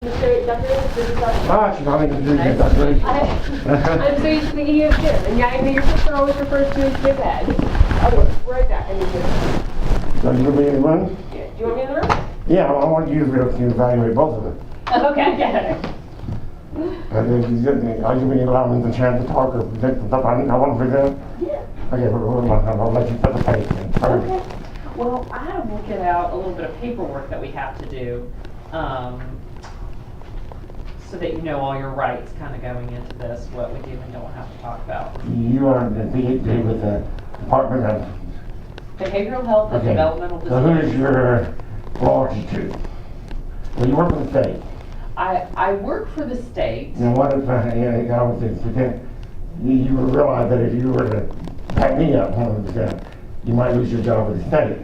Mr. Dr. This is Dr. Ah, she's not even doing it, Dr. I'm so used to thinking you as Jim, and yeah, I know your sister always refers to you as Jim Ed. I'll be right back. I need you. So you gonna be in the room? Yeah. Do you want me in the room? Yeah, I want you to evaluate both of them. Okay, get it. Are you being allowing the chance to talk or present some stuff I want to present? Yeah. Okay, I'll let you put the pace in. Okay. Well, I had to work it out a little bit of paperwork that we have to do, so that you know all your rights kind of going into this, what we do and don't have to talk about. You are the DBHDD with the Department of... Behavioral health and developmental So who is disabilities. your loyalty to? Well, you work for the state. I work for the state. Now what if I was to pretend, you would realize that if you were to pack me up 100%, you might lose your job with the state.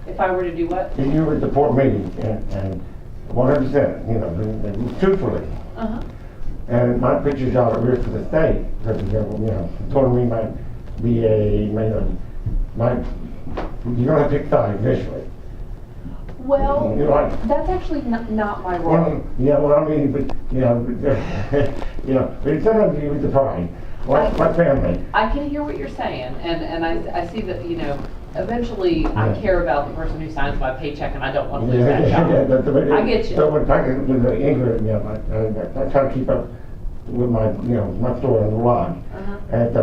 If I were to do what? If you were to deport me and 100%, you know, truthfully, and it might put your job at risk for the state, for example, you know, deporting me might be you're gonna have to pick sides initially. Well, You know, like, that's actually not my role. well, yeah, well, I mean, but, you know, you know, but sometimes you with the pride. What family? I can hear what you're saying, and I see that, you know, eventually I care about the person who signs my paycheck, and I don't want to lose that job. I get you. So when I get with the English, you know, I try to keep up with my, you know, my story on the blog. And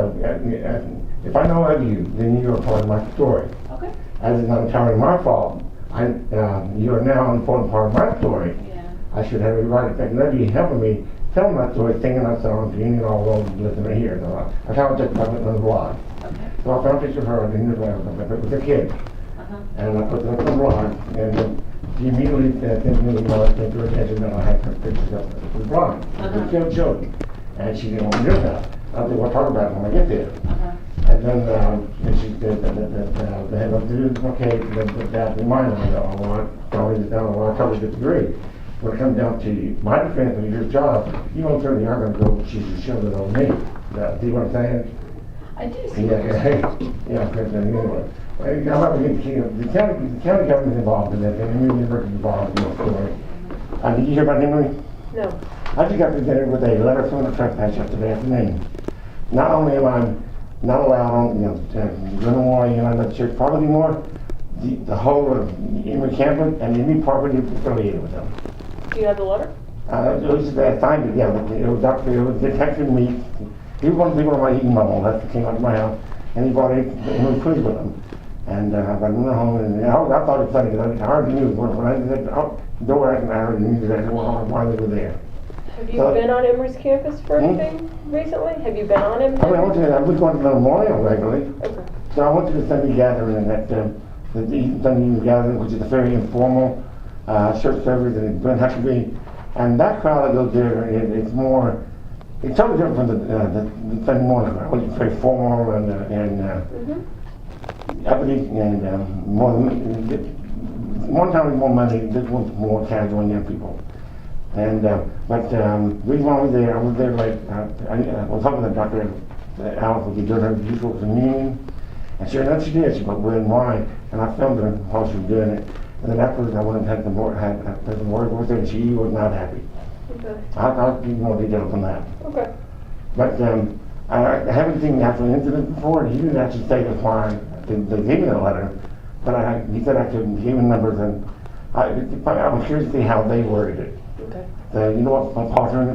if I know of you, then you are part of my story. Okay. As it's not entirely my fault, you are now an important part of my story. Yeah. I should have every right to know you helping me tell my story, singing my songs, and you all those listening here. So that's how I took my on the blog. Okay. So I found a picture of her in the blog with a kid. And I put it up on the blog, and she immediately sent me to her attention that I had her pictures up the blog. With children. And she didn't want to do that. I said, we'll talk about it when I get there. And then she said that they had nothing to do with my case, and then put that in mind. And I go, I totally disagree. When it comes down to my defense of your job, you most certainly are going to go choose to show it on me. See what I'm saying? I do see. Yeah, because anyway. I'm not going to the county government's involved in this, and the university's involved in this story. Did you hear about Henry? No. I just got presented with a letter from the trespass yesterday afternoon. Not only am I not allowed on, you know, to run away and not church property anymore, the whole of Emory campus and any property affiliated with them. Do you have the letter? It was just I signed it, yeah. It was detective me. He was one of the people on my email that came out to my house, and he brought it, and he was pleased with him. And I got him home, and I thought it was funny because I hardly knew when I said, oh, door, I hardly knew that why they were there. Have you been on Emory's campus for anything recently? Have you been on him? I mean, I was going to the memorial regularly. Okay. So I went to the Sunday gathering, that the Sunday gathering, which is a very informal church service, and it doesn't have to be. And that crowd that goes there, it's more. It's totally different from the Sunday morning crowd, which is very formal and uppity and more. One time was more money. This one's more casual and young people. And but the reason why I was there like I was hoping that Dr. Alice would be doing her usual communion, and sure enough she did. She put red wine, and I filmed her while she was doing it. And then afterwards I went and had the word with her, and she was not happy. Okay. I'll give you more details on that. Okay. But I haven't seen the actual incident before. He didn't actually say that's why they gave me the letter, but he said I could give him numbers, and I was curious to see how they worded it. Okay. You know what paltering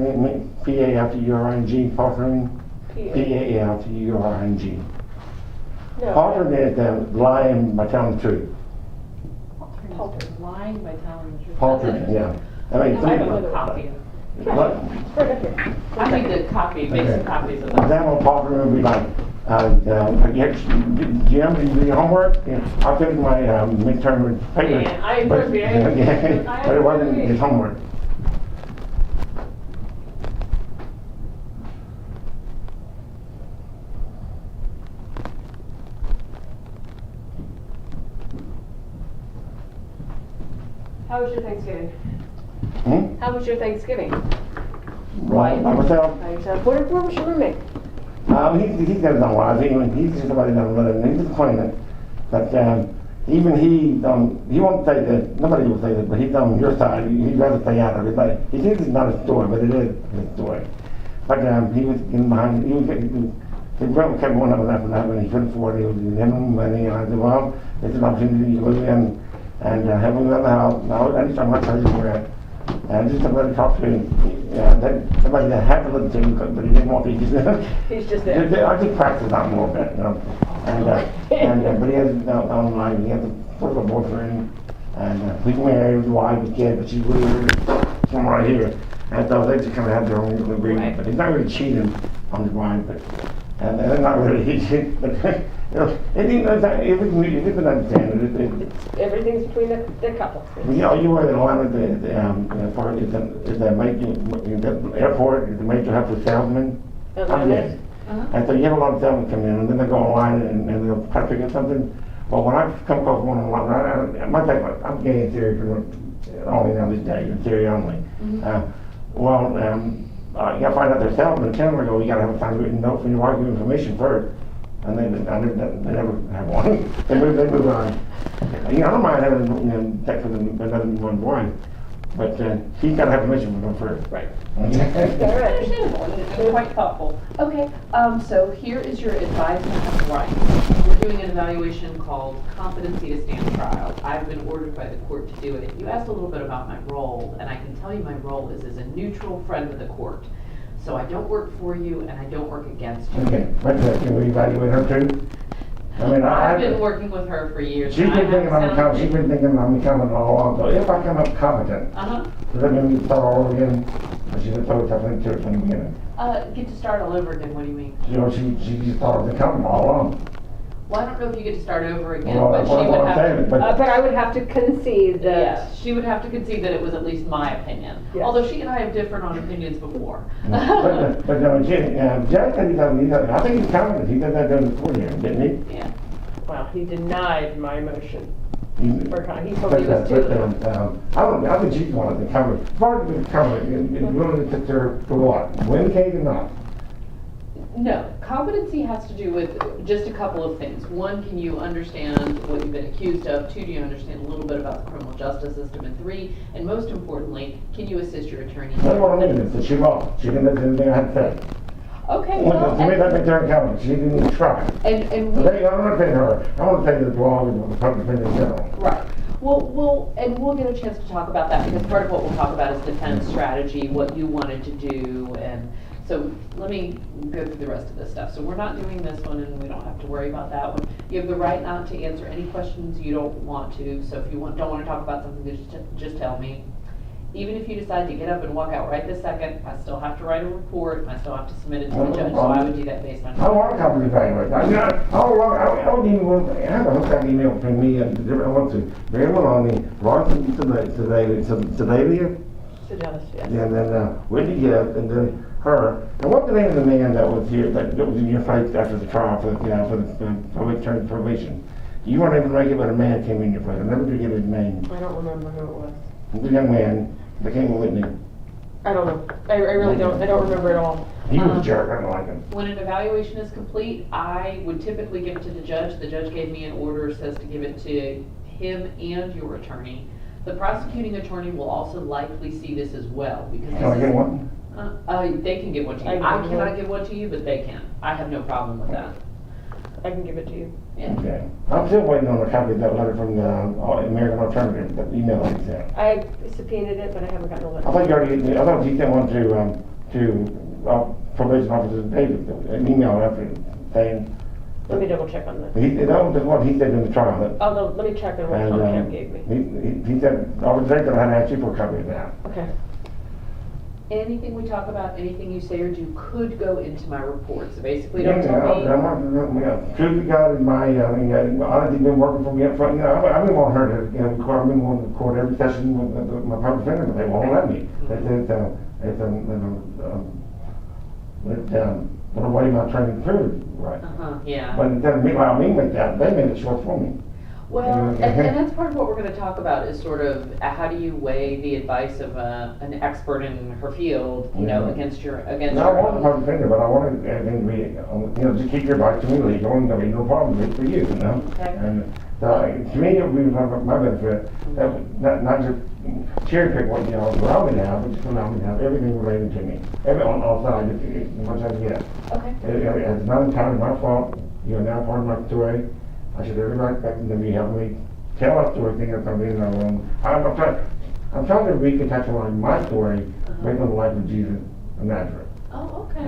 it means? P-A-L-T-U-R-I-N-G, paltering? P-A-L-T-U-R-I-N-G. No. Paltering is lying by telling the truth. Paltering. Lying by telling the truth. Paltering, yeah. I have a copy. What? Right up here. I need to copy, make some copies of that. Example of paltering would be like, Jim, did you do your homework? Yeah. I took my midterm paper. Man, I appreciate it. Yeah, but it wasn't his homework. How was your Thanksgiving? How was your Thanksgiving? Right. By myself. By yourself. Where was your roommate? He's got his own life. He's just somebody that doesn't live, and he's just claiming. But even he won't say that, nobody will say that, but he's on your side. He'd rather stay out of it. But he thinks it's not a story, but it is his story. But he was getting behind, his brother kept going up and up and up, and he couldn't afford it. He was giving money, and I said, well, it's an opportunity to go in and have another house. Now, I just I'm not telling you where at. And just somebody to talk to him. Somebody that had to listen to him, but he didn't want to. He's just there. I just practice out more of it, you know. But he has online. He has a sort of a boyfriend, and he's married with a wife and kid, but she's weird from right here. And so they just kind of have their own little agreement. Right. But he's not really cheating on his wife, but and they're not really. But you know, if you can understand it. Everything's between the couple. You know, you were the one at the major airport, the major help for salesmen. Yes. And so you have a lot of salesmen come in, and then they go online and they'll try to figure out something. Well, when I come across one online, I'm gay in theory only now these days, in theory only. You gotta find out they're salesmen. Tell them, you gotta have a signed written note from your wife, your information first. And they never have one. They move on. You know, I don't mind having sex with another one wife, but he's got to have permission from them first. Right. Understandable and quite thoughtful. Okay, so here is your advisement rights. We're doing an evaluation called Competency to Stand Trial. I've been ordered by the court to do it. You asked a little bit about my role, and I can tell you my role is as a neutral friend of the court. So I don't work for you, and I don't work against you. Okay, but can we evaluate her too? I mean, I've been working with her for years. She's been thinking I'm becoming all along. So if I come up competent, does that mean we start all over again? Or she just told something to her from the beginning? Get to start all over again. What do you mean? You know, she just thought it was coming all along. Well, I don't know if you get to start over again, Well, but she would have to. but I would have to concede that. Yes, she would have to concede that it was at least my opinion. Yes. Although she and I have different on opinions before. but no, Jack said I think he's competent. He did that done before here, didn't he? Yeah. Well, he denied my motion. He told me it But was too. I think she's one of the competent. Part of the competent, it's really to her for what? Win case or not? No, competency has to do with just a couple of things. One, can you understand what you've been accused of? Two, do you understand a little bit about the criminal justice system? And three, and most importantly, can you assist your attorney? That's what I mean, is that she lost. She didn't listen to anything I had to say. Okay, Well, to me, that makes her incompetent. She didn't even try. And I'm not saying her. I want to say the blog and the public opinion in general. right. We'll get a chance to talk about that, because part of what we'll talk about is defense strategy, what you wanted to do, and so let me go through the rest of this stuff. So we're not doing this one, and we don't have to worry about that one. You have the right not to answer any questions you don't want to. So if you don't want to talk about something, just tell me. Even if you decide to get up and walk out right this second, I still have to write a report, and I still have to submit it to the judge. So I would do that based on. I want a copy of the evaluation. I don't even want to. I have a hookup email between me and I want to. Very Maloney, Ron Sedalia. Yes. And then Whitney Gibb, and then her. And what's the name of the man that was here that was in your fight after the trial for the probation? You weren't able to make it, but a man came in your place. I'll never forget his name. I don't remember who it was. The young man that came with Whitney. I don't know. I really don't. I don't remember at all. He was a jerk. I don't like him. When an evaluation is complete, I would typically give it to the judge. The judge gave me an order, says to give it to him and your attorney. The prosecuting attorney will also likely see this as well, because Can I get one? They can give one to you. I cannot give one to you, but they can. I have no problem with that. I can give it to you. Yeah. Okay. I'm still waiting on a copy of that letter from the American Alternative, that email that he sent. I subpoenaed it, but I haven't gotten a letter. I thought he sent one to probation officer David, an email after saying. Let me double check on that. That was what he said in the trial. Oh, no, let me check on what Tom Kemp gave me. He said, I was thinking I had to ask you for a copy of that. Okay. Anything we talk about, anything you say or do could go into my report. So basically, Yeah, don't tell me. Truth be God, in my, honesty been working for me up front. I've been wanting her to, I've been wanting to record every session with my public defender, but they won't let me. They said, the way my training proved, right. Yeah. But it doesn't mean, well, I mean with that, they made it short for me. Well, and that's part of what we're going to talk about is sort of how do you weigh the advice of an expert in her field, against your. I want the public defender, but I wanted everything to be, just keep your advice to me legal, and there'll be no problem with it for you, Okay. And So to me, it would be my benefit, not just cherry pick what allow me to have, but just allow me to have everything related to me, on all sides, as much as I can get. Okay. It's not entirely my fault. You're now part of my story. I should have every respect to be helping me tell that story, thinking it's something that I'm trying to recontextualize my story based on the life of Jesus of Nazareth. Oh, okay.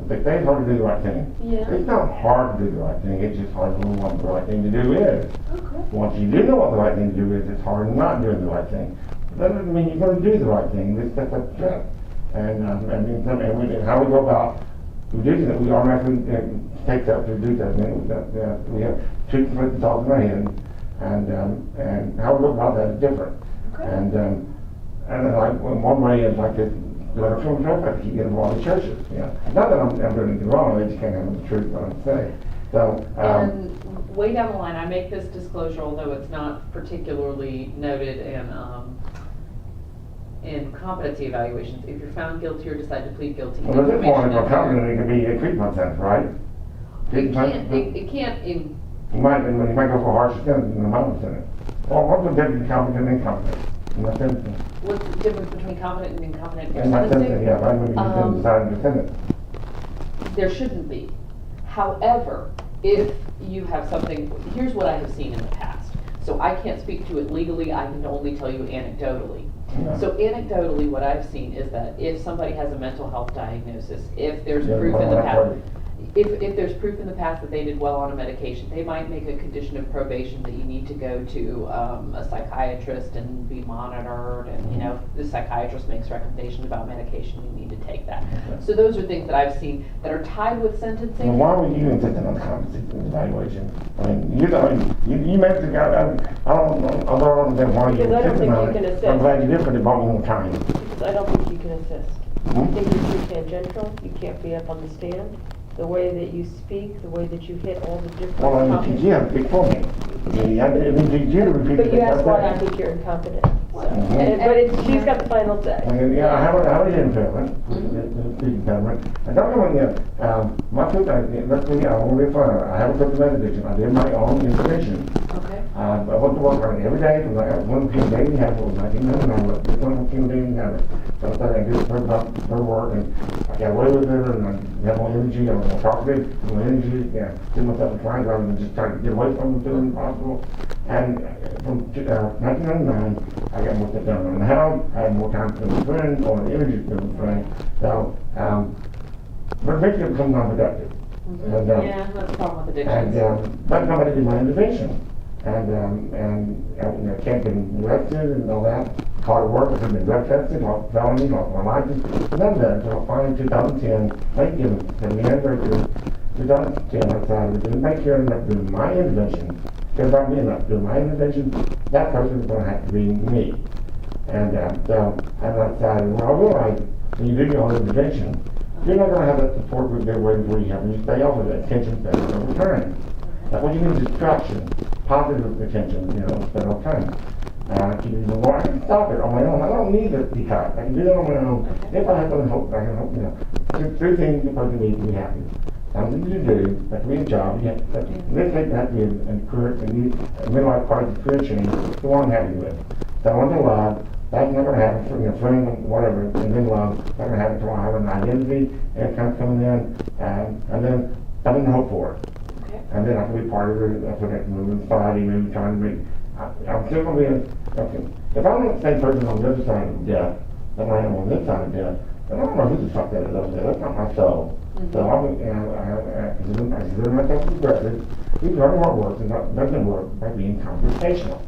They say it's hard to do the right thing. Yeah. It's not hard to do the right thing. It's just hard to know what the right thing to do is. Okay. Once you do know what the right thing to do is, it's hard not doing the right thing. That doesn't mean you're going to do the right thing. It's just a step. And how we go about reducing it, we automatically take steps to do that. We have two conflicting thoughts in our head, and how we go about that is different. Okay. And like one way is like this. Let us from I keep getting involved in churches. Not that I'm doing anything wrong, they just can't handle the truth what I'm saying. So, and way down the line, I make this disclosure, although it's not particularly noted in competency evaluations. If you're found guilty or decide to plead guilty, well, at this point, if competent, it can be a treatment sentence, right? it can't. You might go for a harsher sentence than a mild sentence. Well, what's the difference between competent and incompetent? What's the difference between competent and incompetent? In my sentencing, yeah, right when you decide to sentence. There shouldn't be. However, if you have something, here's what I have seen in the past. So I can't speak to it legally, I can only tell you anecdotally. Yeah. So anecdotally, what I've seen is that if somebody has a mental health diagnosis, if there's proof in the past, if there's proof in the past that they did well on a medication, they might make a condition of probation that you need to go to a psychiatrist and be monitored, and the psychiatrist makes recommendations about medication, you need to take that. Okay. So those are things that I've seen that are tied with sentencing. Well, why would you insist on competency evaluation? I mean, you make the guy. I don't understand why you Because I don't insist think on you can it. assist. I'm glad you did, but it bought me more time. Because I don't think you can assist. I think you're too tangential, you can't be up on the stand. The way that you speak, the way that you hit all the different Well, I mean, topics. yeah, speak for me. I mean, did you repeat But you the asked why I thing? think you're incompetent. So. Mhm. But she's got the final say. Yeah, I have an impairment, speech impairment. I don't know when my food, let's see, I won't be fun. I have a food medication. I did my own intervention. Okay. I went to work on it every day from like 1 p.m. daily habit was 1999. This 1 p.m. daily habit. So I thought I did for work, and I got away with it, and I had more energy. I was more talkative, more energy. Did myself a client rather than just trying to get away from doing the possible. And from 1999, I got more stuff done on the house. I had more time to with friends, or energy to with friends. So, but eventually it becomes non-productive. Mm-hmm. And, Yeah, that's the problem with addictions. But nobody did my intervention. And I can't been arrested and all that. Hard work, I have been drug tested, lost felony, lost my license. None of that until finally 2010, Thanksgiving, and the anniversary, 2010, I decided to make sure I'm not doing my intervention. Because I'm not doing my intervention, that person is going to have to be me. And so I decided, well, I realize when you do your own intervention, you're not going to have that support group there waiting for you, having you stay off of that attention span over time. That's what you need, distraction, positive attention, instead of time. Keep it more. I can stop it on my own. I don't need a detox. I can do that on my own. If I have some hope, I can hope, three things the person needs to be happy. Something to do, that to be a job, let's take that to be a career, a midlife crisis, career change, the one I'm happy with. Someone to love, that's not going to happen for a friend, whatever, and then love, that's going to happen until I have an identity, and kind of coming in, and then something to hope for. And then I can be part of it, that's what I can move in society, maybe trying to make, I'm still going to be, if I'm not the same person on the other side of death that I am on this side of death, then I don't know who the fuck that is over there, that's not my soul. So I consider myself progressive, we've learned what works and what doesn't work by being confrontational.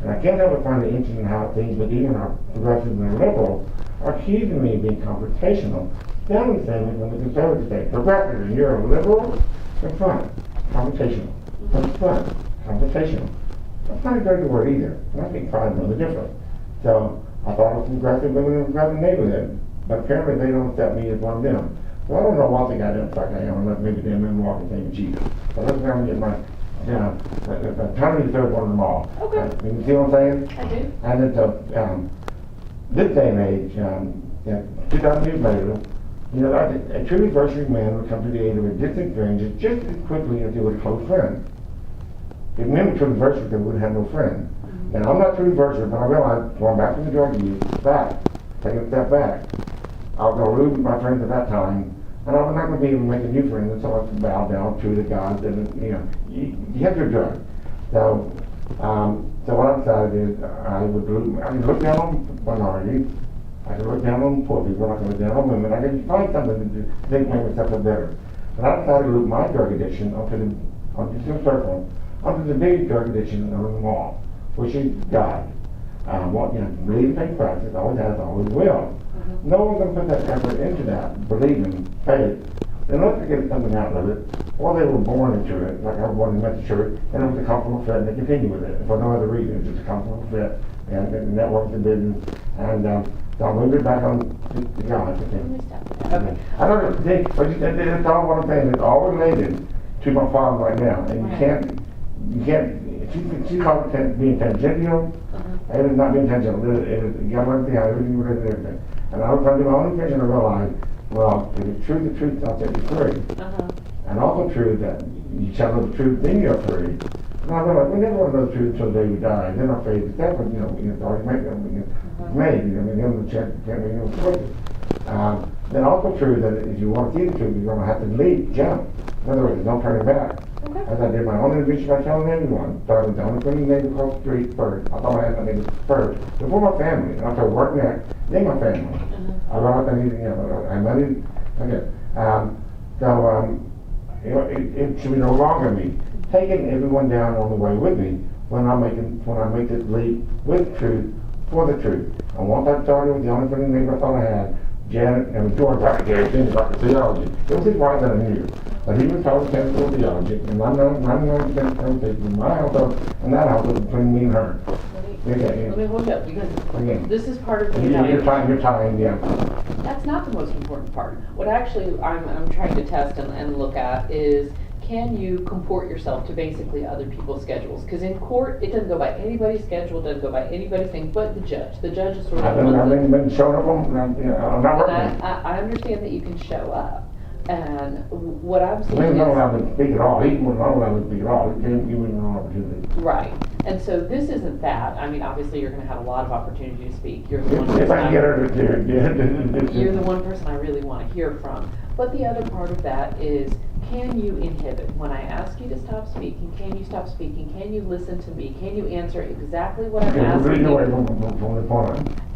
And I can't help but find it interesting how things, but even our progressives and liberals are accusing me of being confrontational. Down the same as when the conservatives say, progressive, and you're a liberal, confront. Confrontational. Confront. Confrontational. That's not a dirty word either. I'm not being fine, no different. So I thought I was progressive living in a progressive neighborhood, but apparently they don't accept me as one of them. So I don't know why they got them like I am, unless maybe they're in walking saying Jesus. So let's try to get my, time to be the third one of them all. Okay. You see what I'm saying? I do. And it's this day and age, 2000 years later, a truly virtuous man would come to the aid of a distant stranger just as quickly as he would a close friend. if men were truly virtuous, they would have no friends. Now, I'm not truly virtuous, but I realize going back from the drug use, taking a step back, I was going to lose my friends at that time, and I was not going to be able to make a new friend until I bow down to the God that, you have your drug. So, so what I decided is I could look down on minorities, I could look down on poor people, I could look down on women, I could find something to make myself better. But I decided to look my drug addiction onto the circle, onto the biggest drug addiction of them all, which is God. Believe, faith, practice, always has, always will. No one's going to put that effort into that, believing, faith, unless they get something out of it, or they were born into it, like I was born in the church, and it was a comfortable fit, and they continue with it for no other reason. It's just a comfortable fit, and the network's the business, and so I'll move it back on to God. Okay. I don't think, but it's all what I'm saying, it's all related to my father right now, and you can't, she calls it being tangential, and it's not being tangential, you gotta learn to see how everything relates to everything. And I was trying to do my own vision and realize, well, if it's true, the truth shall set you free. And also true that you shall know the truth, then you're free. And I realized, we never want to know the truth until the day we die. Then our faith is that, but it's already made, the chance can't make no choices. Then also true that if you want to see the truth, you're going to have to jump. In other words, there's no turning back. As I did my own intervention by telling everyone, so I was the only friendly neighbor across the street first. I thought I had my neighbors first, before my family. And I started working next, then my family. I realized I needed, it should be no longer me taking everyone down on the way with me when I make this leap with truth for the truth. And once I started with the only friendly neighbor I thought I had, Janet and George, Dr. Gary, Dr. Theology. It was his wife that I knew. But he was taught technical theology, and 99% of the conversation in my household and that household between me and her. Let me hold up, because this is part of the You're tying, yeah. That's not the most important part. What actually I'm trying to test and look at is, can you comport yourself to basically other people's schedules? Because in court, it doesn't go by anybody's schedule, it doesn't go by anybody's thing but the judge. The judge is sort of I've been showing up on, I'm not working. I understand that you can show up. And what I'm saying is... He's not is... allowed to speak at all. He was not allowed to speak at all. He can't give me an opportunity. Right. And so this isn't that. I mean, obviously you're going to have a lot of opportunity to speak. You're the one person if I can get her to you're the one person I really want to hear from. But the other part of that is, can you inhibit? When I ask you to stop speaking, can you stop speaking? Can you listen to me? Can you answer exactly what I'm asking you?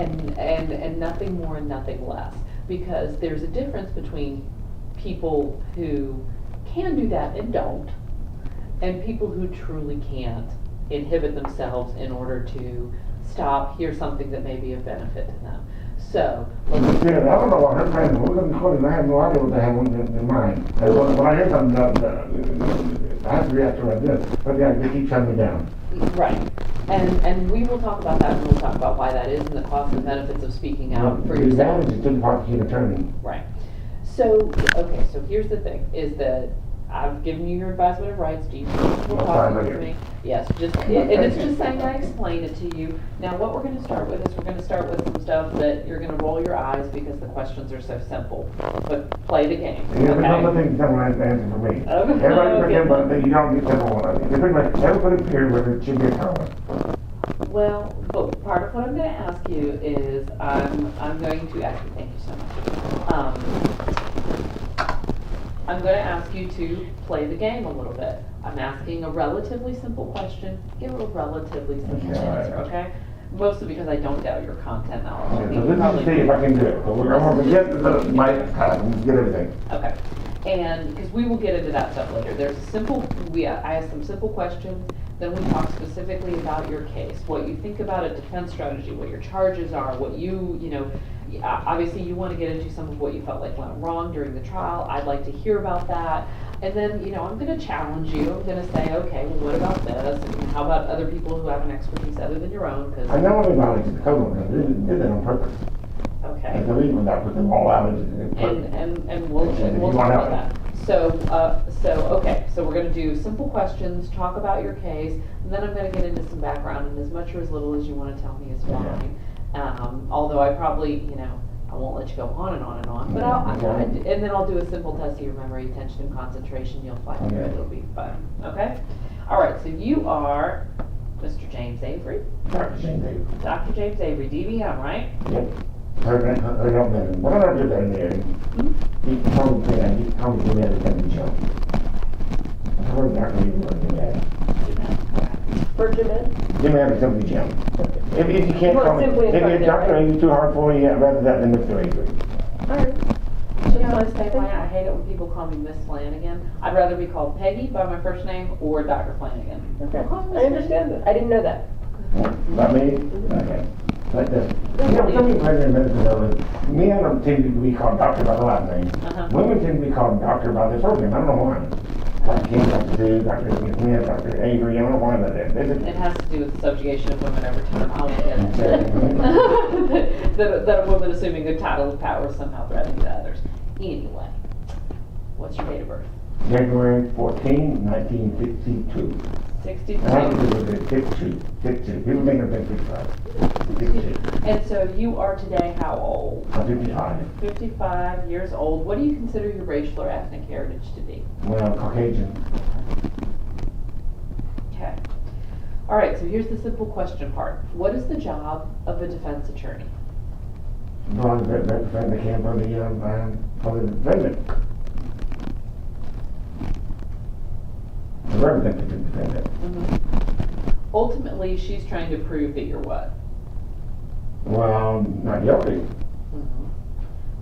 And nothing more and nothing less. Because there's a difference between people who can do that and don't, and people who truly can't inhibit themselves in order to hear something that may be of benefit to them. So, I don't know what her friends were going to call it. I have no idea what they have in mind. And when I hear something, I have to react to like this. But yeah, they keep shutting me down. Right. And we will talk about that, and we'll talk about why that is, and the costs and benefits of speaking out for yourself. The advantage is to the prosecuting attorney. Right. So, okay, so here's the thing, is that I've given you your advisement of rights. Do you feel comfortable talking to me? Yes, and it's just saying I explain it to you. Now, what we're going to start with is we're going to start with some stuff that you're going to roll your eyes because the questions are so simple. But play the game. Yeah, there's no thing someone has to answer for me. Okay. Everybody forget, but you don't get simple one. Pretty much everybody period where it should be a comment. Well, but part of what I'm going to ask you is I'm going to ask you. Thank you so much. I'm going to ask you to play the game a little bit. I'm asking a relatively simple question. Give a relatively simple answer, okay? Mostly because I don't doubt your content knowledge. So let's just see if I can do it. We're going to get the mic, get everything. Okay. And because we will get into that stuff later. There's a simple, I ask some simple questions. Then we talk specifically about your case, what you think about a defense strategy, what your charges are, what obviously you want to get into some of what you felt like went wrong during the trial. I'd like to hear about that. And then, I'm going to challenge you. I'm going to say, okay, well, what about this? And how about other people who have an expertise other than your own? I know everybody is covering it. They did that on purpose. Okay. And the reason that put them all out is and we'll talk about that. So okay, so we're going to do simple questions, talk about your case, and then I'm going to get into some background, and as much or as little as you want to tell me is fine. Although I probably, I won't let you go on and on and on, but and then I'll do a simple test of your memory, attention, and concentration. You'll find it. It'll be fun. Okay. All right, so you are Mr. James Avery, Dr. James Avery. Dr. James Avery, DBM, right? Yep. Her help me. What did I do that in there? He told me that he told me that it's going to be shown. I heard Dr. Avery working at For Jeanette? Jimmy Avery's going to be shown. If you can't Well, call me, simply if instructed, it's Dr. right? Avery too hard for you, I'd rather that than Mr. Avery. Alright. You know, I hate it when people call me Miss Flanagan. I'd rather be called Peggy by my first name or Dr. Flanagan. Okay, I understand that. I didn't know that. Not me? Okay. Like this. You know, some people in medicine know that men tend to be called doctor by the last name. Women tend to be called doctor by their first name. I don't know why. Dr. King, Dr. Sue, Dr. Smith, Dr. Avery, I don't know why that is. It has to do with the subjugation of women over time. I'll get it. That a woman assuming a title of power is somehow threatening to others. Anyway, what's your date of birth? January 14, 1962. 62. I have to do with it, 62. People make it think 55. 62. And so you are today how old? I'm 55. 55 years old. What do you consider your racial or ethnic heritage to be? Well, Caucasian. Okay. All right, so here's the simple question part. What is the job of a defense attorney? Well, the friend that came for the defendant. The representative defendant. Ultimately, she's trying to prove that you're what? Well, not guilty.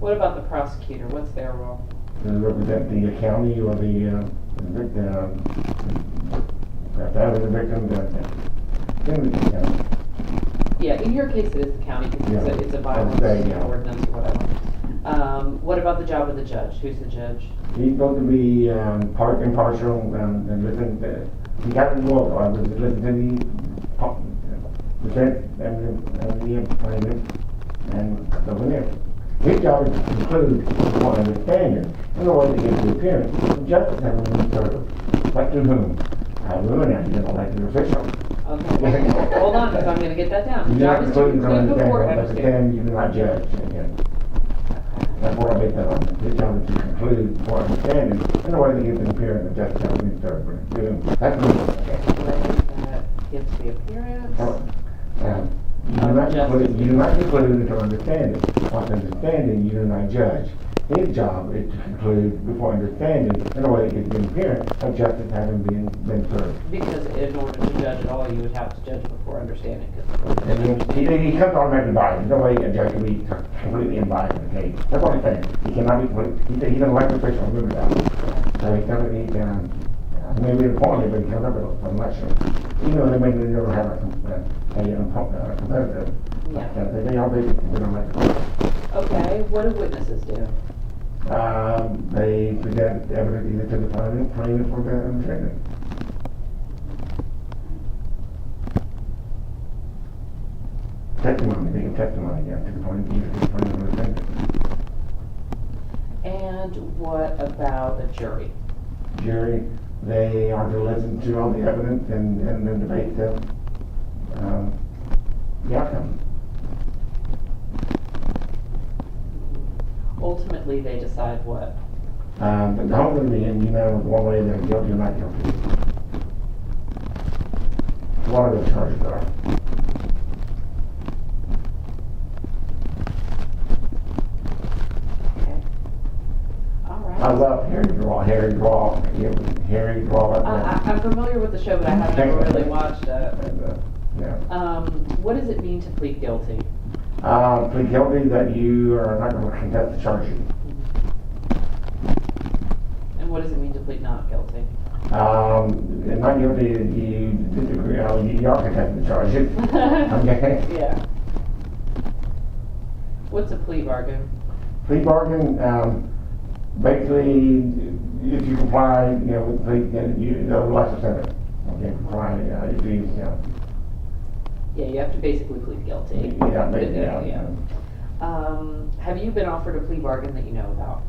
What about the prosecutor? What's their role? To represent the county or the victim, the victim, Yeah, in your case, it is the county because Yeah. it's a violence Yeah. ordinance or whatever. What about the job of the judge? Who's the judge? He's supposed to be impartial and listen. He got involved. I was listening to the defense and the plaintiff and the witness. His job is to conclude upon understanding in order to get the appearance of justice having been served. But to whom? Women and an elected official. Okay, hold on, because I'm going to get that down. You The do not job is to conclude upon conclude before understanding, but understanding. you do not judge. Again. That's what I make that on. His job is to conclude before understanding in order to get the appearance of justice having been served. But to whom? That's me. That gives the appearance. You do not conclude until understanding. Once understanding, you do not judge. His job is to conclude before understanding in order to get the appearance of justice having been served. Because in order to judge at all, you would have to judge before understanding. He comes automatically by. There's no way a judge can be completely invited in the case. That's what I'm saying. He cannot be he's an elected official, remember that. So he may be appointed, but he comes up with an election. Even though they may never have a competitor. Yeah. They all basically been elected. Okay, what do witnesses do? They present evidence either to the plaintiff or the defendant. Testimony, they give testimony, yeah, to the plaintiff, either to the plaintiff or the defendant. And what about a jury? Jury, they are to listen to all the evidence and then debate the outcome. Ultimately, they decide what? The whole of the end, you know, one way they're guilty or not guilty. What are the charges are? Okay. All right. I love Harry Draw. I'm familiar with the show, but I have never really watched it. Yeah. What does it mean to plead guilty? Plead guilty that you are not going to contest the charges. And what does it mean to plead not guilty? Not guilty, you disagree, you are contesting the charges. Okay. Yeah. What's a plea bargain? Plea bargain, basically, if you comply, with the lesser sentence. Okay, comply, if you, Yeah, you have to basically plead guilty. Yeah. Have you been offered a plea bargain that you know about?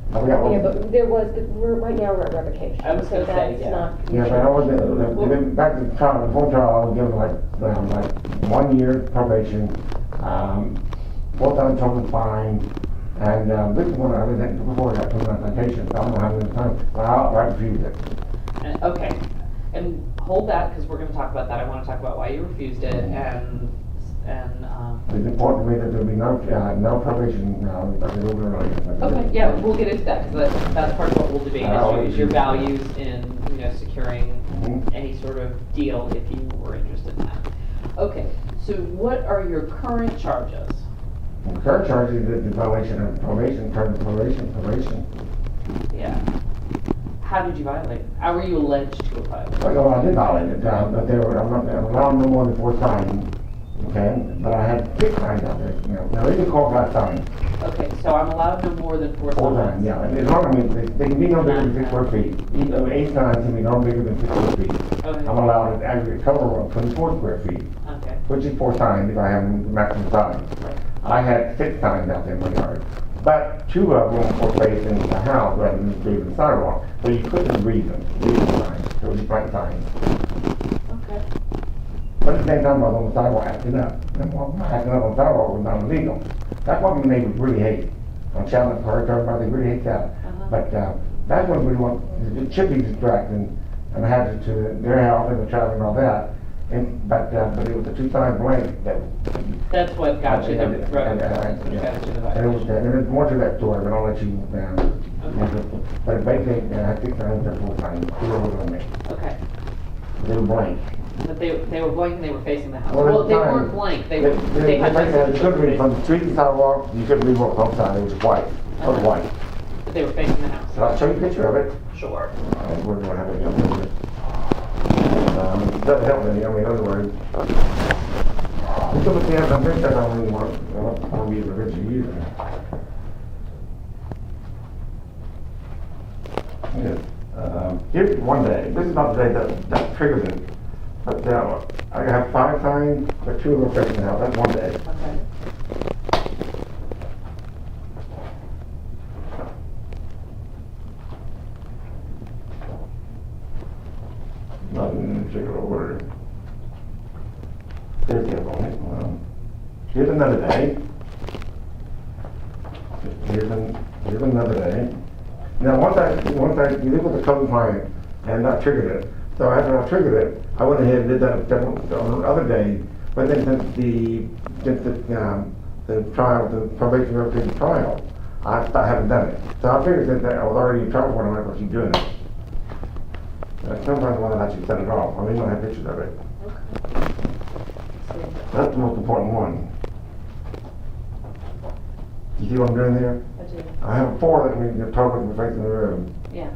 I forgot what. Yeah, but there was, right now we're at revocation. I was so gonna say, that's yeah. not. Yeah, but I wasn't, back to the trial, before trial, I was given like 1 year probation, full-time total fine, And this one, I did that before I got put on vacation, so I don't know how many times, but I outright refused it. And, okay, and hold that, because we're gonna talk about that. I wanna talk about why you refused it, and, It's important to me that there be no probation, but they will early. okay, yeah, we'll get into that, because that's part of what we'll debate, is your values in, securing any sort of deal if you were interested in that. Okay, so what are your current charges? The current charge is the violation of probation, term of probation. Yeah. How did you violate it? How were you alleged to have violated it? Well, I did violate it, but I'm not allowed no more than 4 times, okay? But I had 6 times out there, Now, they can call 5 times. Okay, so I'm allowed no more than 4 times? 4 times, yeah. And as long as, they can be no bigger than 6 square feet. 8 times can be no bigger than 6 square feet. Okay. I'm allowed an aggregate total of 24 square feet, Okay. which is 4 times if I have the maximum size. Right. I had 6 times out there in my yard. But 2 of them were placed in the house rather than through the sidewalk. So you couldn't read them, signs. So it was blank signs. Okay. But at the same time, I was on the sidewalk acting up. And acting up on the sidewalk was not illegal. That's what the neighbors really hate. On Challenge Park, everybody really hates that. But that's what we want. It should be distracting and a hazard to their health and the traffic and all that. But it was the 2 times blank that. That's what got you the And there's more to that story, but I'll let you down. Okay. But basically, I had 6 times or 4 times. 2 over me. Okay. They were blank. But they were blank and they were facing the house. Well, Well, at they the time, weren't blank. They had you couldn't read from the street and sidewalk. You couldn't read what was outside. It was white. It was white. But they were facing the house. So I'll show you a picture of it. Sure. We're going to have it up there. Doesn't help me. In other words, look at the other thing that I don't really want to be the picture either. Yes. Here's one day. This is not the day that triggered it. But I have 5 signs, but 2 of them are facing the house. That's one day. Okay. Not in particular order. There's the other one. Here's another day. Here's another day. Now once you look at the code client and I triggered it. So after I triggered it, I went ahead and did that on the other day. But then since the trial, the probation verification trial, I haven't done it. So I figured that I was already in trouble when I was actually doing it. Sometimes I want to actually set it off. I mean, I have pictures of it. Okay. That's the most important one. You see what I'm doing there? I do. I have 4 that means the total is facing the road. Yeah.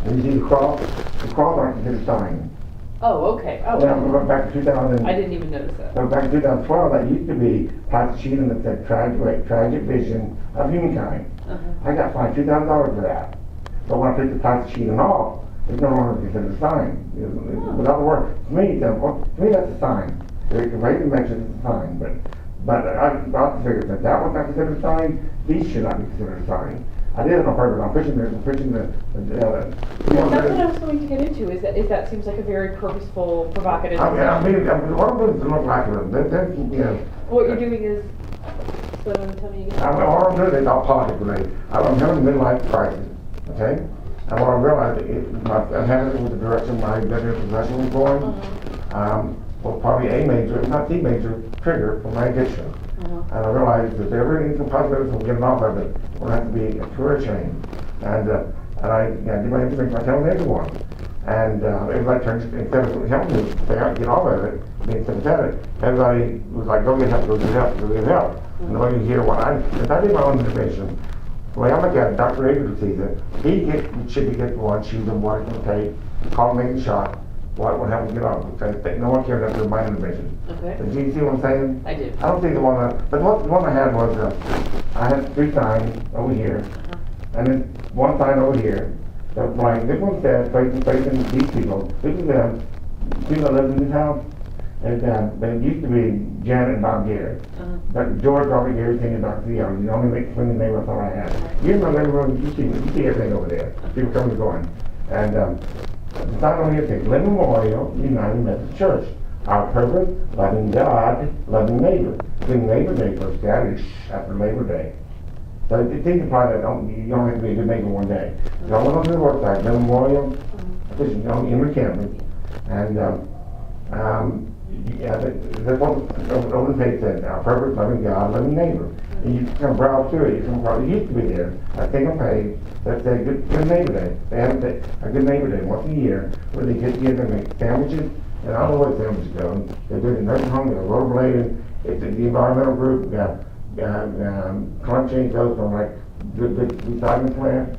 And you see the cross? The cross aren't considered signs. Oh, okay. Oh. Now, we went back to 2000. I didn't even notice that. So back in 2012, that used to be plastic sheeting that said tragic vision of humankind. I got fined $2,000 for that. But when I took the plastic sheeting off, it's no longer considered a sign. Without the word, to me that's a sign. The rating mentions it's a sign, but I figured that was not considered a sign. These should not be considered a sign. I did it on purpose. I'm pushing the. That's what I was going to get into. Is that seems like a very purposeful, provocative. What I'm doing is look like them. What you're doing is. So tell me again. What I'm doing is all politics related. I'm having a midlife crisis. Okay. And what I realized I'm having it with the direction my executive profession was going. Well, probably a major, if not the major, trigger for my addiction. And I realized that there is some possibilities of getting off of it. Will have to be a career change. And I did my information by telling everyone. And everybody turns, instead of helping me get off of it, being sympathetic, everybody was like, go get help, go get help, go get help. And the way you hear since I did my own information, the way I look at it, Dr. Avery sees it, he should be getting one, choose them, what it's going to take, call him, make a shot, what would happen to get off, because no one cares after my information. Okay. So do you see what I'm saying? I do. I don't see the one, but the one I had was, I had 3 signs over here, and then 1 sign over here. So like, this one says, facing these people, this is the people that live in this house, and they used to be Janet and Bob Garrett. But George, Robert Garrett, Senior, Dr. Theo, the only friendly neighbor I thought I had. You in my living room, you see everything over there. People coming and going. And the sign over here says, Living Memorial United Methodist Church. Our purpose, loving God, loving neighbor. Then Labor Day first Saturday after Labor Day. So the thing about it, you don't have to be a good neighbor one day. So I went on to the work site, done memorial, fishing, in McCampbell, and, yeah, that's what open faith said, our purpose, loving God, loving neighbor. And you can browse through it, you can probably used to be there. I think on page, that's a good neighbor day. They have a good neighbor day once a year where they get together and make sandwiches. And I don't know where the sandwiches go. They do it in nursing home, they're rollerblading. It's the environmental group, we got climate change goes from like good recycling plant.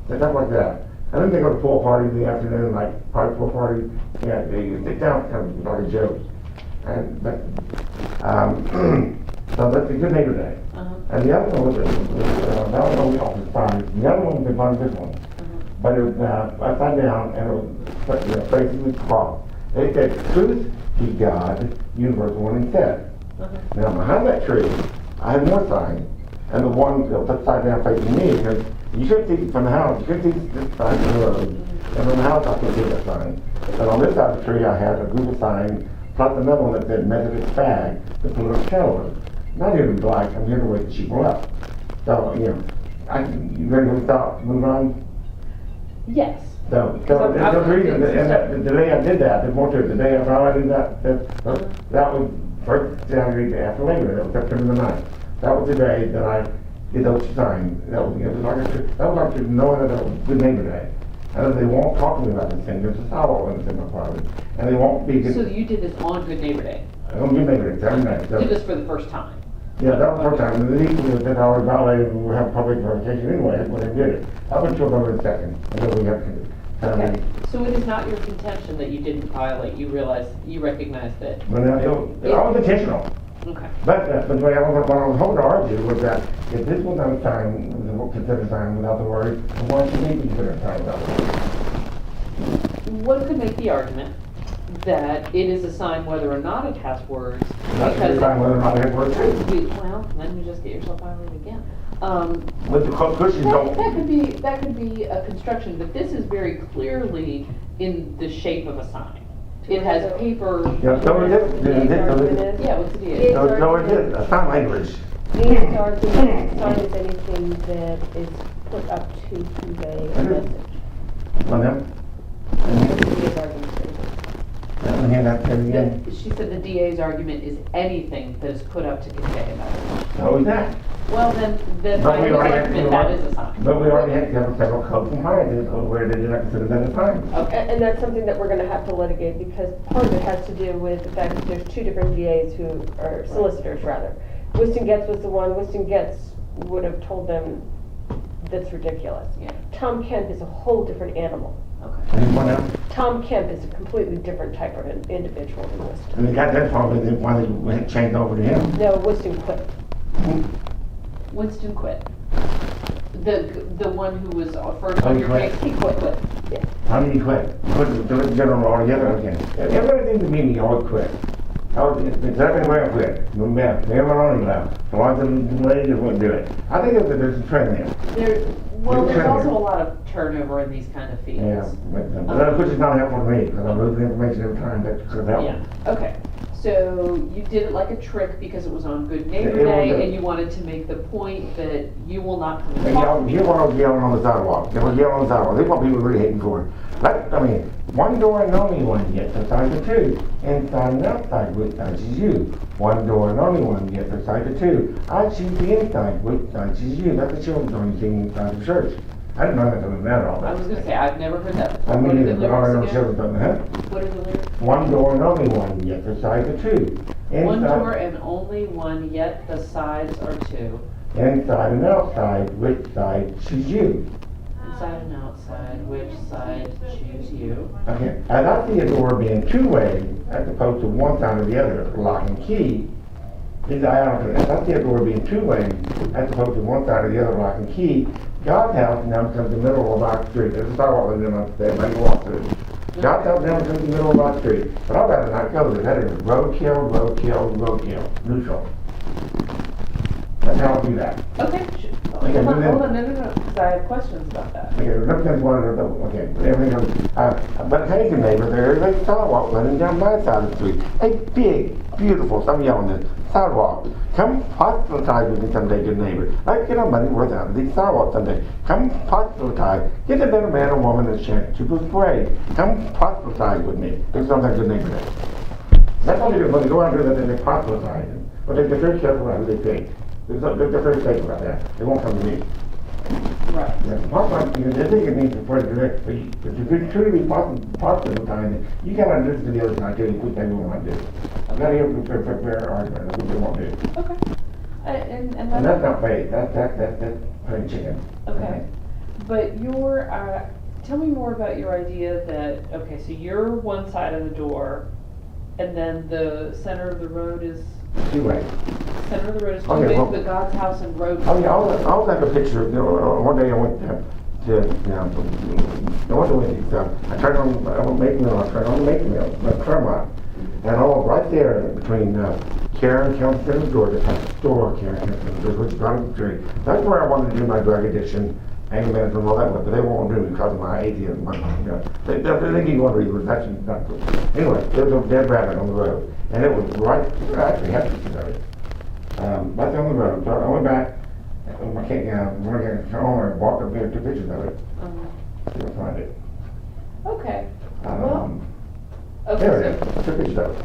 Stuff like that. And then they go to pool parties in the afternoon, like private pool parties. Yeah, they sit down, kind of like a joke. And so that's a good neighbor day. And the other one was that was on the office side. The other one was on this one. But it was upside down and it was facing the cross. They said, truth be God, universe one and said. Now behind that tree, I had more signs. And the one upside down facing me, because you couldn't see from the house, you couldn't see this sign from the road. And from the house, I couldn't see that sign. But on this side of the tree, I had a group of signs, plus another one that said Methodist fag, to put a kettle. Not here to be black, I'm here to wake the people up. So, you ready to stop, move on? Yes. So the reason, and the day I did that, there's more to it, the day after I did that, that was first Saturday after Labor Day, that was September the 9th. That was the day that I did those signs. That was like knowing that it was Good Neighbor Day. And they won't talk to me about this thing, there's a sidewalk in my private. And they won't be good. So you did this on Good Neighbor Day? On Good Neighbor Day, Saturday night. You did this for the first time? Yeah, that was the first time. And the evening was that I was violated and we have public verification anyway, when they did it. Up until November 2nd, until we have to. Okay, so it is not your contention that you didn't violate, you recognize that? But I was intentional. Okay. But what I was hoping to argue was that if this was not a sign, considered a sign without the word, then why should it be considered a sign without the word? One could make the argument that it is a sign whether or not it has words. That's a sign whether or not it has words too. Well, then you just get yourself violated again. But the cushions don't. That could be a construction, but this is very clearly in the shape of a sign. It has paper. Yeah, so it is. Yeah, what's the deal? So it is, a sign language. Ian's argument, sign is anything that is put up to convey a message. On them? Ian's argument is Let me hear that again. She said the DA's argument is anything that is put up to convey a message. How is that? Well, then But we already argument, that is a sign. But we already had several codes and hierarchies where they did not consider that a sign. Okay. And that's something that we're gonna have to litigate, because part of it has to do with the fact that there's two different DAs who, or solicitors rather. Whiston Getz was the one, Whiston Getz would have told them that's ridiculous. Yeah. Tom Kemp is a whole different animal. Okay. Anyone else? Tom Kemp is a completely different type of an individual than Whiston. And they got that far, but then why they changed over to him? No, Whiston quit. Winston quit. The one who was first on your case, he quit. Yeah. How did he quit? Quit the general altogether again. Everybody seems to me he always quit. Exactly the way I quit. Never on him left. So I said, the lady just wouldn't do it. I think there's a trend there. There's also a lot of turnover in these kind of fields. Yeah, but which is not helpful to me, because I'm losing information every time that could help. Yeah, okay. So you did it like a trick because it was on Good Neighbor It was Day, good. and you wanted to make the point that you will not come and And talk to you want to yelling on the sidewalk. They were yelling on the sidewalk. They want people really hating for it. Like, I mean, one door and only one gets assigned to two. Inside and outside, which side is you? One door and only one gets assigned to two. I choose the inside, which side is you? That's the children's only thing inside the church. I didn't know that doesn't matter all I that. was going to say, I've never heard that. I What mean, are the the R lyrics and again? children doesn't. What are the lyrics? One door and only one gets assigned to two. One door and only one, yet the sides are two. Inside and outside, which side choose you? Inside and outside, which side choose you? Okay, as I see a door being two-way, as opposed to one side or the other, lock and key, as I see a door being two-way, as opposed to one side or the other, lock and key, God's house now becomes the middle of our street. There's a sidewalk in there, I can walk through. God's house now becomes the middle of our street. But I'd rather not go there. That is roadkill, roadkill, roadkill, neutral. That's how I'll do that. Okay, Okay, hold but on, then- no, because I have questions about that. Okay, everything's one of the, okay, everything goes, but hey, the neighbor, there's a sidewalk running down my side of the street. A big, beautiful, some of y'all on this sidewalk. Come proselytize with me someday, good neighbor. Let's get our money worth out of these sidewalks someday. Come proselytize. Get a better man or woman a chance to persuade. Come proselytize with me. There's something good neighbor there. That's what they do when they go out there, they proselytize. But they're very careful about who they pick. They're very safe about that. They won't come to me. Right. The thing it means before the direct, but if you truly proselytizing, you gotta listen to the other side too, what they want to do. You gotta hear for fair argument, that's what they want to do. Okay. And And that's not faith, that's plain chicken. Okay. But tell me more about your idea that, okay, so you're one side of the door, and then the center of the road is, Two ways. center of the road is Okay, well- the God's house and road. I mean, I'll have a picture, one day I went to I went to Wendy's, I turned on, I went make meal, I turned on the make meal, my Claremont. And all right there between Karen, County Center, Georgia, store Karen, County Center, Georgia, which is on the street. That's where I wanted to do my drug addiction, anger management, and all that, but they won't do it because of my atheism. They think you want to read, but that's not good. Anyway, there was a dead rabbit on the road, and it was right, I actually had pictures of it. Right there on the road, so I went back, I can't home and walked up there and took pictures of it. You'll find it. Okay. Well, There okay, it is, I took pictures of it.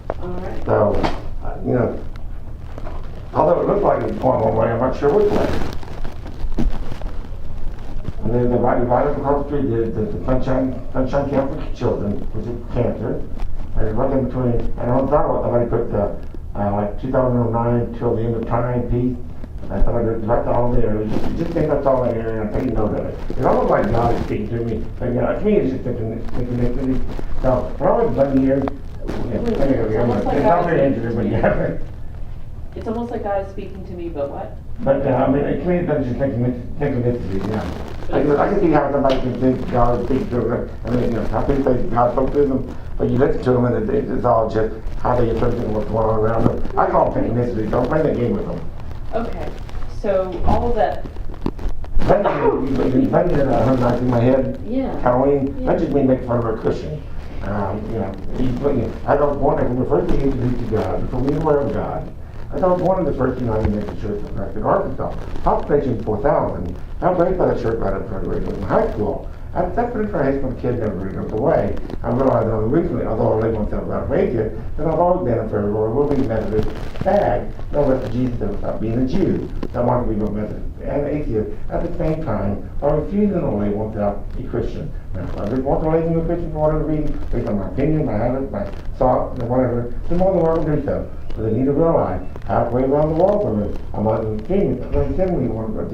so, all right. So, although it looked like it was going one way, I'm not sure which way. And then right across the street, the Sunshine Camp for Children, which is cancer. And right in between, and on top of it, somebody put like 2009 till the end of time piece. I thought it was right all there. Just think that's all there, and I take note of it. It's almost like God is speaking to me. But, to me, it's just synchronicity. So, when I was done here, it's not very interesting, but yeah. It's almost like God is speaking to me, but what? But, to me, it doesn't just synchronicity, yeah. I can see how somebody can think God speaks to them. I mean, how people say God spoke to them, but you listen to them and it's all just how they interpret what's going on around them. I call it synchronicity, so I'm playing that game with them. Okay, so all of that, But funny that I heard that in my head, yeah. Halloween, that just means make fun of our cushion. I was born, when we first began to reach to God, before we were aware of God, I was born in the first United Methodist Church of Christ in Arkansas. Population 4,000. I was raised by the church right up front in high school. I separated from high school kid never really goes away. I realized only recently, although I live myself about atheist, that I've always been a very moving Methodist fag. No less than Jesus said about being a Jew. I wanted to be a Methodist and atheist at the same time, while refusing to label myself a Christian. Now, if I didn't want to label me a Christian for whatever reason, based on my opinion, my habits, my thoughts, and whatever, the more the world will do so. So they need to realize halfway around the world from it, I'm not in opinion, I'm generally one of my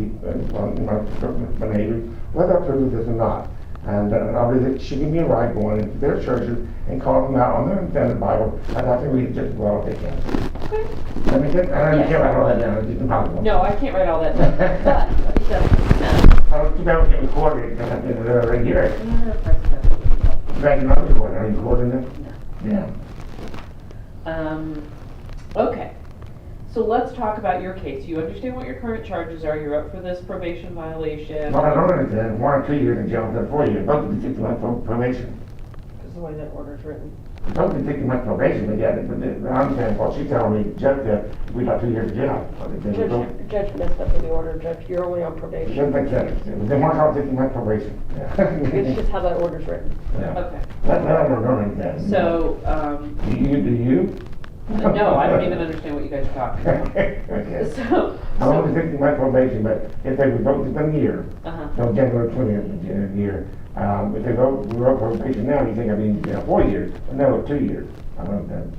behaviors, whether I approve of this or not. And obviously, she give me a right going into their churches and calling them out on their intended Bible. I'd have to read it just as well as they can. Okay. I mean, I can't write all that down, it's just impossible. No, I can't write all that down, but it does make sense. I don't think I would get recorded because I did it right here. Back in my recording, are you recording it? No. Yeah. Okay. So let's talk about your case. You understand what your current charges are. You're up for this probation violation. Well, I don't understand, 1 or 2 years in jail, instead of 4 years, both of the 6 months probation. Is the way that order's written. Both of the 6 months probation, but yeah, but I understand what she's telling me, Judge said, we got 2 years in jail. Judge messed up with the order, Judge, you're only on It probation. doesn't make sense. They want to call 6 months probation. It's just how that order's written. Yeah. Okay. That's what I don't understand. So, Do you? no, I don't even understand what you guys are talking about. Okay. So, I'm only 60 months probation, but if they revoke this in a year, uh-huh. no, January 20th in a year, if they revoke probation now, you think I'd be in jail 4 years, but no, 2 years. I don't understand.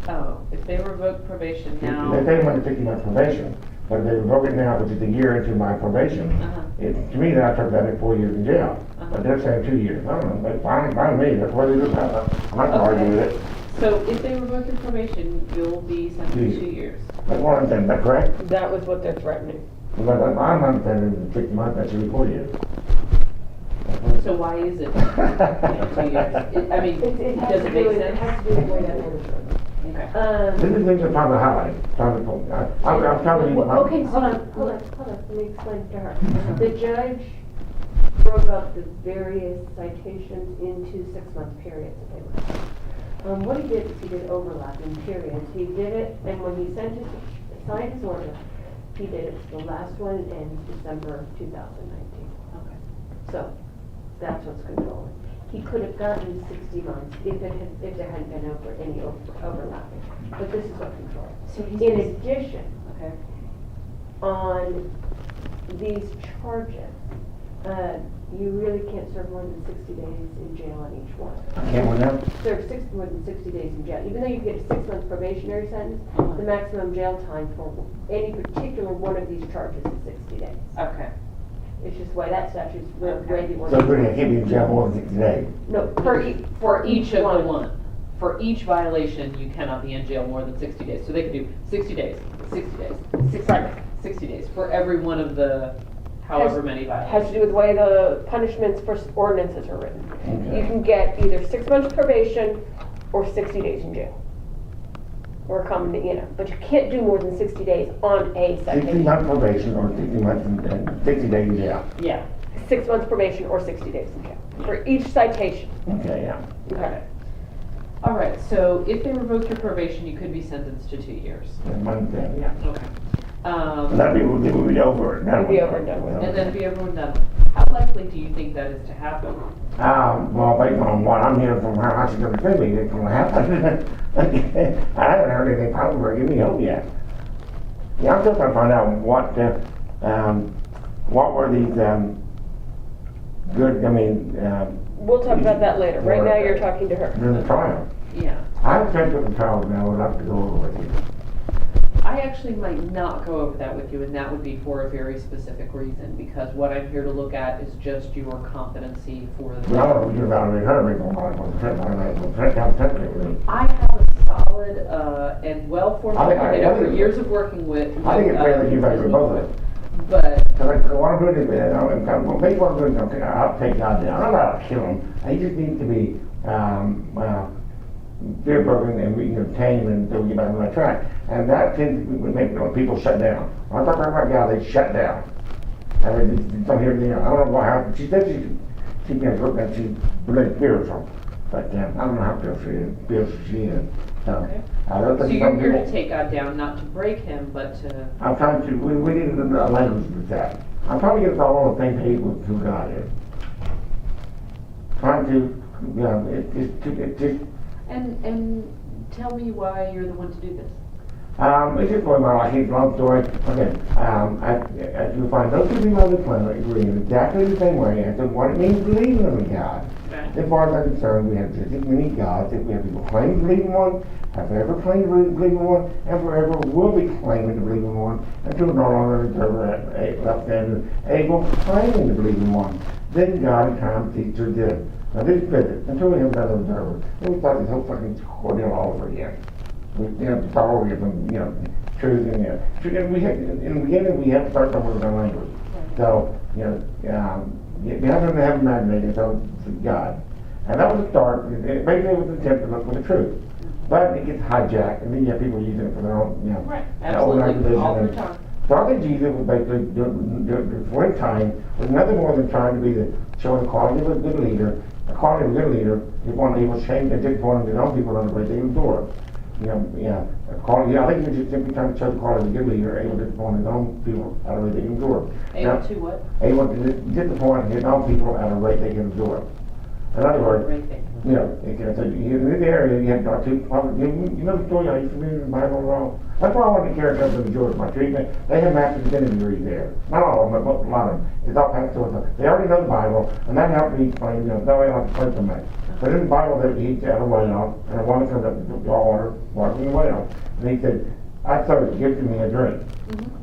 Oh, if they revoke probation now. They say I'm under 60 months probation, but if they revoke it now, which is a year into my probation, to me, then I took that at 4 years in jail. But they're saying 2 years. I don't know, but fine with me, that's what it is. I'm not gonna argue with it. So if they revoke your probation, you'll be sentenced to 2 years. That's what I'm saying, is that correct? That was what they're threatening. But I'm understanding 6 months, that should be 4 years. So why is it 2 years? I mean, does it make sense? It has to do with the way that order's written. Okay. This is things I'm trying to highlight, I'm trying to. Okay, hold on, let me explain to her. The judge broke up the various citations into 6-month periods that they went. What he did is he did overlapping periods. He did it, and when he signed his order, he did it, the last one ends December 2019. Okay. So, that's what's controlling. He could have gotten 60 months if there hadn't been any overlapping, but this is what controls. So he's In addition, Okay. on these charges, you really can't serve more than 60 days in jail on each one. Can't we now? Serve more than 60 days in jail. Even though you get a 6-month probationary sentence, the maximum jail time for any particular one of these charges is 60 days. Okay. It's just why that statute's Okay. ready. So really, I can't be in jail more than 60 days. No, For each of the one. For each violation, you cannot be in jail more than 60 days. So they could do 60 days, 60 days, 60 days for every one of the however many Has violations. to do with the way the punishments for ordinances are written. Okay. You can get either 6 months probation or 60 days in jail. Or but you can't do more than 60 days on a 60 citation. months probation or 60 months and 60 days in jail. Yeah. 6 months probation or 60 days in jail for each citation. Okay, yeah. Okay. All right, so if they revoke your probation, you could be sentenced to 2 years. That's one thing, yeah. Okay. And that'd be over. It'd be over and done with. And then be everyone done. How likely do you think that is to happen? Well, based on what I'm hearing from her, how she's gonna treat me, it's gonna happen. I haven't heard anything probably give me hope yet. Yeah, I'm still trying to find out what were these, good, We'll talk about that later. Right now, you're talking to her. during the trial. Yeah. I have checked with the trial now, I'd like to go over with you. I actually might not go over that with you, and that would be for a very specific reason, because what I'm here to look at is just your competency for the. But I want to evaluate her, make one on the trip, I have a solid and well-formed I think after years of working with. I think it's fair that you guys are both of it. But Because I want to do it, when people are doing something, I'll take God down. I'm not out to kill him. I just need to be, fear broken and we can tame and so we get back on the right track. And that tends to make people shut down. When I talk about guys, they shut down. And they don't hear anything. I don't know what happened. She said she can look at she's really spiritual. But I don't know how spiritual she is. So, Okay. I don't so think you're some here people, to take God down, not to break him, but to. I'm trying to, we need a language with that. I'm trying to get us all on the same page with who God is. Trying to, it's just, And tell me why you're the one to do this. it's just going my life, it's a long story. Okay, as you find those two people on the planet agree in exactly the same way as to what it means to believe in a God. Okay. As far as I'm concerned, we have just as many gods. If we have people claiming to believe in one, have ever claimed to believe in one, and forever will be claiming to believe in one, until no longer left and able claiming to believe in one. Then God in time ceased to exist. Now this visit, until we have another observer, then we start this whole fucking ordeal all over again. We start all over again from, truth and, we have, in the beginning, we have to start somewhere with our language. So, you have to have imagination, so it's God. And that was the start, basically it was an attempt to look for the truth. But it gets hijacked, and then you have people using it for their own, Right. organization. Absolutely. All the time. So I think Jesus was basically, for a time, was nothing more than trying to be showing the quality of a good leader. The quality of a good leader, if one able to change and disappoint his own people on the way they endure. Quality, I think he was just simply trying to show the quality of a good leader, able to disappoint his own people at a rate they can endure. Able to what? Able to disappoint his own people at a rate they can endure. In other words, Great thing. so in this area, you have got two, you know the story I used to read in the Bible at all? That's why I wanted to carry up to the Georgia, my treatment. They have master's divinity degrees there. Not all of them, but a lot of them. It's all kinds of stuff. They already know the Bible, and that helped me explain, that way I don't have to explain so much. But in the Bible, they eat out of the whale, and a woman comes up to draw water from the whale. And he said, I thirst, give to me a drink.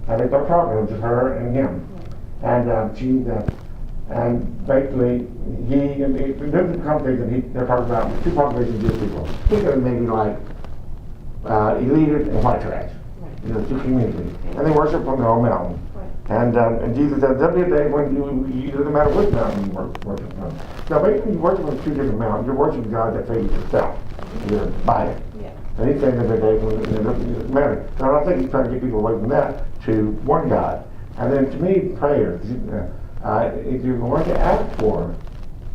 And they start talking, it was just her and him. And and basically, there's a conversation, they're talking about two populations of Jewish people. Think of it maybe like elitists and white trash. Two communities. And they worship on their own mountain. And Jesus said, there'll be a day when you doesn't matter which mountain you worship on. So basically, you worship on two different mountains. You're worshiping God that favors yourself. You're by it. Yeah. And he's saying that they matter. So I don't think he's trying to get people away from that to one God. And then to me, prayer, if you're going to ask for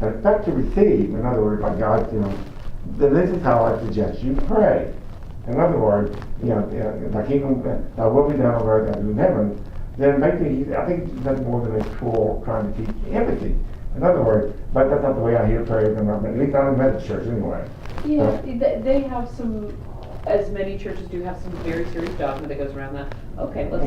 and expect to receive, in other words, by God, then this is how I suggest you pray. In other words, like even will be done on earth as in heaven, then basically I think that's more than a tool trying to teach empathy. In other words, but that's not the way I hear prayers, at least not in Methodist church anyway. Yeah, they have some, as many churches do, have some very serious dogma that goes around that. Okay, let's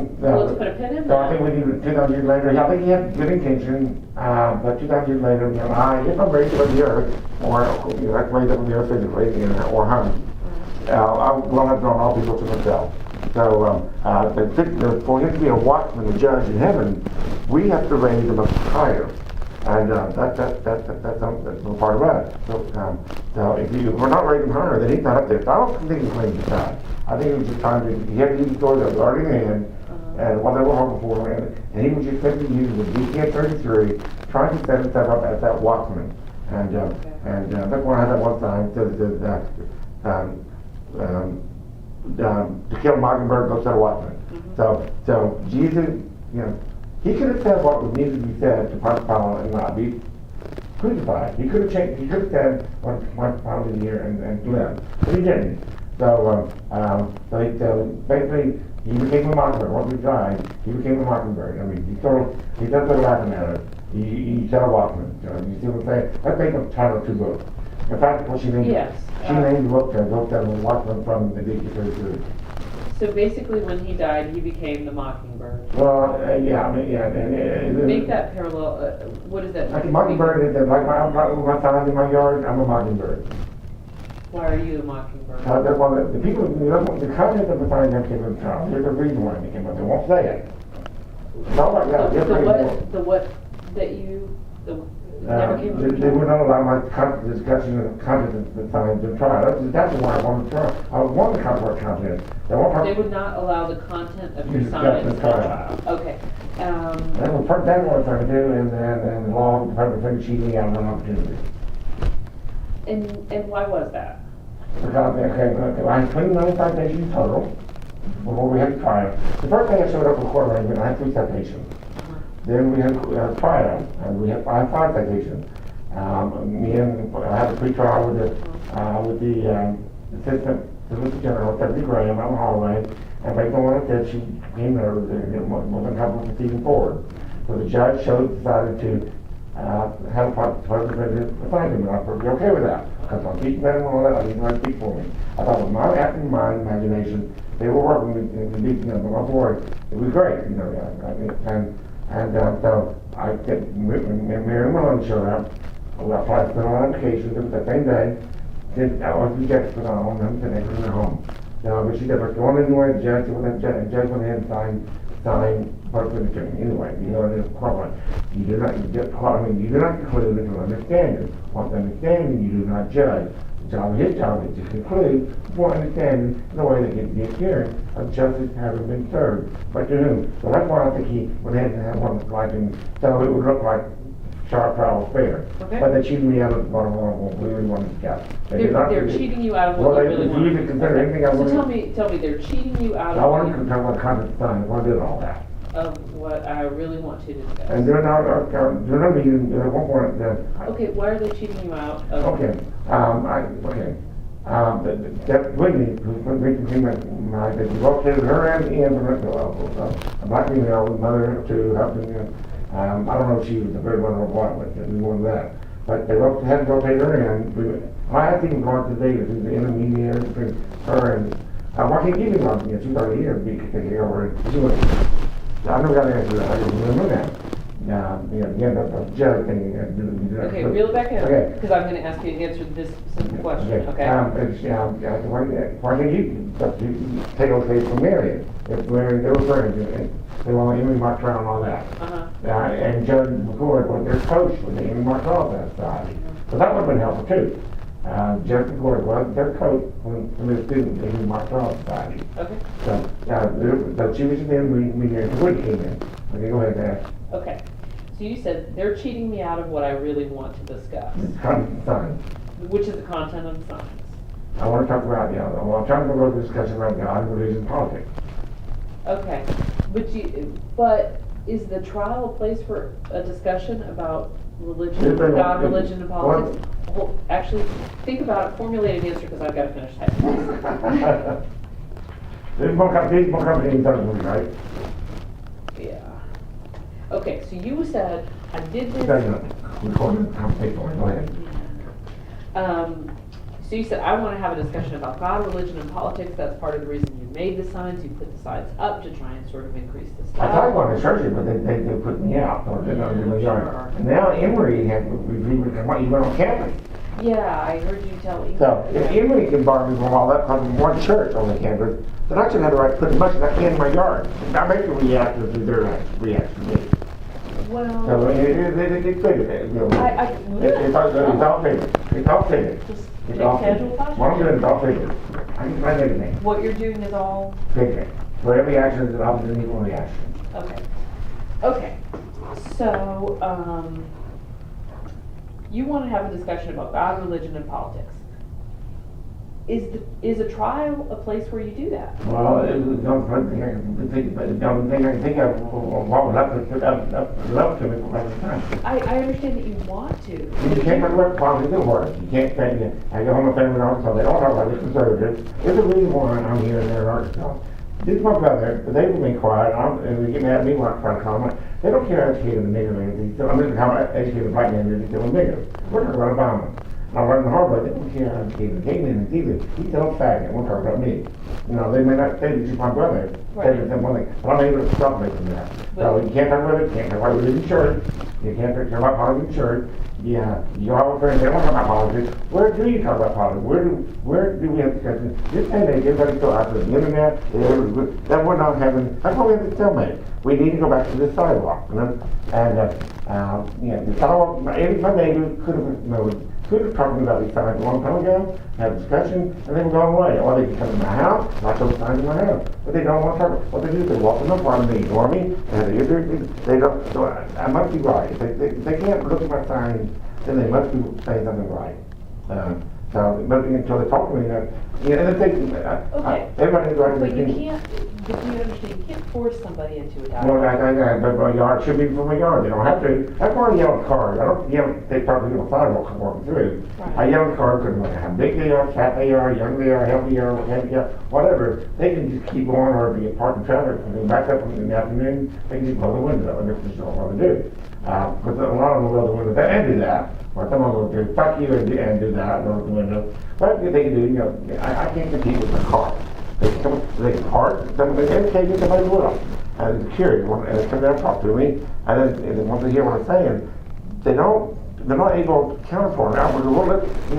put a pin in So I that. think we need 2,000 years later, I think he had good intention, but 2,000 years later, if I'm raised up on the earth, or that's raised up on the earth physically, or hung, I will have drawn all people to myself. So for him to be a watchman, a judge in heaven, we have to raise him up higher. And that's a part of us. So if we're not raising higher, then he's not up there. So I don't think he's playing to God. I think he was just trying to, he had to use the sword that was already in hand, and what they were hoping for, and he was just simply using the DBHDD 33, trying to set himself up as that watchman. And that's why I had that one sign to kill a mockingbird, go set a watchman. So Jesus, he could have said what was needed to be said to Pilate and not be crucified. He could have changed. He could have said what Pilate did here and left, but he didn't. So basically, he became a mockingbird. Once he died, he became a mockingbird. I mean, he does sort of laughing at us. He said a watchman. You see what I'm saying? Let's make a title of 2 books. In fact, what she named she named the book that was Watchman from the DBHDD. So basically, when he died, he became the mockingbird. Well, Make that parallel. What is that? Like a mockingbird is like my sign in my yard. I'm a mockingbird. Why are you the mockingbird? That's why the people, the content of the sign never came into town. There's a reason why they came up. They won't say it. It's all like that. The what that you never came into They would not allow my discussion of content of the sign to try. That's why I wanted to try. I wanted to talk about content. They would not allow the content of your sign to trial. Okay. That's what I'm trying to do, and the law department tried to cheat me out of an opportunity. And why was that? Because I had 29 citations total before we had trial. The first day I showed up for court arraignment, I had 3 citations. Then we had trial, and we had 5 citations. I had a pre-trial with the assistant solicitor general, Peggy out in the hallway, and based on what I said, she became nervous and wasn't comfortable proceeding forward. So the judge decided to have a part of the president assign him, and I was okay with that. Because I'm teaching them and all that, I didn't want to speak for me. I thought with my acting mind, imagination, they were working with me, but my boy, it was great, so I said, Mary Malone showed up. We applied for an application. It was the same day. I was rejected for on them today in their home. But she said, but going anywhere, the judge went ahead and signed part of the anyway. It's equivalent. You do not conclude until understanding. Once understanding, you do not judge. His job is to conclude for understanding the way that gives the appearance of justice having been served. But to whom? So that's why I think he went ahead and had one like him, so it would look like sharp trial was fair. Okay. But they cheated me out of what we really wanted to get. They're cheating you out of what you really wanted. Consider anything I wanted. So tell me, they're cheating you out of. I wanted to consider what content sign. I want to do all that. Of what I really want to discuss. And during our meeting, at one point, okay, why are they cheating you out of? That Whitney, who's recently that located her and Ian a black female mother to help me. I don't know if she was the third one or what, but we wanted that. But they had to rotate her in. I had to even go out to Davis, who's the intermediary between her and. Why can't you be on? She's already here, taking over. She went. I never got an answer to that. I didn't remember that. The judge thing. Okay, reel it back in. Okay. Because I'm going to ask you to answer this simple question. Okay. Why can't you take those cases from Marion? If they were friends, they want Amy Martrell and all that. And Judge McCord was their coach with Amy Martrell that side. So that would have been helpful too. Judge McCord was their coach from the student Amy Martrell society. Okay. So she was in me here. Wood came in. Okay, go ahead, Dad. Okay. So you said they're cheating me out of what I really want to discuss. Content signs. Which is the content of the signs. I want to talk about, I'm trying to go to a discussion about God, religion, politics. Okay, but is the trial a place for a discussion about religion, God, religion, and politics? Well, actually, think about it, formulate an answer, because I've got to finish typing. There's more companies in Douglas, right? Yeah. Okay, so you said, I did this. We're calling company, go ahead. So you said, I want to have a discussion about God, religion, and politics. That's part of the reason you made the signs. You put the signs up to try and sort of increase the I style. tried going to church, but they put me out. So Sure. And now Emory has, you went on campus. Yeah, I heard you tell me. So if Emory can bar me from all that from one church on the campus, then I should have the right to put as much as I can in my yard. Now make them react to their reaction to me. Well, So they figured it. It's all figured. It's all figured. just It's all casual figured. fashion. What I'm doing is all figured. I can find everything. What you're doing is all, Figured. For every action is an opposite and equal reaction. okay. Okay, so, you want to have a discussion about God, religion, and politics. Is a trial a place where you do that? Well, it was the only thing I can think of. The only thing I can think of what was up to me for the time. I understand that you want to. You can't talk about politics at work. You can't say, I go home with family in Arkansas, they don't talk about the conservatives. There's a reason why I'm here and there in Arkansas. These my brother, but they've been quiet, and they get mad at me when I try to call them. They don't care how educated the nigger is. I'm just how educated the black man is, he's still a nigger. We're talking about Obama. I'm running the hard way, they don't care how educated the gay man is either. He's still a faggot, we're talking about me. They may not say that you're my brother, say that one thing, but I'm able to stop making that. So you can't talk about it, you can't talk about religion in church, you can't talk about politics in church. Yeah, you have a friend, they don't talk about politics. Where do you talk about politics? Where do we have discussions? This day, everybody's so out there, the internet, that we're not having, that's why we have to stalemate. We need to go back to the sidewalk, the sidewalk, every Sunday could have talked about these signs a long time ago, had a discussion, and they were going away. Or they could come to my house, not those signs in my house. But they don't want to talk. What they do is they walk in front of me, ignore me, and they don't. So I must be right. If they can't look at my signs, then they must be saying something right. But until they talk to me, and the thing, everybody has the right to But you opinion. can't, but you understand, you can't force somebody into a Well, dialogue. but my yard should be for my yard. They don't have to. That's why I yell at cars. I don't yell. They probably on the sidewalk walking through. Right. I yell at cars because no matter how big they are, fat they are, young they are, healthy they are, heavy they are, whatever. They can just keep going, or if they get parked in traffic and they back up in the afternoon, they can just blow the window, and that's just not what they do. Because a lot of them will blow the window and do that. Or some of them will do fuck you and do that, blow the window. But they can do. I can't compete with the car. They can park, they take me somebody with them. And it's curious, and they come down and talk to me, and then once they hear what I'm saying, they're not able to counter for me.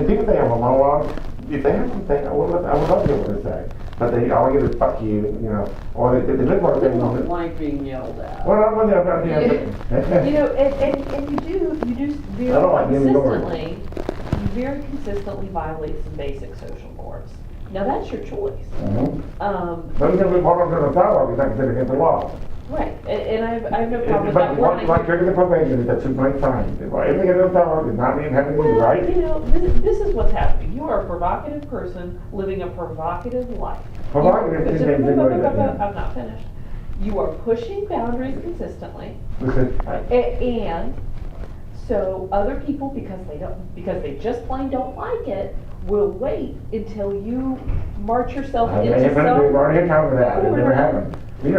People think I'm a monologue. If they have something, I would love to hear what they say. But all they get is fuck you, or they live like They they don't like being yelled at. Well, I'm And you do very consistently violate some basic social norms. Now that's your choice. But even if we walk onto the sidewalk, it's not considered against the law. Right, and I have no problem with But that. what triggers the probation is that 2 point fine. Everything in the sidewalk is not being having to do, right? This is what's happening. You are a provocative person living a provocative life. Provocative is I'm not finished. You are pushing boundaries consistently, and so other people, because they just plain don't like it, will wait until you march yourself into We've already had time for that. It never Whatever. happened. You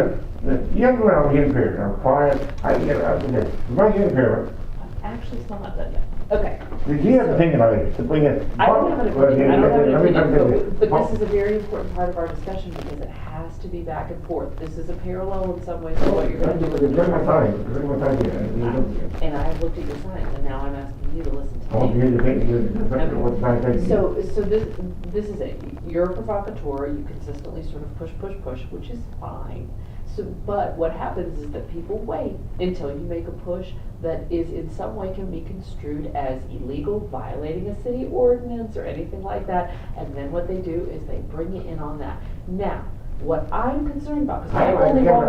have to go on hearing period. I'm quiet. My hearing period. Actually, still not done yet. Okay. You have an opinion on it. I don't have an opinion, but this is a very important part of our discussion because it has to be back and forth. This is a parallel in some ways to what you're going to do with Bring my sign. And I have looked at your signs, and now I'm asking you to listen I to want to me. hear your opinion. What's my opinion? So this is it. You're a provocateur. You consistently sort of push, which is fine. But what happens is that people wait until you make a push that is in some way can be construed as illegal, violating a city ordinance or anything like that. And then what they do is they bring you in on that. Now, what I'm concerned about, because my only role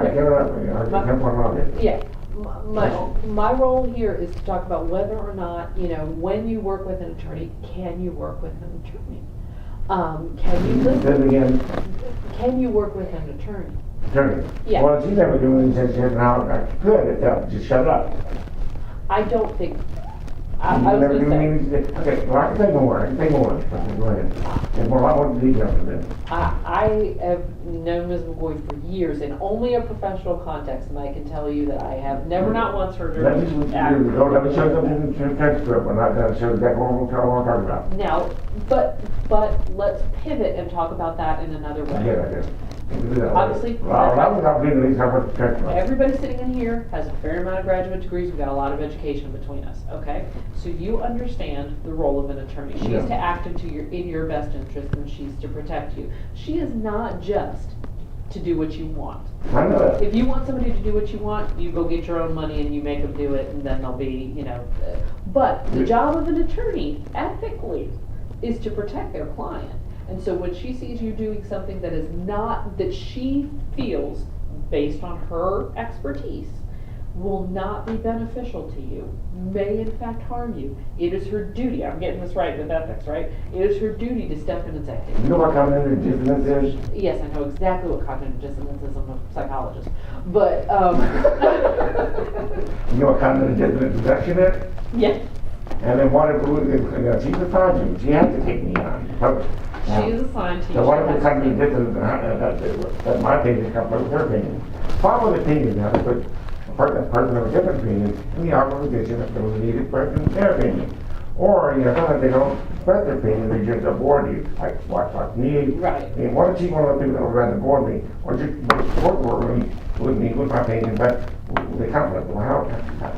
my role here is to talk about whether or not, when you work with an attorney, can you work with an attorney? Can you listen? Then again, Can you work with an attorney? attorney. Yeah. Well, she's never doing anything, she said, now, good, just shut up. I don't think, I You was never do gonna say, anything, okay, well, I can say more, Okay, go ahead. There's more, I want to detail for this. I have known Ms. McGoy for years in only a professional context, and I can tell you that I have never, not once heard her. Let me show something in the transcript, we're not gonna show exactly what we're talking about. Now, but let's pivot and talk about that in another way. I get it. Obviously, Well, I was out here, at least I was transcript. Everybody sitting in here has a fair amount of graduate degrees, we've got a lot of education between us, okay? So you understand the role of an attorney. She's Yeah. to act in your best interest, and she's to protect you. She is not just to do what you want. I know that. If you want somebody to do what you want, you go get your own money and you make them do it, and then they'll be, but the job of an attorney, ethically, is to protect their client. And so when she sees you doing something that is not, that she feels, based on her expertise, will not be beneficial to you, may in fact harm you, it is her duty, I'm getting this right with ethics, right? It is her duty to step in and say, You know what cognitive dissonance is? yes, I know exactly what cognitive dissonance is, I'm a psychologist, but, You know what cognitive dissonance reduction is? yeah, And then what if, she's a sergeant, she has to take me on. she is assigned to you. So what if She the has company to- that my opinion conflicts with her opinion? Follow the opinion now, but a person of a different opinion in the organization that feels the need to express their opinion. Or, sometimes they don't express their opinion, they just avoid you, like watch News. Right. I mean, what if she's one of the people that would rather board me, or just board me with my opinion, but the conflict, well,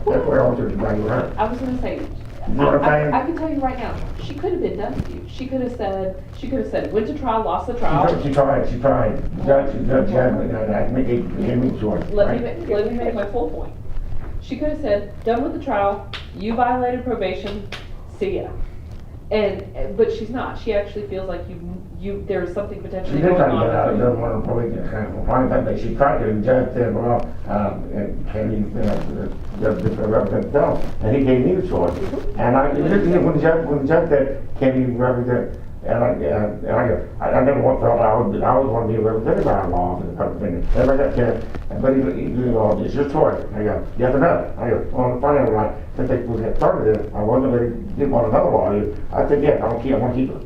that's where I want to value her. I was gonna say, You know what I'm saying? I can tell you right now, she could have been done with you. She could have said, went to trial, lost the trial. She tried. Judge Chadwick, I gave me choice. Let me make my full point. She could have said, done with the trial, you violated probation, see ya. But she's not. She actually feels like there's something She potentially did going try to on. get out of the one of probation, find that, but she tried to, and Judge said, well, can you, Judge represent himself, and he gave me the choice. And when the judge said, can you represent, and I never once felt I always want to be represented by a law in the public opinion. Never got chance, but it's your choice. I go, yes or no? I go, well, finally, right, since they started this, I didn't want another lawyer. I said, yes, I want to keep it.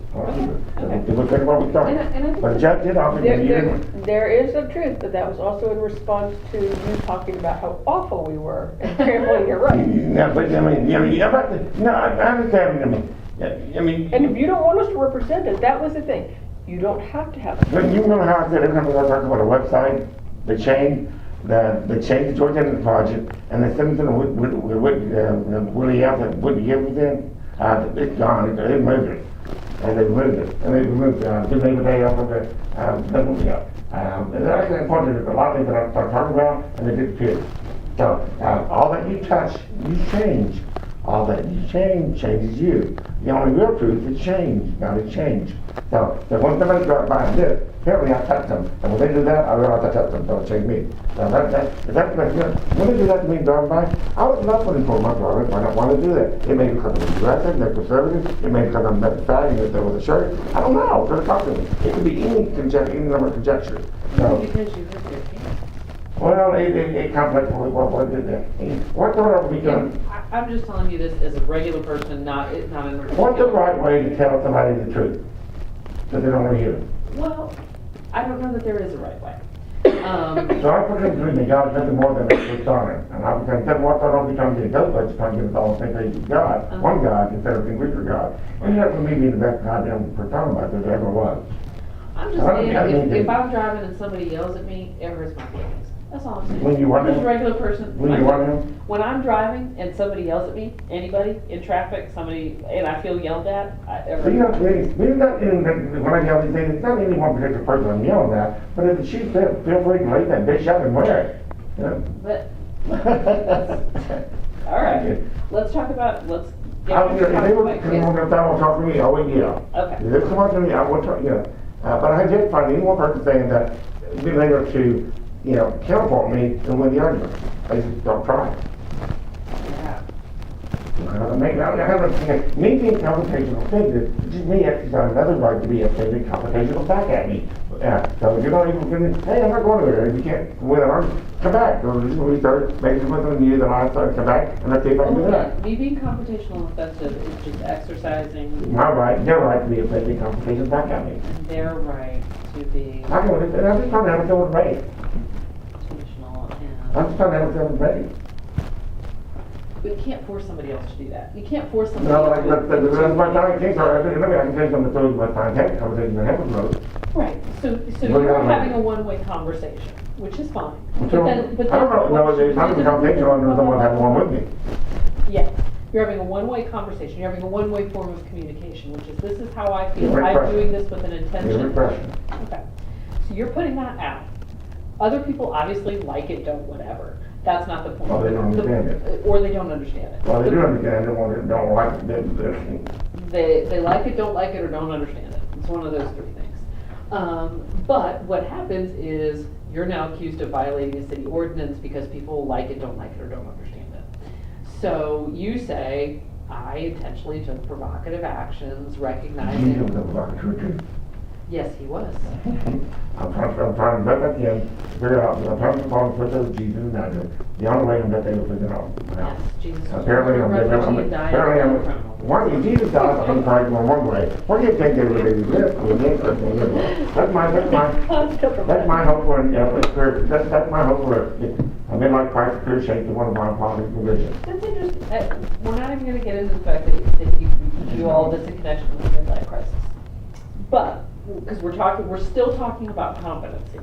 It was very well we started. But the judge did offer me. There is some truth, but that was also in response to you talking about how awful we were and trampling your rights. No, but I mean, I understand. And if you don't want us to represent it, that was the thing. You don't have to have it. But you remember how I said every time we talk about a website, they changed the Georgia Energy Project, and they sent it to Willie F. that Woody Gibb was in. It's gone. They moved it. And they moved it. And they removed the neighbor day off of the and that's actually important. There's a lot of things that I started talking about, and they disappeared. So all that you touch, you change. All that you changes you. The only real truth is change, not a change. So when somebody drives by this, apparently I touched them. And when they do that, I realize I touched them, don't change me. So when they do that to me driving by, I would love for them for my drivers. I don't want to do that. It may be because I'm progressive, they're conservative, it may be because I'm better fag, if there was a shirt. I don't know, they're talking to me. It could be any number of conjectures. So, Because you heard their opinion. well, it conflicts with what did that. What the right we done? I'm just telling you this as a regular person, not in a. What's the right way to tell somebody the truth? That they don't want to hear it. Well, I don't know that there is a right way. So I put into me, God is nothing more than a persona. And I was saying, what I don't be trying to get a ghost, I just trying to get us all the same thing with God. One God instead of being weak for God. And that for me being the best goddamn persona about there ever was. I'm just saying, if I'm driving and somebody yells at me, it hurts my feelings. That's all I'm saying. When you want I'm just a him? regular person. When you want him? When I'm driving and somebody yells at me, anybody in traffic, and I feel yelled at, So you don't really, when I yell these things, it's not any one particular person I'm yelling at, but if the chief said, feel free to lay that bitch up and wear it. You know? But, all right, let's talk about, let's get If they were quick. come on talk to me, I would yell. Okay. If they come on to me, I would talk, but I did find any one person saying that, being able to, counterpoint me and win the argument. I just don't try. Yeah. Me being confrontational figure, it's just me exercising another right to be offended confrontational back at me. So if you're not even gonna, hey, I'm not going to there. If you can't win an argument, come back. So we start making something new, then I start come back and let's see if I can do that. Me being confrontational and offensive is just exercising My right, their right to be offended confrontational back at me. their right to be I'm just trying to have a civil debate. confrontational I'm just trying to have a civil debate. But you can't force somebody else to do that. You can't force somebody No, else like, that's my time. I can tell you something that my time. That conversation I had with Rose. Right, so Well, you're yeah, having a one-way conversation, which is fine. So, but I don't know, it's not a conversation under someone having one with me. Yeah, you're having a one-way conversation, you're having a one-way form of communication, which is, this is how I feel, Yeah, I'm repression. doing this with an intention. Repression. Okay, so you're putting that out. Other people obviously like it, don't, whatever. That's not the point. Well, they don't understand it. Or they don't understand it. Well, they do understand, don't like it. They like it, don't like it, or don't understand it. It's one of those three things. But what happens is you're now accused of violating a city ordinance because people like it, don't like it, or don't understand it. So you say, I intentionally took provocative actions, recognizing. Jesus was a provocateur. Yes, he was. I'm trying to bet at the end, figure out, I'm trying to find put those Jesus and Nazareth. The only way I'm bet they will figure it out. Yes, Jesus was Apparently, a refugee and died as a criminal. Why did Jesus die? I'm trying to go one way. What do you think they would do? That's my hope for that's my hope for a midlife crisis career shape to one of my positive provisions. That's interesting. We're not even going to get into the fact that you do all this in connection with the midlife crisis. But, because we're still talking about competency.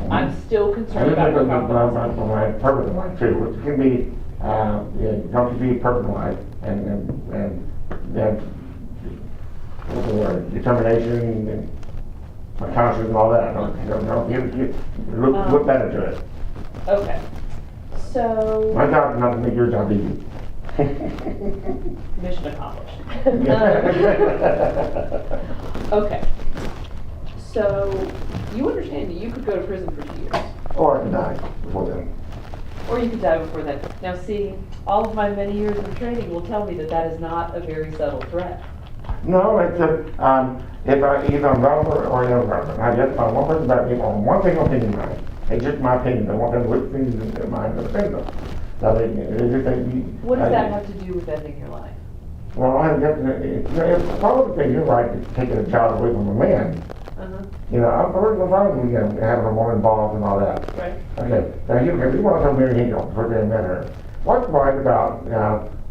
I'm still concerned about your competency. My purpose in life too, which can be, don't be purpose in life and what's the word, determination and my conscience and all that. Look better to it. Okay. So, My job is not to make your job easy. mission accomplished. Okay. So, you understand that you could go to prison for 2 years. Or I can die before then. Or you could die before that. Now see, all of my many years of training will tell me that that is not a very subtle threat. No, it's if I either I'm relevant or irrelevant. I just find one person about me on one single opinion line. It's just my opinion. I want them to look things in their mind to defend them. So What does that have to do with ending your life? Well, I it's part of the thing. You're right. Taking a child away from a man. I'm personally fine with having a woman involved and all that. Right. Okay. Now you want to tell Mary Hinkle before they met her. What's right about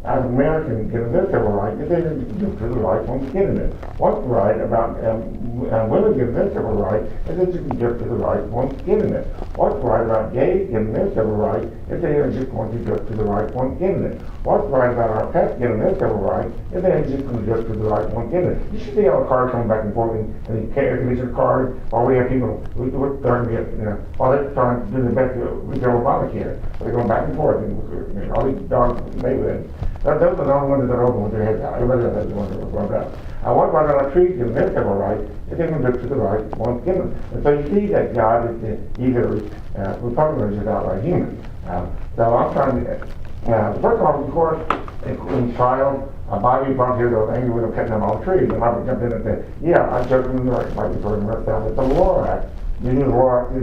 as Americans getting their civil rights, if they didn't give to the right ones getting it. What's right about women getting their civil rights, if they didn't give to the right ones getting it. What's right about gays getting their civil rights, if they are just going to give to the right ones getting it. What's right about our pets getting their civil rights, if they are just going to give to the right ones getting it. You should see all the cars coming back and forth and these air conditioner cars, while we have people, we're starting to get, while they're trying to do the best with their Obamacare. They're going back and forth and all these dogs neighborhoods. Those are the only ones that are open with their heads out. Everybody else has the ones that were brought out. What about our trees giving their civil rights, if they can look to the right ones given. And so you see that God is either Republican or just outright human. So I'm trying to, first of all, of course, in trial, Bobby brought here those angry with them cutting down all the trees. And I would jump in and say, yeah, I took them in the right, like the rest of it. The Law Act. You knew the Law Act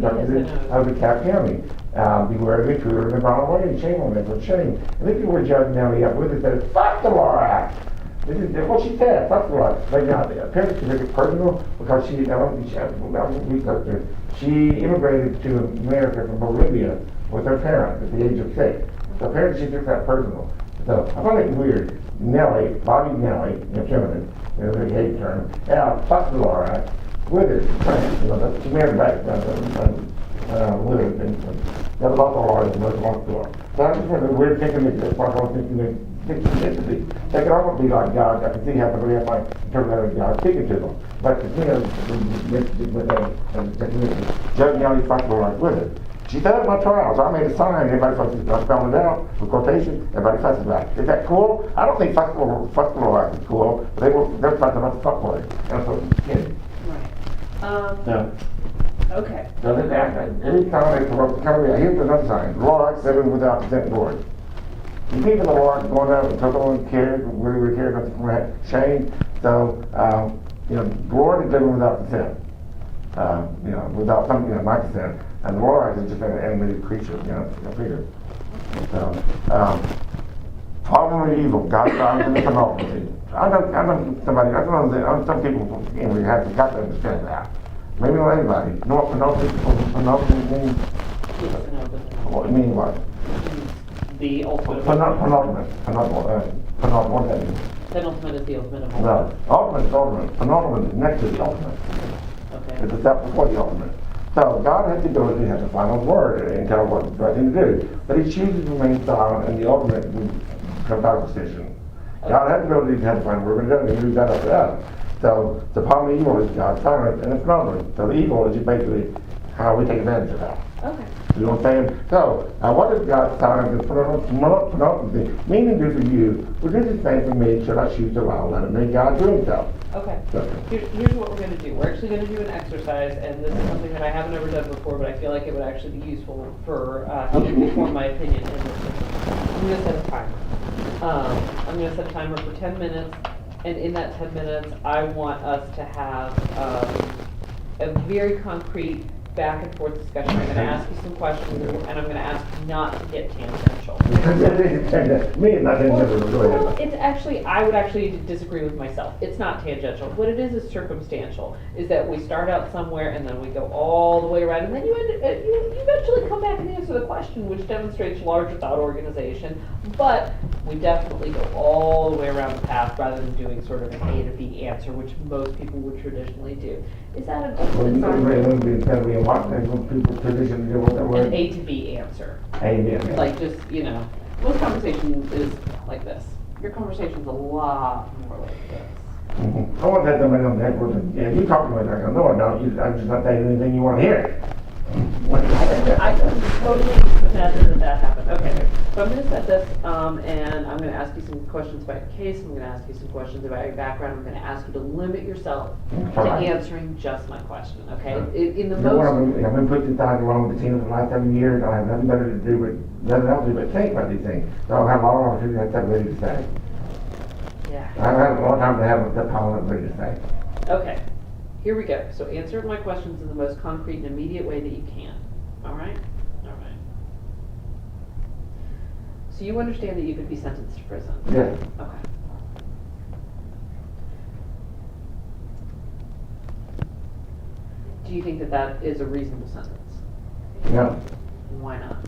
of the Cap County. Beware the intruder in the wrong way, and shame on them for shame. And if you were Judge Nellie up with it, says, fuck the Law Act. This is what she said, fuck the law. But now, apparently she took it personal because she immigrated to America from Bolivia with her parents at the age of 6. So apparently she took that personal. So I find it weird. Nellie, Bobby Nellie, feminine, the gay term, fuck the Law Act. With it, that's she married back with it. That was also a law that was long ago. So I just remember weird thinking that that's why I was thinking that they could almost be like God. I can see how somebody else might interpret that as God speaking to them. But Judge Nellie fucked the law with it. She said it in my trial, so I made a sign, everybody fusses, I spelled it out, with quotation, everybody fusses about it. Is that cool? I don't think fuck the law is cool, but they're fussing about the fuck word. And so it's kidding. Right. Okay. So every time they provoke the company, here's another sign, Law Act 7 without consent board. The people that were going out and took on care, really cared about the shame. So, the Lord is living without consent. Without something, my consent. And the Lord is just an animated creature, a figure. So, problem of evil, God's found in the penultimate. I don't know some people, we have got to understand that. Maybe not anybody. You know what penultimate means? What it means what? The ultimate. Penultimate, what that means? Penultimate is the ultimate of all. No, ultimate is ultimate. Penultimate is next to the ultimate. Okay. It's a step before the ultimate. So God has to go and he has the final word and tell what the right thing to do. But he chooses to remain silent and the ultimate comes out of decision. God has to go and he has the final word, but he doesn't leave that up to us. So the problem of evil is God's silence and it's penultimate. So the evil is basically how we take advantage of that. Okay. You know what I'm saying? So, what does God's silence and penultimate mean to do for you? Well, this is the same for me, should I choose to allow, let it make God do himself. Okay. So, Here's what we're going to do. We're actually going to do an exercise, and this is something that I haven't ever done before, but I feel like it would actually be useful for helping me form my opinion in this. I'm going to set a timer. I'm going to set a timer for 10 minutes, and in that 10 minutes, I want us to have a very concrete back and forth discussion. I'm going to ask you some questions, and I'm going to ask you not to get tangential. me and nothing Well, it's actually, I would actually disagree with myself. It's not tangential. What it is circumstantial. Is that we start out somewhere and then we go all the way around, and then you eventually come back and answer the question, which demonstrates larger thought organization. But we definitely go all the way around the path rather than doing sort of an A to B answer, which most people would traditionally do. Is that an ultimate an A to B answer? Amen. Like just, most conversation is like this. Your conversation's a lot more like this. I want to have somebody on that person. Yeah, you talk to me like I know I don't. I'm just not saying anything you want to hear. I can totally imagine that happened. Okay, so I'm going to set this, and I'm going to ask you some questions about your case. I'm going to ask you some questions about your background. I'm going to ask you to limit yourself to answering just my question. Okay? In the most. I've been put aside along with the team for the last 7 years. I have nothing better to do but think about these things. So I'll have a lot of opportunity to have something ready to say. Yeah. I've had a long time to have the power ready to say. Okay. Here we go. So answer my questions in the most concrete and immediate way that you can. All right? All right. So you understand that you could be sentenced to prison? Yes. Okay. Do you think that that is a reasonable sentence? No. Why not?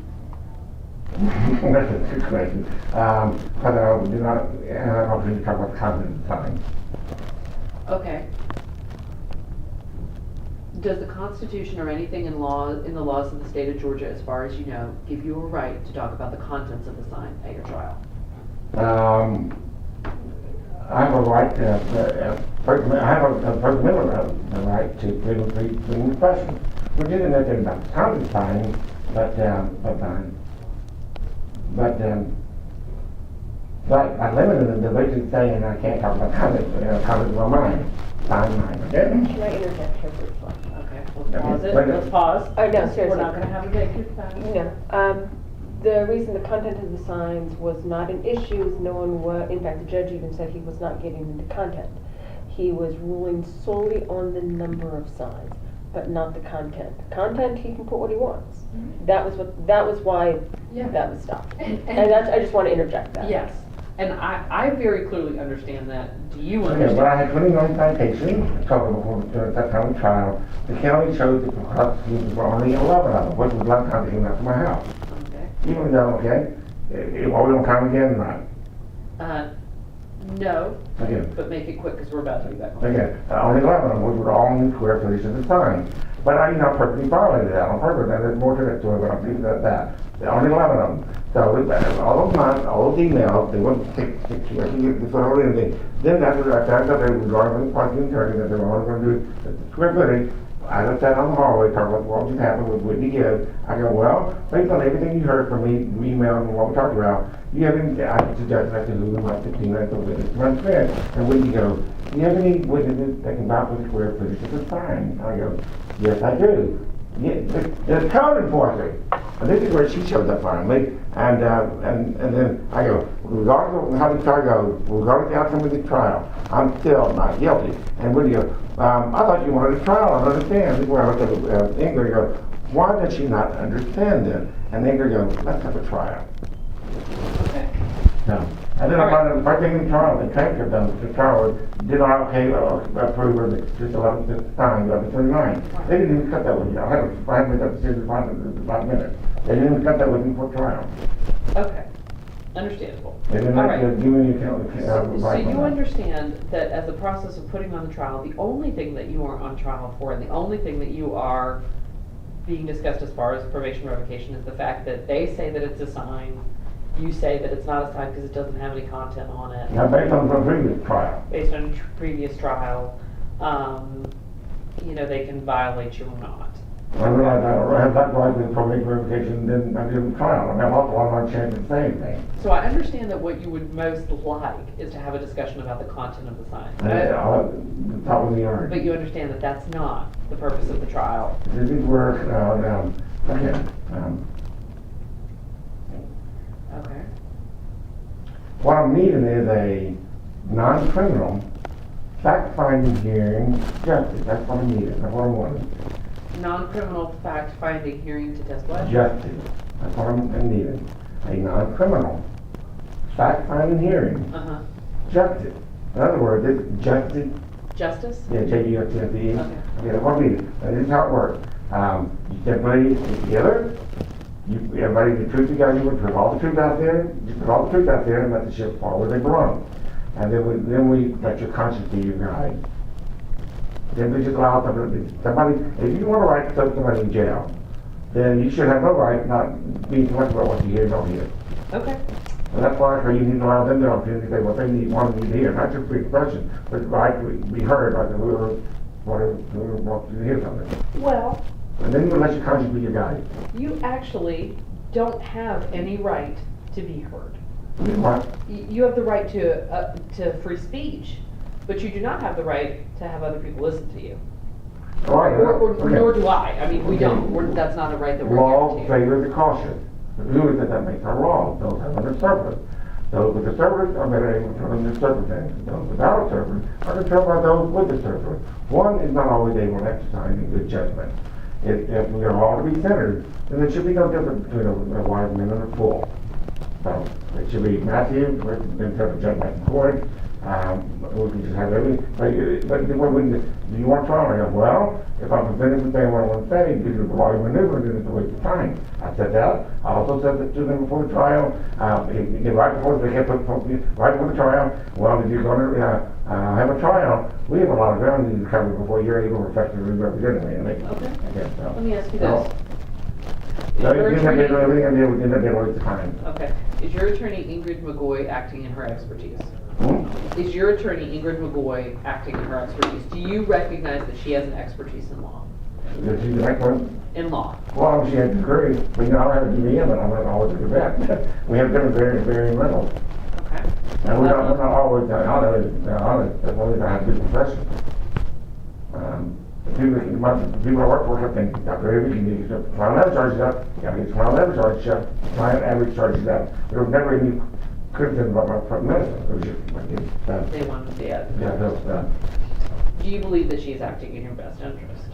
That's a good question. Because I do not have an opportunity to talk about the content of the time. Okay. Does the Constitution or anything in the laws of the state of Georgia, as far as you know, give you a right to talk about the contents of the sign at your trial? I have a right to, First Amendment right to freedom of expression, which isn't nothing about the content sign, but I limited them to basically saying I can't talk about content, content of my mind. Okay? Can I interject here briefly? Okay, we'll pause it. Let's pause. Oh, no, seriously. We're not going to have a executive session. No. The reason the content of the signs was not an issue is no one was, in fact, the judge even said he was not getting into content. He was ruling solely on the number of signs, but not the content. Content, he can put what he wants. Mm-hmm. That was why that was stopped. And I just want to interject that. Yes. And I very clearly understand that. Do you Okay, understand? but I had 29 citations covered before during that time of trial. The county showed that the prosecutions were only 11 of them, which was not counting after my house. Okay. Even though, okay, are we on time again or not? No, Again. but make it quick because we're about to be back on. Again, only 11 of them, which were all in square footage of the sign. But I, perfectly violated that on purpose, and there's more to that story, but I'll leave it at that. There are only 11 of them. So all those months, all those emails, they wouldn't take to anything. Then after I found out they were drawing from the parking attorney that they were only going to do the square footage, I just sat on the hallway talking about what was happening with Whitney Gibbs. I go, well, based on everything you heard from me, email and what we talked about, you have any, I suggested I could who might 15 minutes of witness to my defense. And Whitney goes, do you have any witnesses that can vouch for the square footage of the sign? I go, yes, I do. Yeah, there's code enforcement. And this is where she shows up finally, and then I go, regardless of how the trial goes, regardless of the outcome of the trial, I'm still not guilty. And when you go, I thought you wanted a trial, I don't understand. This is where I look at Ingrid and go, why does she not understand then? And Ingrid goes, let's have a trial. Okay. No. And then I find out the first thing in the trial, the transcript of the trial did not approve of the just 11 times, 29. They didn't even cut that with me. I had to make that decision in 5 minutes. They didn't even cut that with me for trial. Okay, understandable. They didn't All like right. give me account. So you understand that as a process of putting on the trial, the only thing that you are on trial for, and the only thing that you are being discussed as far as probation revocation is the fact that they say that it's assigned, you say that it's not assigned because it doesn't have any content on it. Now, based on the previous trial. Based on a previous trial, they can violate you or not. I realized I had that right with probation revocation, then I did the trial. I mean, I lost a lot of my chance of saying things. So I understand that what you would most like is to have a discussion about the content of the sign. The top of the yard. But you understand that that's not the purpose of the trial. This is where, Okay. what I'm needing is a non-criminal fact-finding hearing justice. That's what I'm needing. That's what I'm wanting. Non-criminal fact-finding hearing to test what? Justice. That's what I'm needing. A non-criminal fact-finding hearing Uh-huh. justice. In other words, it's justice. Justice? Yeah, J-U-S-T-S-E. Okay. Okay, that's what I mean. This is how it works. You simply get together. Everybody, the truth you got, you would put all the truth out there. You put all the truth out there and let the ship fall where they belong. And then we let your conscience be your guide. Then we just allow somebody, if you want to write somebody in jail, then you should have no right not being too much about what you hear and don't hear. Okay. And that's why you need to allow them the opportunity to say what they want to hear, not just free expression, but right to be heard by whoever wants to hear something. Well, And then you let your conscience be your guide. you actually don't have any right to be heard. You know what? You have the right to free speech, but you do not have the right to have other people listen to you. All right, okay. Nor do I. I mean, we Okay. don't. That's not a right that we're Law guaranteed. favors the cautious. Who is it that makes our laws? Those have an interpreter. Those with the servers are better able to interpret things. Those without a servant are controlled by those with the server. One is not always able to exercise a good judgment. If we are all to be sinners, then there should be no difference between a wise man and a fool. So it should be Matthew, interpret judgment in court. We can just have everything. But do you want trial? I go, well, if I'm prevented from saying what I want to say, because of the law you maneuver, then it's a waste of time. I said that. I also said that to them before the trial. Right before the trial, well, if you're going to have a trial, we have a lot of ground you need to cover before you're able to effectively represent me. Okay. So, Let me ask you this. so Is your you end up attorney- everything I did was end up being a waste of time. Okay. Is your attorney Ingrid McGoy acting in her expertise? Hmm? Is your attorney Ingrid McGoy acting in her expertise? Do you recognize that she has an expertise in law? Is she the next one? In law. Well, she had a degree, but I don't have a DBM, but I'm not always a good vet. We have different varying levels. Okay. And we're not always honest. That's one reason I have a good profession. People I work for have been Dr. Avery, you need to get trial average charges up, you gotta get trial average charges up, trial average charges up. There was never any criticism about my medicine. It was just, They want to see it. yeah, that's, Do you believe that she's acting in your best interest?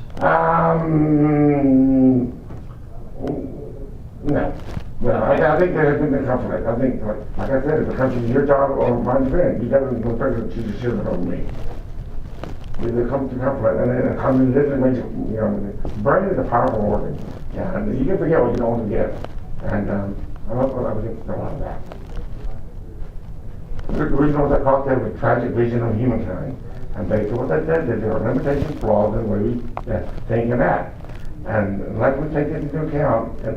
No. Well, I think there has been a conflict. I think, like I said, if it comes to your job or mine's friend, you gotta go president, she's a shivering over me. There comes to conflict, and then it comes to this, the brain is a powerful organ. Yeah, and you can forget what you don't forget. And I'm not going to get a lot of that. The original that caught there was tragic vision of humankind. And based on what that said, that there are limitations, flaws in the way we think and act. And unless we take this into account and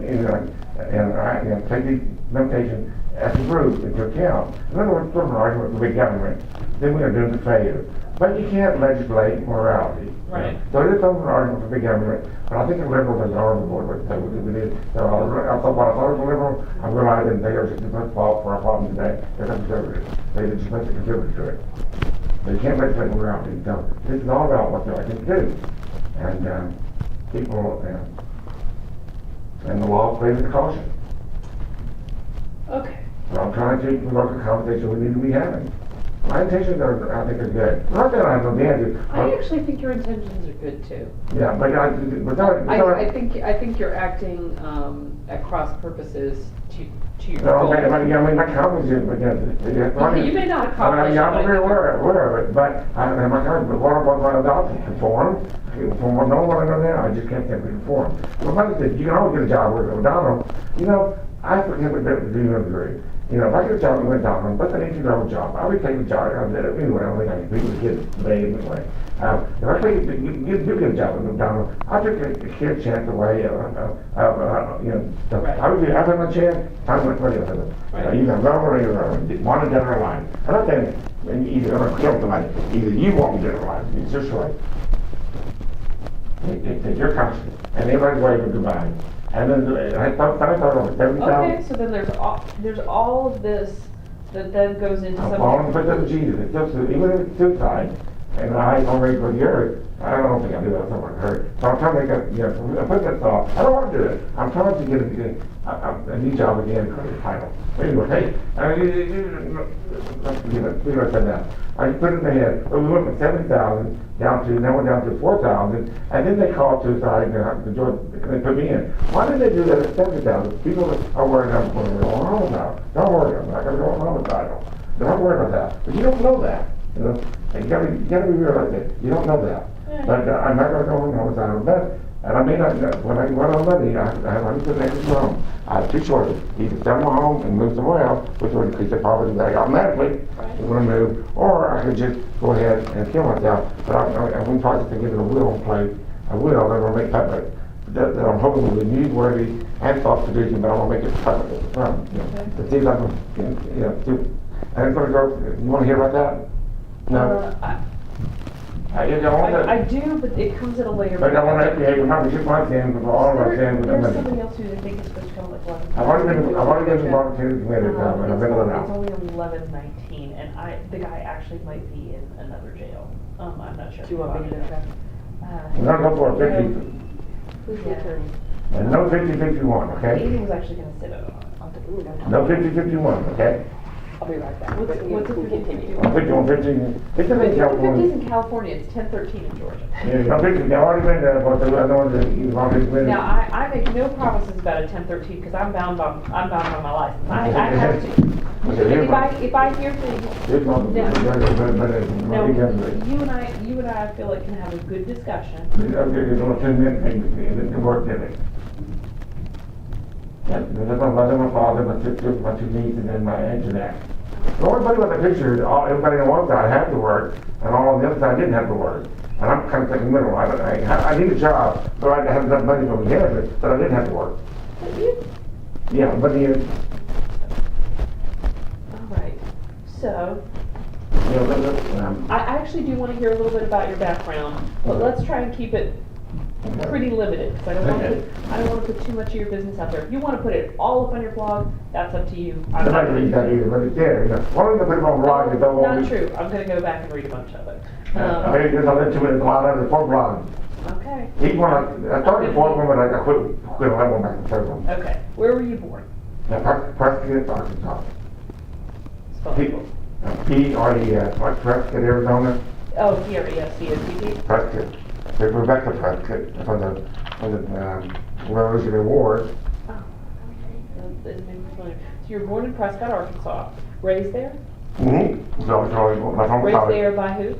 take these limitations as a group into account, in other words, sort of an argument for big government, then we are doomed to failure. But you can't legislate morality. Right. So it is something an argument for big government, but I think the liberals are on the board with it. I thought when I was a liberal, I realized that they are just the fault for our problem today. They're conservative. They just make the conservative to it. They can't legislate morality. So this is all about what they're going to do. And people, And the law plays the caution. Okay. So I'm trying to provoke a conversation we need to be having. My intentions are, I think, are good. Not that I have no damage. I actually think your intentions are good too. Yeah, but I think you're acting at cross purposes to your no, goal. I mean, my confidence is, You may not accomplish I'm it, very but aware of it, but my confidence, but what about my adoption? Conform? From what no one I know now, I just can't simply conform. But like I said, you can always get a job with O'Donnell. You know, I forget what to do in degree. You know, if I get a job with O'Donnell, but an $18 job, I would take the job. I did it anyway. I don't think I can beat the kids today anyway. If I get a job with O'Donnell, I took a kid chance away. You know, Right. I would be having a chance. I'm going to tell you something. Right. Either love or want to dead or alive. I'm not saying either I'm going to kill somebody. Either you want me dead or alive. It's your choice. It's your conscience. And everybody's waving goodbye. And then I thought over 70,000. okay, so then there's all of this that then goes into I'm something. falling for the Jesus. It's just, even if it's suicide, and I don't ready for the earth, I don't think I do that if someone hurt. So I'm trying to make a, I put that thought. I don't want to do it. I'm trying to get a new job again because of the title. But anyway, hey, we got said that. I put it in the head. We went from 70,000 down to, then we're down to 4,000, and then they called suicide and they put me in. Why did they do that at 70,000? People are worried about what they're going on about. Don't worry, I'm not going to go on with the title. Don't worry about that. But you don't know that. You know, and you gotta be realistic. You don't know that. Yeah. But I'm not gonna go on with that. But and I may not. When I went on money, I have 100% extra home. I have two choices: either sell my home and move somewhere else, which would increase the poverty that I automatically want to move, or I could just go ahead and kill myself. But I'm in process of getting a will in place. A will that will make public. That I'm hoping will be newsworthy and thought-producing, but I want to make it public. To see if I can, and it's gonna go. You want to hear about that? No. I do, but it comes at a later. But I want to behave, not just my sins, but all of our sins. There's somebody else who I think is supposed to come like 11. I've already been involved in committed, and I've been let It's out. only 11:19, and the guy actually might be in another jail. I'm not sure. Do you want me to check? I'm gonna go for a 50, Who's the attorney? and no 50-51, okay? Amy was actually gonna sit on. No 50-51, okay? I'll be right back. What's But a we can 50? continue. 51, 50, it's in 50's California. in California, it's 10:13 in Georgia. Yeah, no 50, they've already been there, but the other ones, you've already committed. Now, I make no promises about a 10:13 because I'm bound by my license. I have to. Okay, here's my, If I hear things, here's my, No. no, you and I feel like can have a good discussion. Okay, there's only 10 minutes, and it worked in it. Yeah, there's my mother, my father, my sister, my two nieces, and my aunt and that. The only thing about the picture is everybody on one side had to work, and all on the other side didn't have to work. And I'm kind of in the middle. I need a job, but I have enough money from here, but I didn't have to work. Yeah, but the, All right. So, you know, I actually do want to hear a little bit about your background, but let's try and keep it pretty limited because I don't want to put too much of your business out there. If you want to put it all up on your blog, that's up to you. I'm I'm not not gonna read that either, but it's there. You know, one of them put it on blog, is don't Not true. I'm going to go back and read a bunch of it. I just I let 2 minutes go out of the 4 blogs. Okay. Each one, I started the 4th one, but I quit on that one back to the 3rd one. Okay. Where were you born? Now, Prescott, Arkansas. Spell People. P-R-E-S, like Prescott, Arizona. Oh, P-R-E-S-C-O-T-T. Prescott. There's Rebecca Prescott from the Revolutionary War. Oh, okay. That made me familiar. So you were born in Prescott, Arkansas. Raised there? Mm-hmm. So my home Raised college. there by who?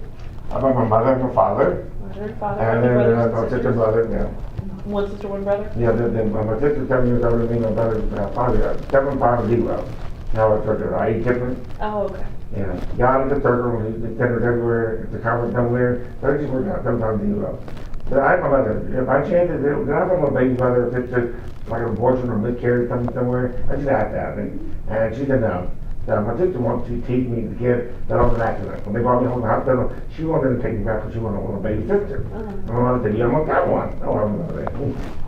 About my mother and my father. Mother and father. And How many then brothers my and sister, sisters? brother, yeah. One sister, one brother? Yeah, then my sister's 7 years older than me, my brother's 750. Now it's I eat different. Oh, okay. Yeah, God is a circle, He's the center everywhere, it's a conference nowhere, so it just works out sometimes zero. But I have my mother, if I chance it, if I have a baby mother, if it's just like an abortion or miscarriage somewhere, I just asked that, and she said no. So my sister wants to teach me the kid that I was an accident. When they brought me home from the hospital, she wanted to take me back because she wanted a baby sister. And my mother said, you haven't got one. No, I don't know that.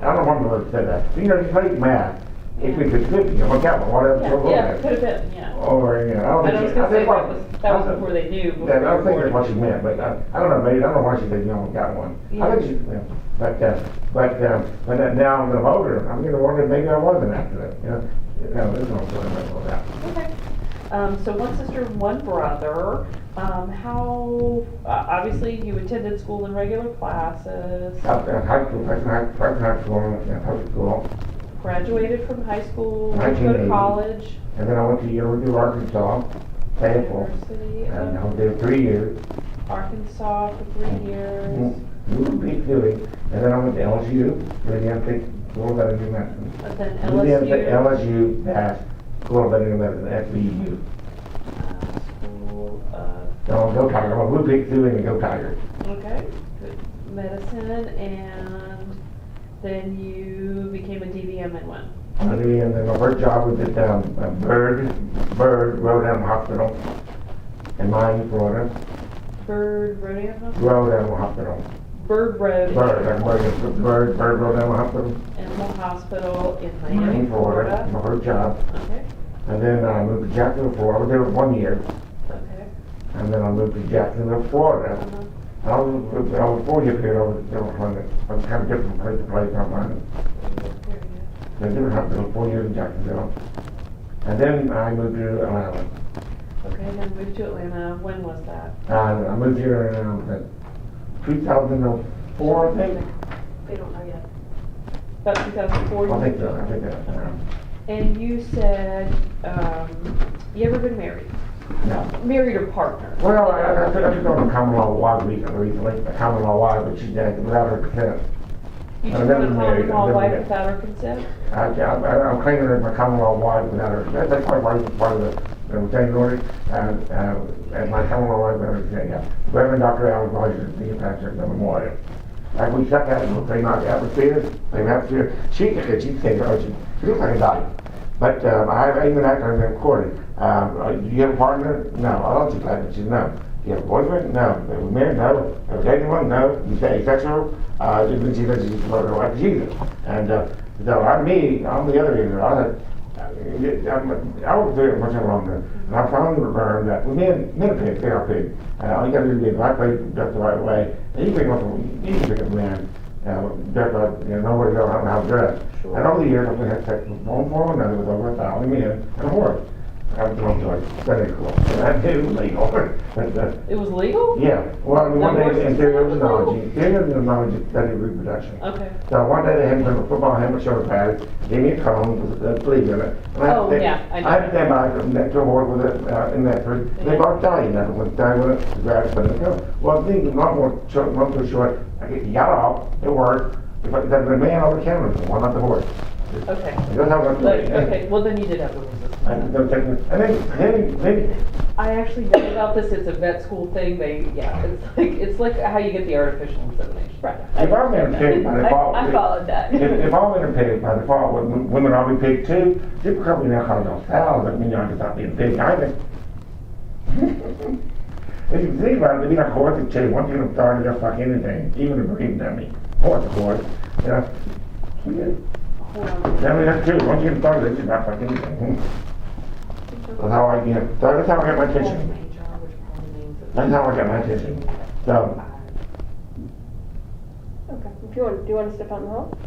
I don't know what said that. You know, she plays math. It could be 50, you haven't got one, whatever. Yeah, could have been, yeah. Or, you know, I was going to say that was before they knew. Yeah, I don't think that's what she meant, but I don't know, maybe, I don't know why she said you haven't got one. I think she, But then now that I'm older, I'm gonna wonder maybe I was an accident, you know? There's no story about that. Okay. So one sister, one brother. How, obviously you attended school in regular classes, High school, high school, and public school. graduated from high school, went to go to 1980. college. And then I went to University of Arkansas, Fayetteville, University and I of was there 3 years. Arkansas for 3 years. Big doing. And then I went to LSU, Louisiana State School of Veterinary Medicine. And then Louisiana State LSU. LSU dash School of Veterinary Medicine, SVU. School of, So go Tigers. I'm a Blue Pig doing and go Tigers. okay, good medicine, and then you became a DVM and when? And then my first job was at Bird Road Animal Hospital in Miami, Florida. Bird Rodeo Hospital? Road Animal Hospital. Bird Road. Bird Road Animal Hospital. Animal Hospital in Miami, Miami, Florida. My Florida. first job. Okay, And then I moved to Jacksonville, Florida. I was there 1 year. okay. And then I moved to Jacksonville, Florida. Uh-huh. I was 4 years period. I was kind of different place to place on mine. I didn't have to 4 years in Jacksonville. And then I moved to Atlanta. Okay, and then moved to Atlanta. When was that? And I moved here in 2004, I think. They don't know yet. About 2004? you I think moved so. to I think Atlanta. that. And you said, you ever been married? No. Married or partner? Well, I took on a common law wife recently. A common law wife, but she's dead without her consent. You I've took never on a been married. common law I've never wife been- without her consent? I'm claiming her as my common law wife without her. That's my wife is part of the retained order, and my common law wife without her consent. Yeah. Reverend Dr. Alan Rogers, the pastor of the memorial. Like we sat out and they knocked atmosphere, She said, oh, she looks like a dyke. But I even after I've been recorded. Do you have a partner? No. I don't think that. She said, no. Do you have a boyfriend? No. Are we married? No. Have a dating one? No. You say asexual? She said she's her wife Jesus. And so I'm the other end. I was very much longer, and I finally learned that with men are pigs, they are pigs. All you got to do is I play just the right way, and you can pick up a man, dressed like, nowhere to go, I don't know how to dress. Sure. And over the years, I've been had sex with one form or another with over 1,000 men and a horse. I was going to very cool. And it was legal. But, It was legal? yeah, well, one horse day in is theory of knowledge, study reproduction. Okay. So one day they had me put a football helmet, shoulder pads, gave me a cone with a sleeve in it. And I Oh, had to- yeah, I know. I had to stand by from next to a horse with it in that fruit. They bought stallion, and when the stallion went up, the grass put it in the cone. Well, the thing is, long story short, I got off, it worked. If I had been a man on the camera, why not the horse? Okay. That's how I But, okay, well then you did have the resistance. And then, I actually know about this, it's a vet school thing, it's like how you get the artificial insemination. Right. if I'm in a pig by default. I followed that. If I'm in a pig by default, women are be pig too, people come in there calling themselves cows, that mean I'm not being pig either. If you think about it, it'd be like horses too. Once you start to just like anything, even a breeding dummy, horse, you know. I mean, that's true. Once you get started, it's just not like anything. That's how I get my attention. That's how I get my attention. So, Okay. Do you want to step out in the hall?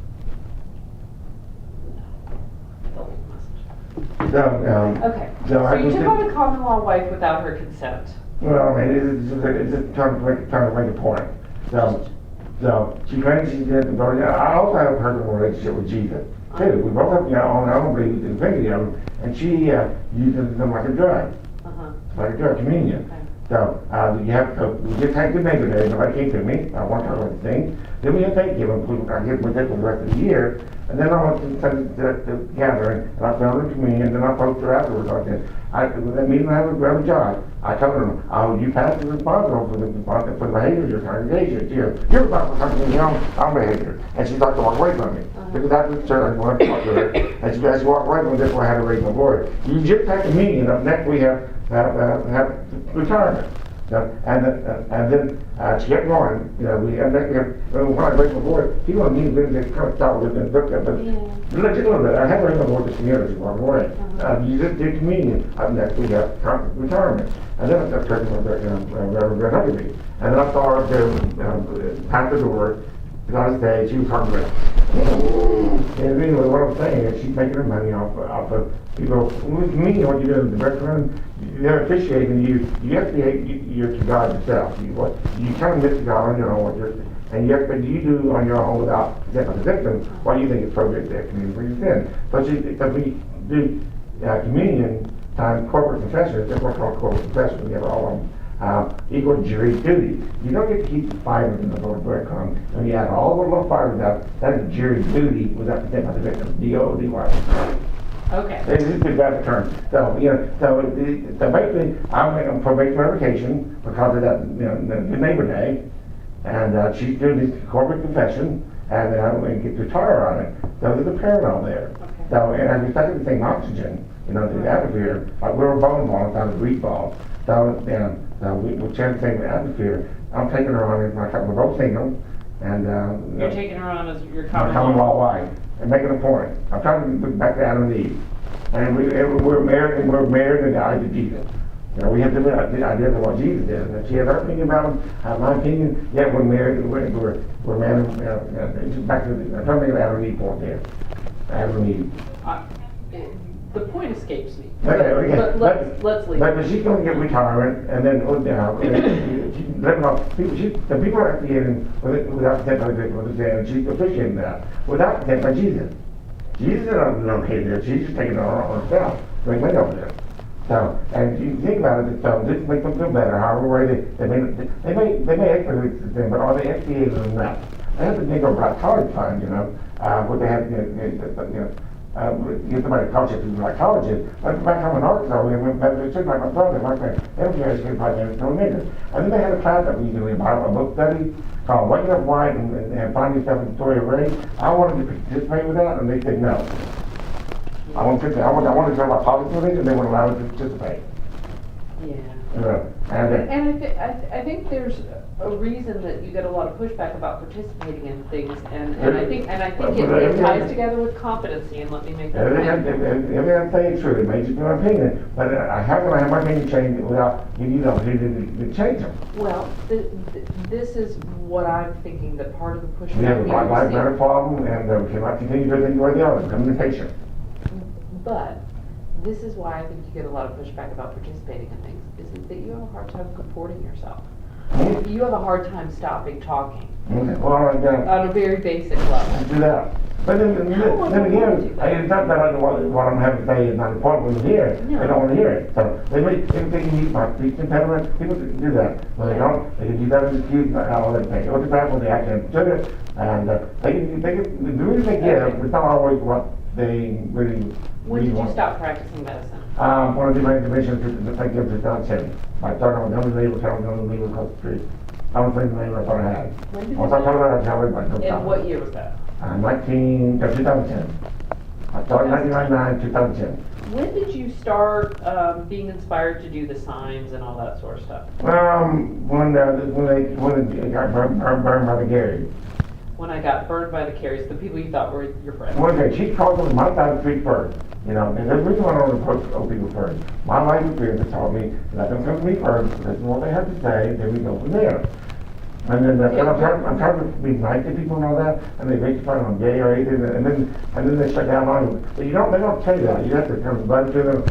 Okay, So so I you just took did- on a common law wife without her consent. well, I mean, it's just trying to make a point. So she claims she did, but I also have a personal relationship with Jesus too. We both have, I don't believe in Peggy, and she uses them like a drug, like a drug, communion. Okay. So we just had good neighbor days. Nobody came to me. I want to like things. Then we had Thanksgiving. I get with it for the rest of the year. And then I went to the gathering, and I found her communion, and then I spoke to her afterwards. I said, that meeting I have a job. I told her, you pass the responsible for the behavior of your congregation. You're responsible for something on behavior. And she started to walk away from me. Because after the church, I wanted to talk to her. And as she walked away from me, that's why I had to raise my voice. You just have the meeting. Up next we have retirement. And then she kept going. When I raised my voice, he wanted me to kind of stop with it and look at it. But let's just a little bit. I had to raise my voice to community walk away. You just did communion. Up next we have retirement. And then I started to Reverend Huckabee. And then I saw her pass the door. the other day, she was talking about, and anyway, what I'm saying is she's making her money off of people. With me, what you do in the restaurant, they're officiating you have to be you're to God yourself. You kind of miss God on your own, and but you do on your own without the victim what you think is appropriate there, community sin. But we do communion time, corporate confession, that's what's called corporate confession. We have all of them. Equal jury duty. You don't get to keep the fibers in the little breadcrumb. When you add all the little fibers out, that is jury duty without the consent of the victim. D-O-D-Y. Okay. This is the best term. So, so basically, I went on probation revocation because of that, the Neighbor Day, and she's doing this corporate confession, and then I went and get the tar on it. So there's a parallel there. Okay. So, and I respected the same oxygen, the atmosphere, like we were bowling balls, not a grease ball. So, we share the same atmosphere. I'm taking her on as my couple. We're both single, and You're taking her on as your I'm common law. law wife and making a point. I'm trying to look back to Adam and Eve, and we're married, and we're married in the eyes of Jesus. We have different ideas of what Jesus did, and she has her opinion about him. I have my opinion. Yet we're married, and we're married. Just back to I'm trying to think of Adam and Eve point there. Adam and Eve. The point escapes me. Okay. But let's leave. But she's going to get retirement, and then the people are officiating without consent by the victim, and she's officiating that without consent by Jesus. Jesus is not okay there. She's just taking it on herself to make money over there. So, and you think about it, so this makes them feel better. However, way they may execute the thing, but are they FDA'd or not? I have to think about college fund, what they have, get somebody to college if you like colleges. But back home in Arkansas, we went back to like my brother, my friend, every educated by them, no niggas. And then they had a class that we usually about a book study called Waking Up White and Find Yourself in the Story of Ray. I wanted to participate with that, and they said no. I wanted to talk about politics with it, and they wouldn't allow me to participate. Yeah. And I think there's a reason that you get a lot of pushback about participating in things, and I think it ties together with competency. And let me make that point. Everything I'm saying is true. It may just be my opinion, but I have my opinion changed without giving you the opportunity to change them. Well, this is what I'm thinking, that part of the pushback We have a Black Lives Matter problem, and we cannot continue to think the other. Communication. But this is why I think you get a lot of pushback about participating in things, is that you have a hard time comporting yourself. You have a hard time stopping talking. Okay. Well, On a very basic level. do that. But then again, it's not that what I'm having to say is not important when you hear it. No. They don't want to hear it. So they can use my speech impediment. People can do that. When they don't, they can use that as an excuse. All that thing. What's the problem? They actually understood it, and they can. The reason they give, it's not always what they really. When did you stop practicing medicine? One of the main divisions to take them to Johnson. I started on the only legal town, the only legal across the street. I was thinking the name I thought I had. When did Once I told her, I tell everybody. And what year was that? 2010. I started in 1999, 2010. When did you start being inspired to do the signs and all that sort of stuff? When they got burned by the Gary. When I got burned by the carries, the people you thought were your friends. One day, she called them my side of the street first. And the reason why I don't approach old people first. My life experience taught me, let them come to me first, listen to what they have to say, then we go from there. And then I'm trying to be nice to people and all that, and they make you find I'm gay or anything, and then they shut down on you. But they don't tell you that. You have to come to buddy to them,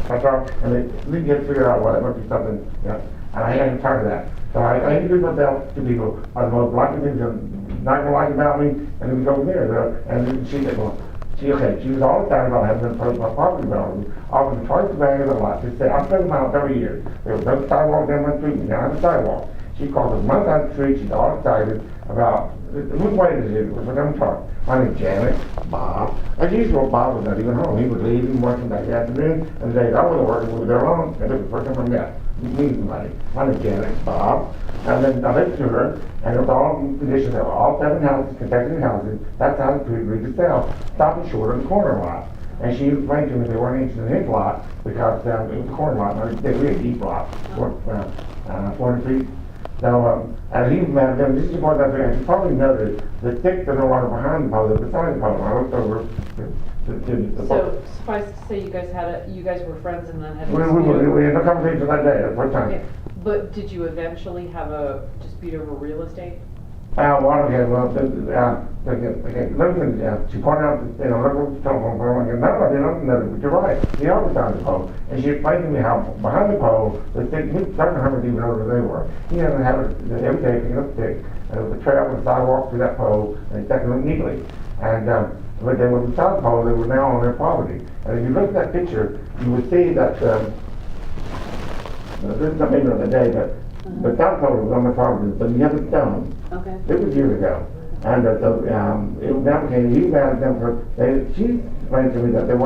and they get to figure out what it must be something. And I ain't tired of that. So I introduce myself to people are the most likely things that not gonna like about me, and then we go from there. And then she said, well, she was all excited about having to approach my property values, offering twice the value of the lot. She said, I'm 7 miles every year. There was no sidewalk down my street, we don't have a sidewalk. She called us one side of the street, she's all excited about, whose way is it? We're going to talk. My name's Janet, Bob. As usual, Bob was not even home. He would leave and work back the afternoon, and the days I was working, we were there alone, and it was the first time I met. Meeting somebody. My name's Janet, Bob. And then I went to her, and it was all conditions of all 7 houses, consecutive houses, that's how the street agreed to sell, stopping short of the corner lot. And she explained to me they weren't interested in his lot because it was a corner lot, and they were a deep lot, 400 feet. So, and he was mad at them. This is what you probably noticed, the sticks are no longer behind the pole, they're beside the pole. I looked over the So, suffice to say, you guys were friends and then had a we had no conversation that day, the first time. Okay. But did you eventually have a dispute over real estate? okay, well, she pointed out, look at the telephone pole. I go, no, I didn't know that. You're right. He always found the pole. And she explained to me how behind the pole, Dr. Herman even know where they were. He had to have it every day, picking up sticks, and there was a trail and a sidewalk to that pole, and he stuck them neatly. And, but they were beside the pole, they were now on their property. And if you look at that picture, you would see that, this is something of the day, but the south pole was on the property, but you have the stone. Okay. It was years ago. And so it was applicated, he asked them for, she explained to me that they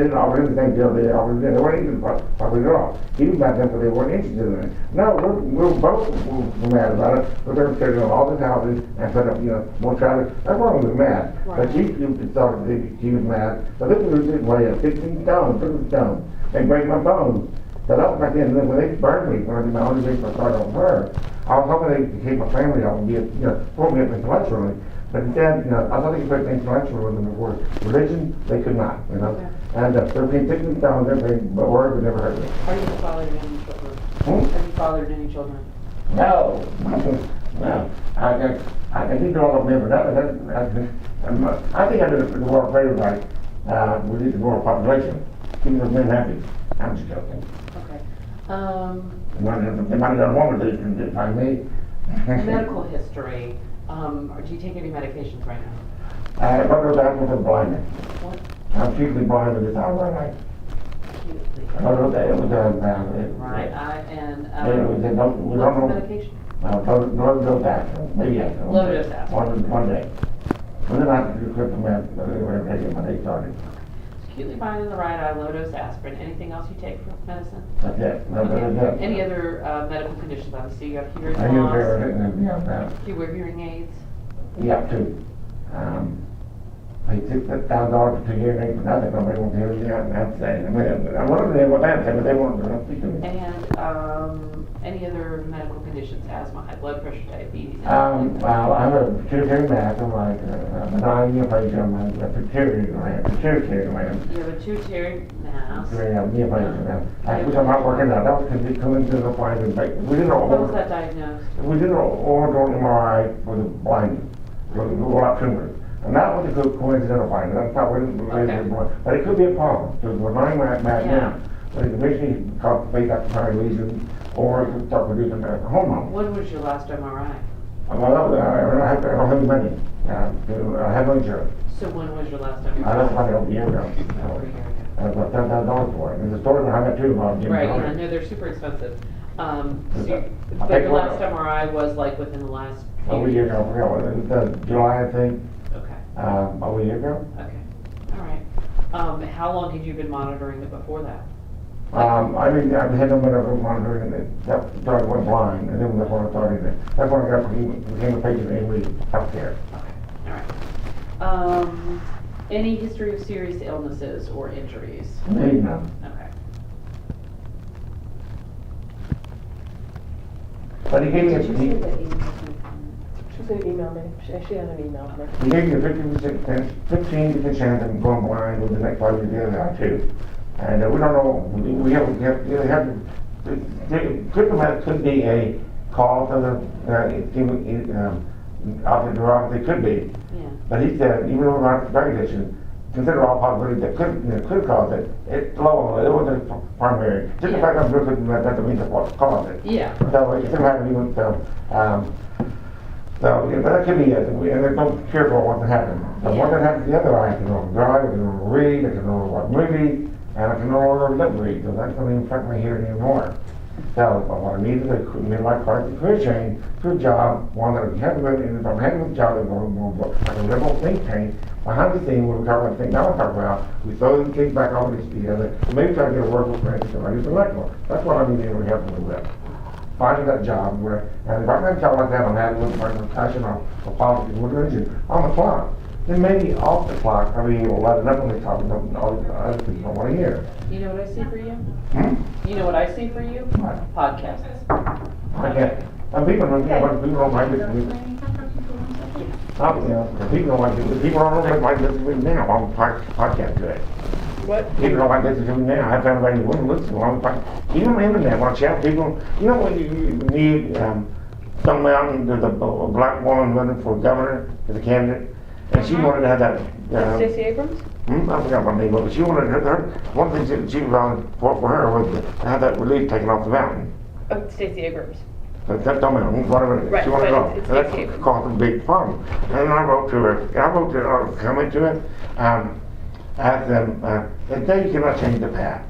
didn't offer him the same deal they offered them. They weren't even property at all. He was mad at them because they weren't interested in it. No, we're both mad about it, but they're scared of all these houses and put up, more traffic. That's why we were mad. Right. But she thought she was mad. But this was his way of 16 stones, 50 stones. They break my bones. So that was back then, when they burned me, when I did my only reason for starting on her, I was hoping they could keep my family off and be, pull me up intellectually. But instead, I thought they could put intellectual with them before. Religion, they could not, Okay. And they're being 16 stones, everything, but word would never hurt me. Are you fathered any children? Have you fathered any children? No, no. I think they're all of them, but I think I did the world favor by, we need the world population. Keep those men happy. I'm just joking. Okay. They might have done one of these and find me. Medical history. Do you take any medications right now? I wrote that with a blindness. What? I'm acutely blind with this hour of my life. I wrote that, it was Right. we don't What's the know. medication? Low dose aspirin, maybe yes. Low dose aspirin. One day. When did I have to do kryptonite, whatever they get when they started? Acutely blind in the right eye, low dose aspirin. Anything else you take for medicine? That's it. No, Okay. that's it. Any other medical conditions? Obviously, you got hearing I use loss. her, Do you wear hearing aids? yeah, two. They took $1,000 for 2 years, and for nothing, nobody wants to hear it, and that's it. I mean, I wanted to hear what that said, but they won't speak to me. And any other medical conditions? Asthma, high blood pressure, diabetes? Well, I have a pituitary mass, I'm like, benign neoplasia, I'm like a pituitary gland. You have a pituitary mass. Neoplasia, which I'm not working out. That was because it coincidental finding. We did What was that diagnosed? We did an orthodontal MRI for the blind, for the lot tumors. And that was a good coincidental finding. That's not what it was related to. But it could be a problem. So it's a benign mass now. But it eventually cause face after lesions, or it could start producing a hormone. When was your last MRI? Well, I don't have money. I have no insurance. So when was your last I MRI? don't find it over a year ago. Over a year ago. I was about $10,000 for it. There's a story behind that too about Jim. Right, I know they're super expensive. I But paid your for last it. MRI was like within the last few Over a year ago, I forgot what it was. July, I think. Okay, Over a year ago. okay, all right. How long had you been monitoring it before that? I mean, I had no medical monitoring, and it started went blind, and then that's when I started it. That's when I got became a patient in healthcare. Okay, all right. Any history of serious illnesses or injuries? Maybe not. Okay. But he gave me a, Did you see the email? She's gonna email me. She had an email from her. he gave me a 15% chance of going blind with the next 5 years the other guy too. And we don't know, we have kryptonite could be a cause of the optic neuropathy, could be. Yeah. But he said, even though not drug addiction, consider all possibilities that could cause it. It's low, it wasn't primary. Just the fact that I'm looking, that doesn't mean that's what caused it. Yeah. So it still haven't even, so that could be it, and there's no cure for what can happen. But what can happen to the other eye, I can no longer drive, I can no longer read, I can no longer watch movies, and I can no longer lip read, so that's not even affect my hearing anymore. So what I need is a midlife crisis career change to a job, one that if you have a good, and if I'm happy with the job, I'm going to like a liberal think tank behind the scene when we talk about the thing now I talk about, we throw the things back all these together, and maybe try to get a work with friends and I use the electrical. That's what I need to help me with. Finding that job where, and if I have a job like that, I'm having with passion or politics, what religion, on the clock. Then maybe off the clock, I mean, you'll let it up when they talk about all the other people don't want to hear. You know what I see for you? Hmm? You know what I see for you? What? Podcasts. I get, and people don't like this. People don't like this. People don't like this now. I'm podcast today. What? People don't like this now. I found anybody who wouldn't listen to them. Even on the internet, when I chat people, you know what you need, Stone Mountain, there's a black woman running for governor as a candidate, and she wanted to have that. Stacey Abrams? I forgot my name, but she wanted her one thing she was on for her was to have that relief taken off the mountain. Oh, Stacey Abrams. That don't matter, whatever it is. Right, She wanted it but off. it's And Stacey that Abrams. caused a big problem. And then I wrote to her, I wrote to her, comment to it, asked them, that they cannot change the past.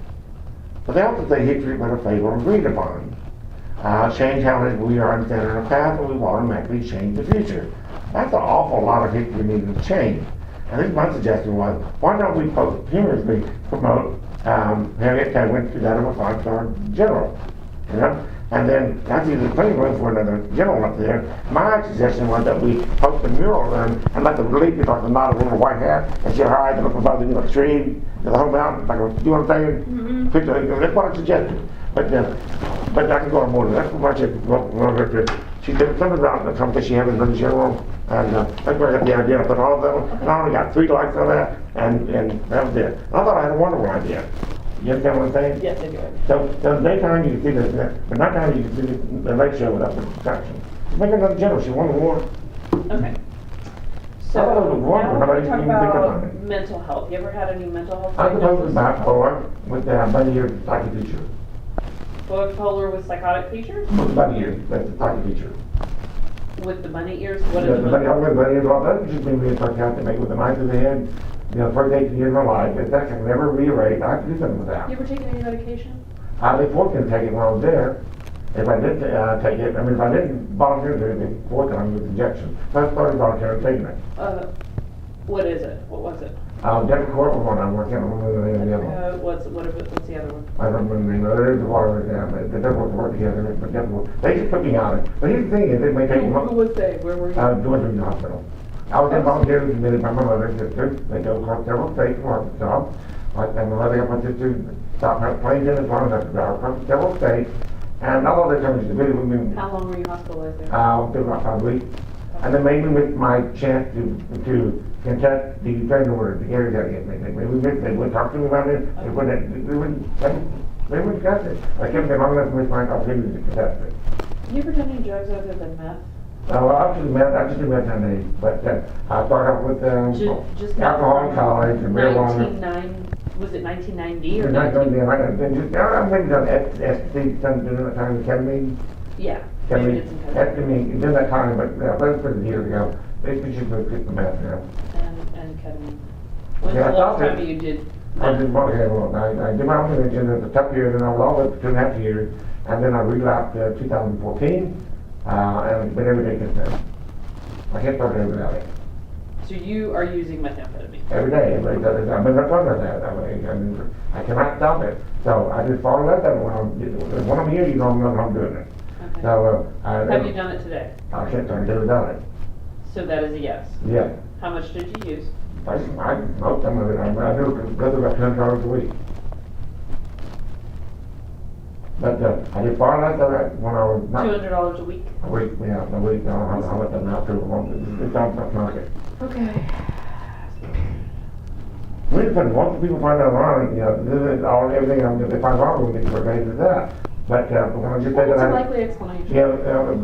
But they also say history but a fable agreed upon. Change how it is we are instead of the past, and we will automatically change the future. That's an awful lot of history needing to change. I think my suggestion was, why don't we humorously promote Harriet Tubman to that of a 5-star general, you know? And then, after there's plenty of room for another general up there, my suggestion was that we post a mural and let the relief be like a knot of little white hat, and she her eyes look above the tree, the whole mountain, like a, you know what I'm saying? Picture, that's what I suggested. But I can go on more than that. That's what she did something about the competition she had with the general, and that's where I got the idea. I put all of them, and I only got 3 likes on that, and that was it. I thought I had a wonderful idea. You understand what I'm saying? Yes, I do. So daytime you can see this, but nighttime you can see the late show without the distraction. Make another general. She won the war. Okay. So, I thought it was wonderful. now we're Nobody going to talk even think about about it. mental health. You ever had any mental health I'm supposed to diagnoses? be bipolar with about a year psychic feature. Bipolar with psychotic features? About a year, that's the psychic feature. With the bunny ears? What Yeah, is the bunny ears, well, that's just been really psychotic, make with the knife in the head. You know, first 18 years of my life, that can never reiterate. I have to do something with that. You ever taken any medication? They forced me to take it when I was there. If I did take it, I mean, if I didn't volunteer to, they forced me with injection. So I started volunteering taking it. What is it? What was it? Denver Court was one I'm working on, the name of the other one. What's the other one? I don't remember the name of it. There's a lot of it, yeah, but the Denver work together, but Denver, they just put me on it. But here's the thing is, it may take Who months. was they? Where were you? Going to the hospital. I was involuntarily committed by my mother and sister. They go across several states and Arkansas. And my mother got my sister stopped her planes in as long as I across several states. And although they told me to visit with me, How long were you hospitalized there? took about 5 weeks. And then maybe with my chance to contest the federal order, the areas that against me. They would talk to me about it. They wouldn't discuss it. I kept them long enough for me to find opportunities to contest it. You ever done any drugs other than meth? Well, I just do meth nowadays, but I started off with Just alcohol in college and marijuana. Was it 1990 or I've 19? maybe done ecstasy, some during that time, ketamine. Yeah. you did some Ketamine, during that time, but that was pretty years ago. They should go get the meth now. And ketamine. When's Yeah, the I last thought time you did I meth? did one I did my own intervention. It was a tough year, and I was all up for 2.5 years, and then I relapsed 2014, and it's been every day since then. I can't start it without it. So you are using methamphetamine? Every day, everybody does it. I've been up under that. I cannot stop it. So I just follow that when I'm here, you know I'm doing it. Okay. So Have you done it today? I can't turn it without it. So that is a yes. Yeah. How much did you use? Most of it, I do it goes about $10 a week. But I did far less of it when I was not. $200 a week? A week, yeah, a week. I'll let them out too. It's on the market. Okay. We just said, once people find out wrong, you know, this is all, everything, if they find wrong with me, we're going to do that. But when I just say that What's a I, likely explanation? yeah,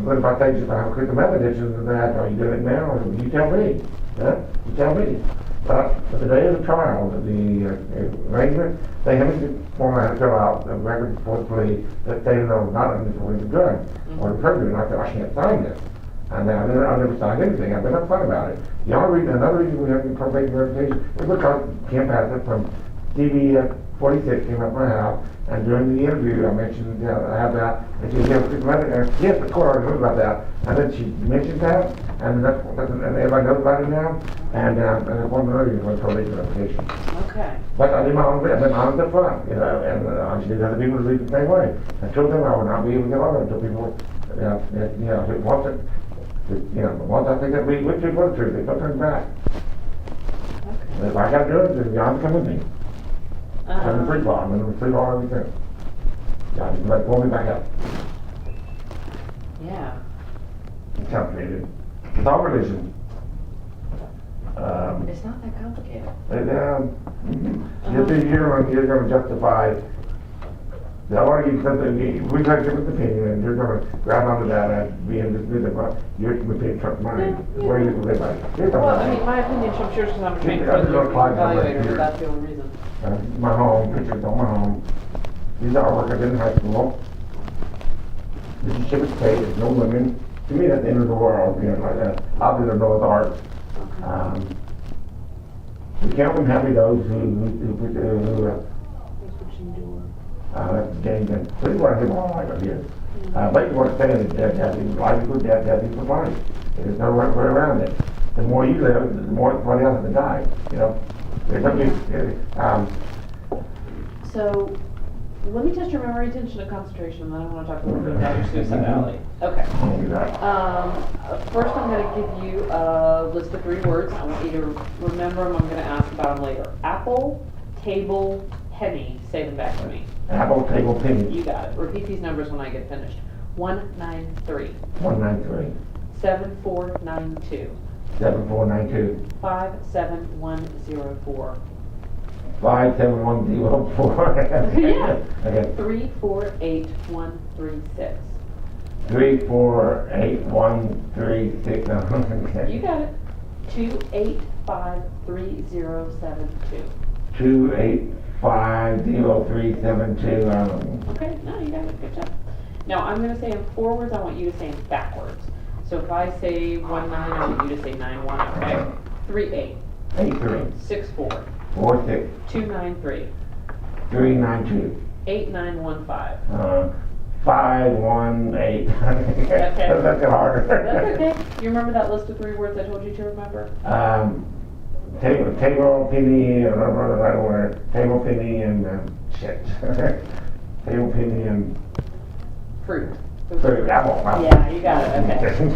but if I say just I have a crystal meth addiction, then they ask, are you doing it now? Or you tell me. Huh? You tell me. But the day of the trial, the arraignment, they have me form I had to fill out the record before the plea that stated I was not under the influence of drugs or the perjury, and I said, I can't sign this. And I never signed anything. I've been upfront about it. Another reason we have probation verification is because Kim Passett from DBHDD came up to my house, and during the interview I mentioned I have that, and she said, yes, of course, I heard about that. And then she mentioned that, and and everybody knows about it now, and it's one of the reasons why probation verification. Okay. But I did my own bit. I've been honest up front, you know, and I just need other people to read the same way. I told them I would not be able to get on until people, once I think that we went to the truth, there's no turning back. Okay. If I gotta do it, then John come with me. I'm in free fall. I'm in free fall everything. John, just pull me back up. Yeah. It's complicated. It's all religion. It's not that complicated. You're gonna justify They already give something, we got different opinion, and they're gonna grab onto that and be in this bit about, you're paying truck money, where you live by. Well, I mean, my opinion, I'm sure because I'm a trained evaluator, but that's the only reason. My home, pictures on my home. These are work I did in high school. This is Chippewa State, there's no women. To me, that's the end of the world, you know, like that. I'll do the Noah's Ark. We can't be happy those who that's the game then. This is what I do all my life up here. Like you want to say is death, death equals life equals death, death equals life. There's no way around it. The more you live, the more somebody else has to die, you know. There's something, So, let me test your memory, attention, and concentration, and then I want to talk a little bit about your suicide alley. Okay. First I'm going to give you a list of 3 words. I want you to remember them. I'm going to ask about them later. Apple, table, penny. Say them back to me. Apple, table, penny. You got it. Repeat these numbers when I get finished. 193. 193. 7492. 7492. 57104. 57104. Yeah. Okay. 348136. 348136. You got it. 2853072. 2850372. Okay, no, you got it. Good job. Now I'm going to say them forwards. I want you to say them backwards. So if I say 19, I want you to say 91. Okay. 38. 83. 64. 46. 293. 392. 8915. 518. Okay. That's harder. That's okay. You remember that list of 3 words I told you to remember? Table, penny, I don't know the right word. Table, penny, and shit. Table, penny, and Fruit. fruit. Apple. Yeah, you got it. Okay.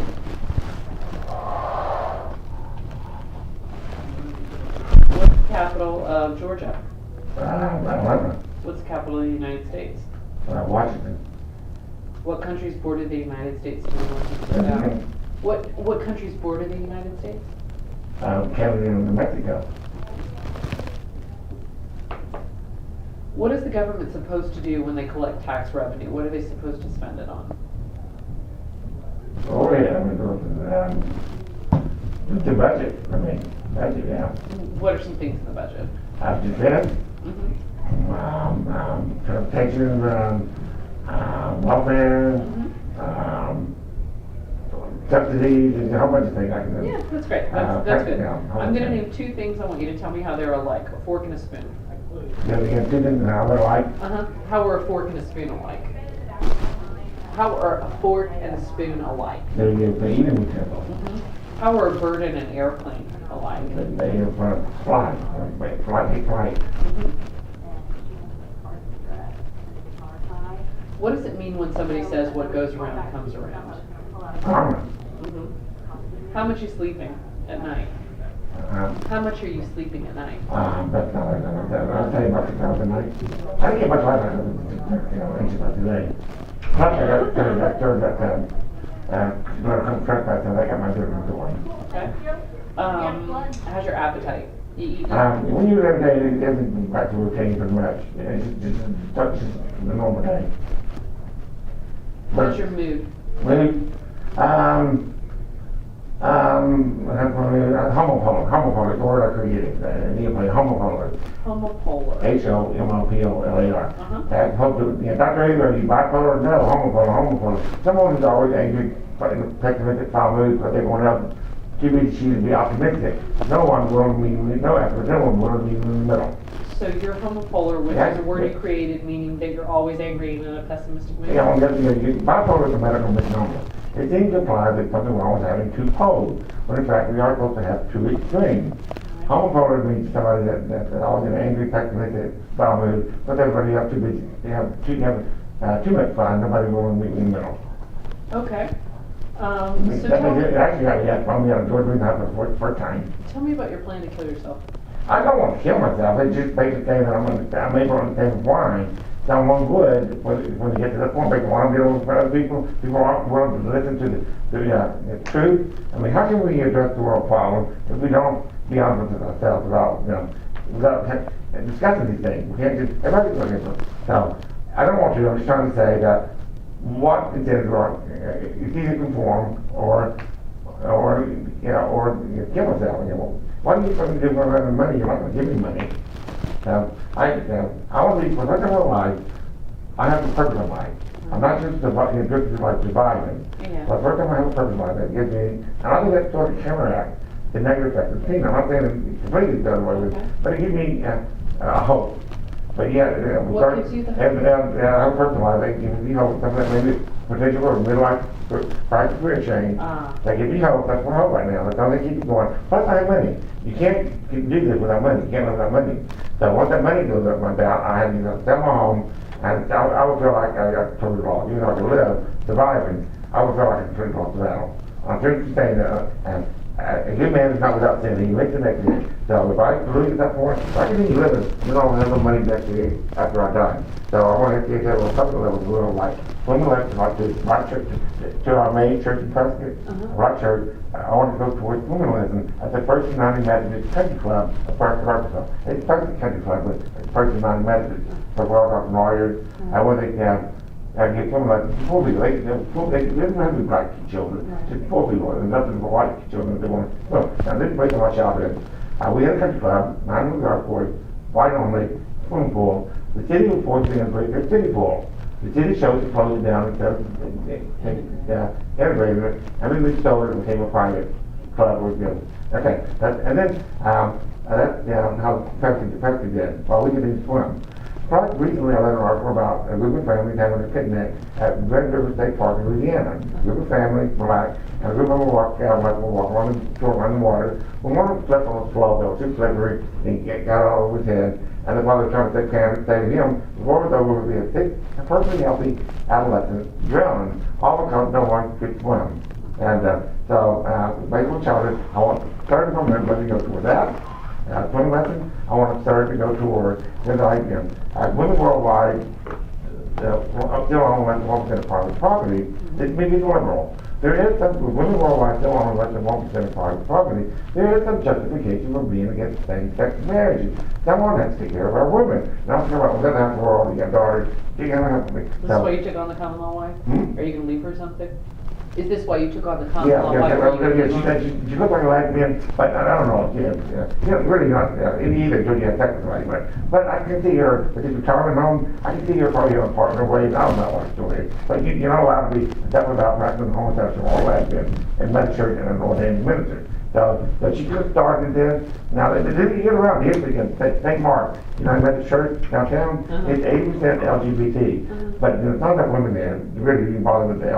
What's the capital of Georgia? I don't know. What's the capital of the United States? Washington. What countries border the United States to the north and south? What countries border the United States? Canada and New Mexico. What is the government supposed to do when they collect tax revenue? What are they supposed to spend it on? Oh yeah, the budget. I mean, budget, yeah. What are some things in the budget? Defense, transportation, welfare, subsidies, and a whole bunch of things. Yeah, that's great. That's good. yeah, I'm going to name 2 things. I want you to tell me how they're alike. A fork and a spoon. Yeah, we have 2 things now. They're like, How are a fork and a spoon alike? How are a fork and a spoon alike? they're eating utensils. How are a bird and an airplane alike? They fly. Fly. What does it mean when somebody says what goes around comes around? Karma. How much are you sleeping at night? How much are you sleeping at night? That's not I'll tell you about the other night. I didn't get much light out of it, about today. Plus, I got turned that when I come track back, then I got my different one. Okay. How's your appetite? You eat? When you every day, everything's back to routine pretty much. It's just the normal day. What's your mood? Mood? Homopolar, the word I created. You play homopolar. Homopolar. Homopolar. That hope to, Dr. Avery, are you bipolar? No, homopolar. Someone who's always angry, pessimistic, foul mood, but everyone else too busy to be optimistic. No one will meet in the middle. So you're homopolar, which is a word you created, meaning that you're always angry and in a pessimistic mood? Yeah, bipolar is a medical misnomer. It seems to imply that something wrong with having 2 poles, when in fact we are supposed to have 2 extremes. Homopolar means somebody that's always in an angry, pessimistic, foul mood, but everybody else too busy. They have too much fun, nobody will meet in the middle. Okay. It actually got me from me out of Georgia for the first time. Tell me about your plan to kill yourself. I don't want to kill myself. It's just basically saying that I'm able to understand why someone would, when they get to that point, they want to get over for other people. People aren't willing to listen to the truth. I mean, how can we address the world problem if we don't be honest with ourselves without discussing these things? We can't just, everybody's looking for. So, I don't want to, I'm just trying to say that what is it wrong, it's either conform or kill myself, what are you going to do when I have money, you're not going to give me money. I want to be, for the rest of my life, I have a purpose in life. I'm not just surviving. Yeah. But first time I have a purpose in life, that gives me, and I think that sort of counteract the negative effects of pain. I'm not saying it completely done away with, but it gives me a hope. But yeah, What gives you the hope? And I have a purpose in life, they give me hope, something that maybe potential for midlife practice career change. They give me hope, that's my hope right now. That's how they keep it going. Plus I have money. You can't do this without money. You can't live without money. So once that money goes up my down, I have to sell my home. And I would feel like I got totally lost. Even though I could live, surviving, I would feel like I completely lost the battle. I'm trying to stay there, and a good man is not without sin. He makes the next day. So if I lose at that point, if I continue living, you know, I'll have no money next day after I die. So I want to get to a couple of levels, a little like, when we went like to my church, to our main church in Prescott, right church, I wanted to go towards women's at the First United Methodist Country Club of Prescott, Arkansas. It's Prescott Country Club, but it's First United Methodist. So we're all talking lawyers, and when they get someone like poor people, they don't have to be black children, just poor people, and nothing but white children that they want to. Well, now this place in my childhood, we had a country club, 9 was our course, white only, swimming pool. The city was forced to integrate their city pool. The city chose to close it down instead of integrating it, and we restored it and became a private club. Okay, and then that's how Peggy did, while we didn't swim. Right, recently I read an article about a group of families having a picnic at Red River State Park in Louisiana. A group of families, black, and a group of them walked out, walk around the water. When one of them slept on a slope that was too slippery, and he got all over his head, and the mother trying to save him. Before it was over, would be a perfectly healthy adolescent drowning, all because no one could swim. And so, based on childhood, I want to start from everybody to go toward that. Swimming lesson, I want to start to go toward, women worldwide, still own less than 1% of private property. It may be liberal. There is some, women worldwide still own less than 1% of private property. There is some justification for being against same-sex marriages. Someone has to take care of our women. Now, I'm talking about, we're going to have to world, you got daughters, you're going to have to be. This is why you took on the common law wife? Are you going to leave her something? Is this why you took on the common law wife? She looked like a lesbian, but I don't know, really not, either until you have sex with somebody, but I can see her, if she's retirement home, I can see her probably on partner ways, I don't know what story, but you're not allowed to be, that without practicing homosexual or lesbian in that church and an ordained minister. So she just started this. Now, they get around here again. St. Mark, Methodist Church downtown, it's 80% LGBT. But there's not enough women there to really be bothered with the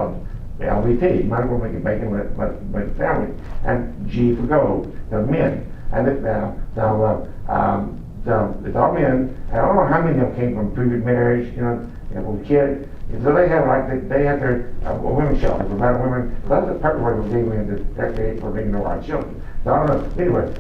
LGBT. Might as well make it bacon with a sandwich. And G for gold, the men. And it's it's all men. And I don't know how many of them came from previous marriage, with kids. So they have they have their women's shelter for battered women. So that's the purpose why they gave me in this decade for being no right children. So I don't know. Anyway.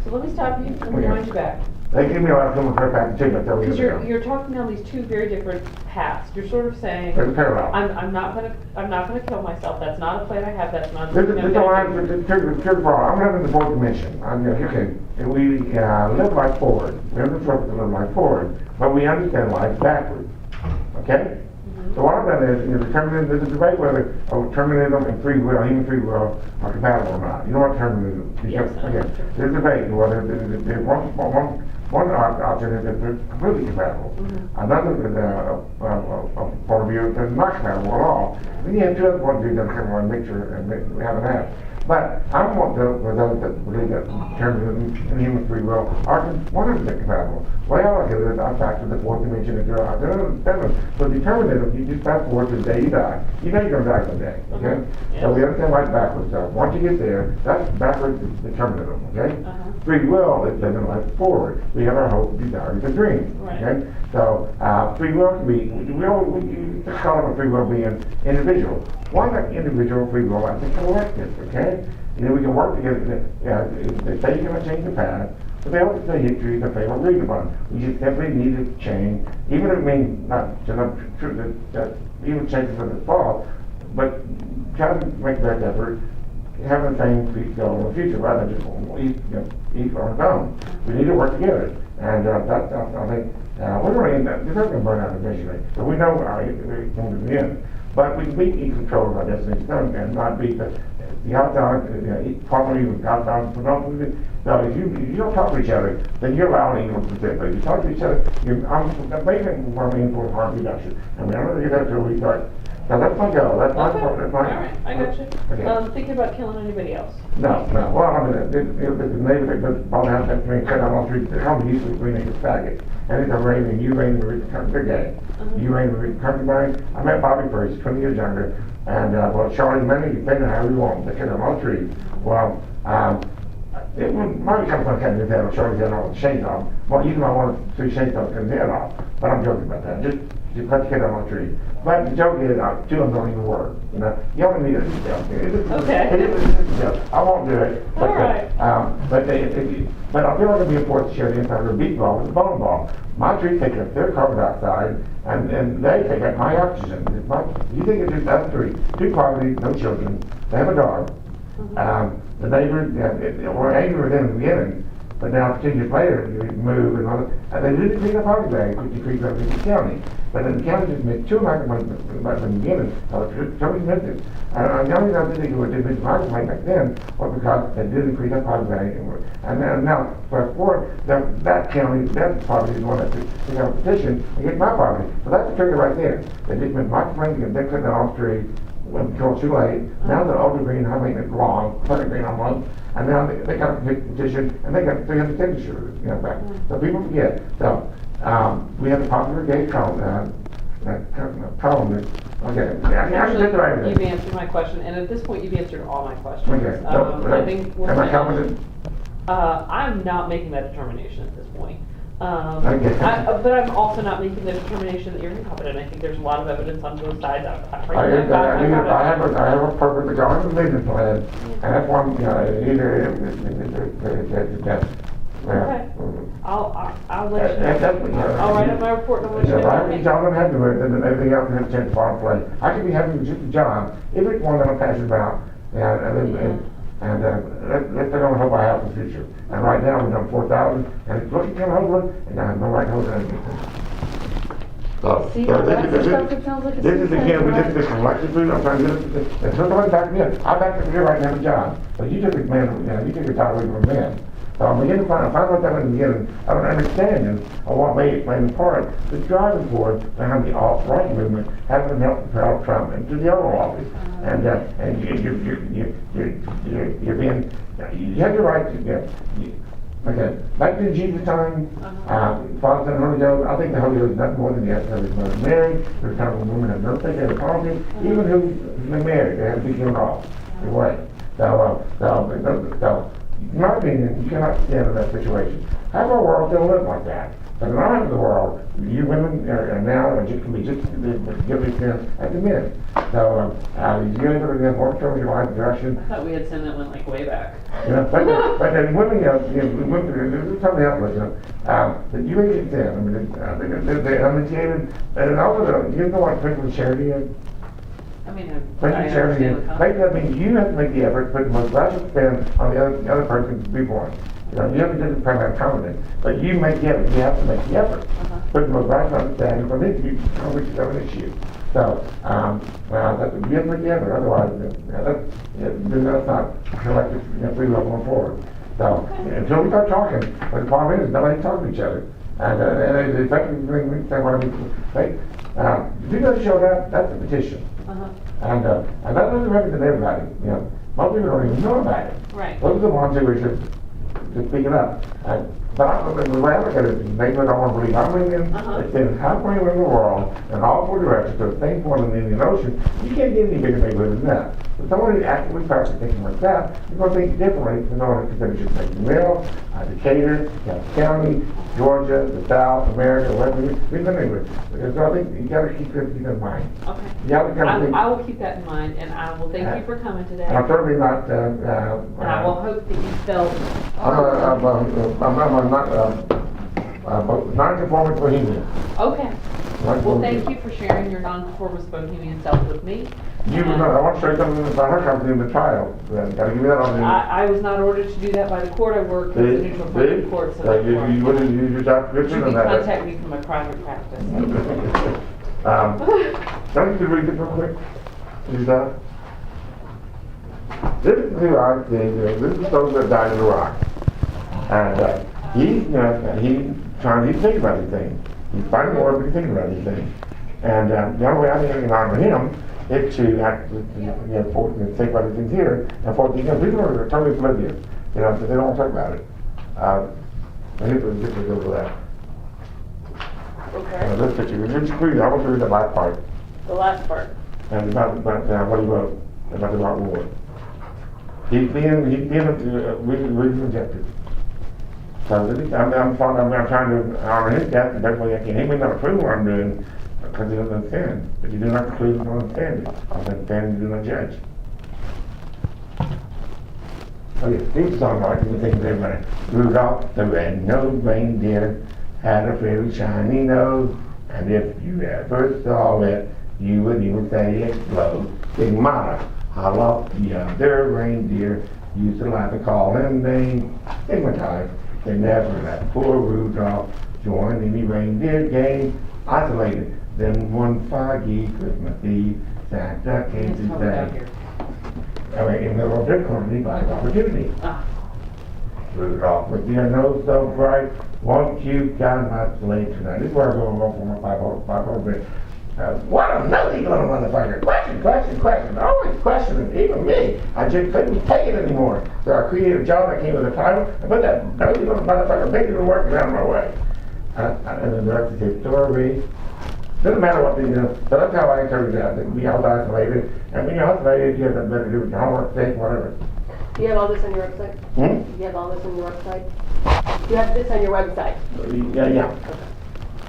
So let me stop you. Let me wind you back. They give me a lot of film for back too, but because you're talking down these two very different paths. You're sort of saying, there's a parallel. I'm not gonna kill myself. That's not a plan I have. That's not. This is I'm having the fourth dimension. We live life forward. We have the purpose to live life forward, but we understand life backwards. Okay. So what I've done is, there's a debate whether determinism and free will, human free will, are compatible or not. You know what determinism is? Yes, there's a debate whether there's one alternative is completely compatible. Another point of view is not compatible at all. Then you have two other points of view that I want to make sure we haven't had. But I don't want those that believe that determinism and human free will are 100% compatible. Way I look at it, I'm back to the fourth dimension of your So determinism, you just fast forward to the day you die. You know you're going to die someday, okay? So we understand life backwards. So once you get there, that's backwards determinism, okay? Free will is living life forward. We have our hope, desires, and dreams, okay? So free will can be, we just call it a free will being individual. Why not individual free will as a collective, okay? We can work together. They say you're going to change the past, but they also say history is a favorite read upon. We just simply need to change, even if it means not true that even changes in the fall, but try to make that effort, have the same feet go in the future rather than just eat on its own. We need to work together, and that's I think we're going to end up, they're not going to burn out eventually. So we know it comes to the end. But we can be in control of our destiny and not be the hot dog, formerly with hot dogs. No, if you don't talk to each other, then you're allowing evil to sit. But if you talk to each other, I'm making one mean for harm reduction. And we're not going to get up till we start. Now that's my goal. That's my part. That's my. All right, I got you. Okay. Thinking about killing anybody else? No. Well, I mean, the neighbor that goes bought house after me and cut out all three, how many usually we make a faggot. And it's a rain and you rain the country, they're gay. You rain the country mine. I met Bobby first, 20 years younger. And, well, Charlie Manning, you paint it how you want. They cut out all three. Well, it might be kind of fun cutting his head off. Charlie's head off the shades off. Well, you might want to see shades off cutting his head off. But I'm joking about that. Just cut the kid on the tree. But the joke is, two of them don't even work. You know, you only need a joke. Okay. It is a joke. I won't do it. But, all right. But I feel like it'd be important to share the inside of a beat ball with a bowling ball. My trees take up their carbon dioxide, and they take up my oxygen. You think it's just us three, two poverty, no children. They have a dog. The neighbors, we're angry with them in the beginning. But now, 2 years later, you move and all that, and they didn't clean up our bag, which decreased up in the county. But then the county just made 2 amounts of money back from the beginning. So expensive. And the only reason I didn't make my money back then was because they didn't increase up our bag. And then now, fast forward, that county, that property is the one that took out a petition and get my property. So that's the trigger right there. They just made my money and they cut down off the tree. Until too late. Now the older green, high maintenance lawn, plenty green on one, and now they got a petition and they got 300 signatures, back. So people forget. So we have a popular gay columnist. Okay, Actually, you've answered my question, and at this point, you've answered all my questions. Okay. I think we're am I competent? I'm not making that determination at this point. Okay. But I'm also not making the determination that you're incompetent. I think there's a lot of evidence on both sides. I have a purpose to go on the business plan, and that's one, Okay. I'll let you know. I'll write up my report and I'll let you know. If I have John unhappy with it, then everything else has a chance to fall in place. I can be happy with just the job, if it's one that I'm passionate about, and let's don't hope I have in the future. And right now we've done 4,000, and it's looking kind of hopeless, and I have no right to hold anything. So, See, this is the collective food I'm trying to get it. And somebody back me up. I'm back to here right now, have a job. But you took a man, you took a title away from a man. So I'm beginning to find out that in the beginning, I don't understand of what made it playing part, the driving force behind the alt-right movement, having helped Donald Trump into the Oval Office. And you're being, you have the right to, okay, back in Jesus' time, Father, Son, and Holy Ghost, I think the Holy Ghost is nothing more than the essence of his mother Mary. There's kind of a woman that don't think they have a politics, even who they married, they had to be killed off. Away. So, in my opinion, you cannot stand in that situation. How our world don't live like that? But in our end of the world, you women are now can be just guilty sin as the men. So you're able to get more control of your life direction. I thought we had sin that went like way back. But then women, there's something else, that you make it sin. I mean, they're uninitiated, and also, you know what principle of charity is? I mean, Charity is, that means you have to make the effort to put the most rational spin on the other person to be born. You have to do the primary confidence, but you make the effort. You have to make the effort. Put the most rational understanding from it, you can't reach an issue. So, you have to make the effort. Otherwise, that's not collective free will going forward. So, until we start talking, but the problem is nobody talks to each other. And it's effective thing we say what I mean. If you don't show that's a petition. And that doesn't represent everybody. Most people don't even know about it. Right. Those are the ones who are just speaking up. But the way I look at it is they don't want to believe how many men it's been halfway around the world in all 4 directions to the same point in the Indian Ocean. You can't get any bigger neighborhood than that. But someone who actively practices thinking like that is going to think differently than someone who considers just making Mill, Decatur, Cass County, Georgia, the South, America, whatever. So I think you got to keep this in mind. Okay. I will keep that in mind, and I will thank you for coming today. And I'm certainly not. And I will hope that you felt. I'm not non-conformist bohemian. Okay. Well, thank you for sharing your non-conformist bohemian self with me. You, I want to show you something about her company in the trial. Gotta give me that on the. I was not ordered to do that by the court. I work with the neutral funding court, so You wouldn't use your job you description can on that. contact me for my private practice. Don't you read this real quick? Is that? This is who I think, this is those that died in Iraq. And he's thinking about these things. He's fighting war, but he's thinking about these things. And the only way I think I can honor him is to think about these things here. And for people are totally oblivious. They don't talk about it. Here's what goes with that. Okay, This picture, I want to read the last part. the last part. And about what he wrote about the Iraq War. He's being rejected. So I'm trying to honor his death the best way I can. He may not approve what I'm doing because he doesn't understand. But you do not approve, you don't understand it. I understand, you do not judge. Oh yeah, these songs I can think of everybody. Rudolph the red-nosed reindeer had a very shiny nose, and if you ever saw it, you would even say it glowed. Stigmata, how off the other reindeer used to like to call him names. Stigmatized, they never let poor Rudolph join any reindeer game. Isolated, then one foggy Christmas Eve, Santa came to say, in the middle of difficulty by opportunity. Rudolph, with your nose so bright, won't you guide my sleigh tonight? This is where I go for my 5 bit. What a nosy little motherfucker. Question. Always questioning, even me. I just couldn't take it anymore. So I created a job that came with a title and put that nosy little motherfucker making it work around my way. And then the rest is history. Doesn't matter what they do. So that's how I encourage that. That we all isolated. And when you're isolated, you have nothing better to do with your homework, things, whatever. Do you have all this on your website? Hmm? Do you have all this on your website? You have this on your website? Yeah.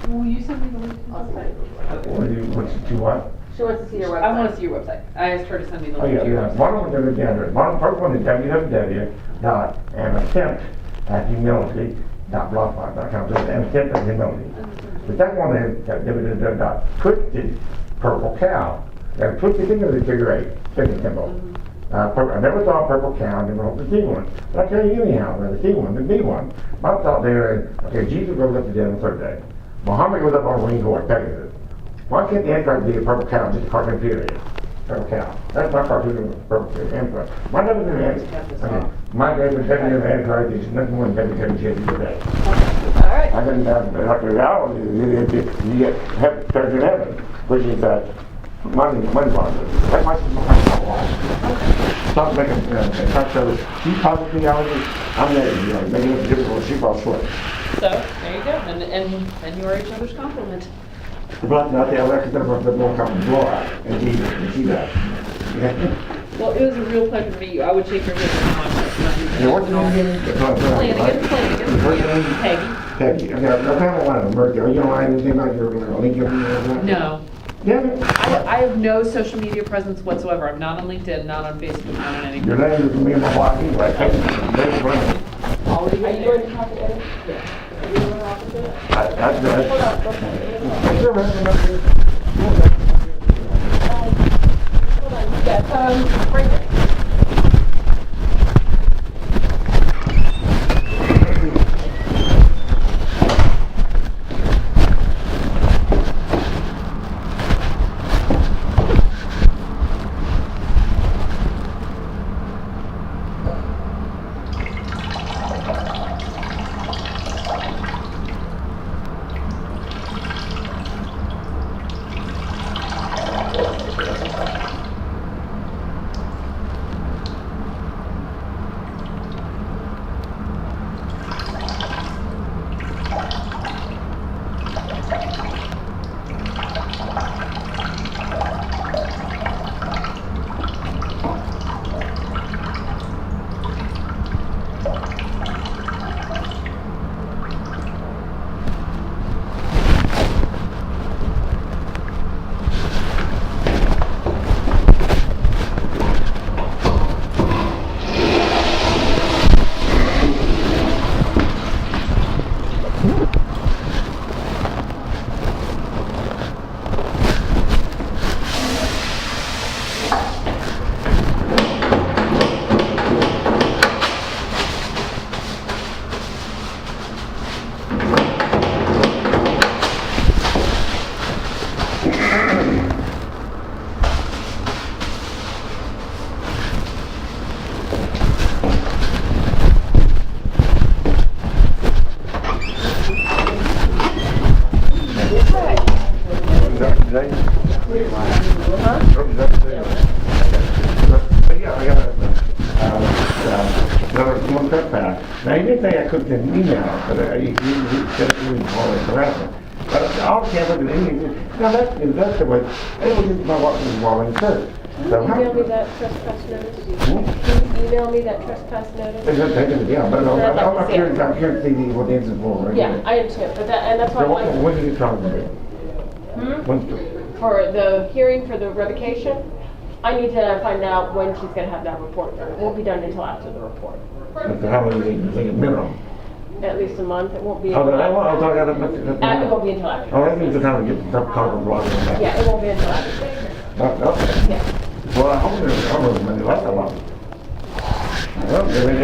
Will you send me the link? I'll send it. What you want? She wants to see your website. I want to see your website. I asked her to send me the Oh, link yeah. to your website. One of them is together. First one is www.anattempt@humility.blogspot.com. So an attempt at humility. The second one is www.twisted-purple-cow. Now, twisted, think of the figure 8, figure symbol. I never saw a purple cow, I never hope to see one. But I tell you anyhow, there's the C one, there's B one. My thought there is, okay, Jesus rose up to dead on the third day. Muhammad goes up on a winged horse, Peggy. Why can't the Antichrist be a purple cow, just a cartoon period? Purple cow. That's my cartoon of the purple Antichrist. My definition of the Antichrist is nothing more than Peggy today. All right. I think that reality is you get treasure in heaven, which is money laundering. That might be stop making so she positive theology, I'm there, making it difficult, she falls short. So, there you go. And you are each other's compliment. But not the other, because they're more comfortable blowout, and she does. Well, it was a real pleasure to meet you. I would shake your hand Yeah, what's your name again? Flanagan. Peggy. Peggy. Okay, I found a line of Mercury. Are you don't write anything about your link? No. Yeah. I have no social media presence whatsoever. I'm not on LinkedIn, not on Facebook, not on anything. Your name is me and my blog anyway. Already Are you going to copy edit? Yeah. Are you going to copy edit? That's good. Hold on, hold on. Yes, right there. Huh? But yeah, I got another one cutback. Now, you didn't say I couldn't send an email, but you said you would call it harassment. But all campus and anything, now that's the way, it was just my what was involved in the church. So how? Email me that trespass notice. Can you email me that trespass notice? Yeah, but I'd like to I'm see it. curious to see what the incident was, right? Yeah, I am too, but that's why So I when did you try to do it? for the hearing for the revocation, I need to find out when she's gonna have that report done. It won't be done until after the report. So how long do you think it's minimum? At least a month, it won't be. Oh, until I after. thought I got It won't be until after. Oh, that means the time to get the stuff covered block on that. Yeah, it won't be until after. Okay. Yeah. Well, I hope there's a number of money left a lot. Well, there's a way to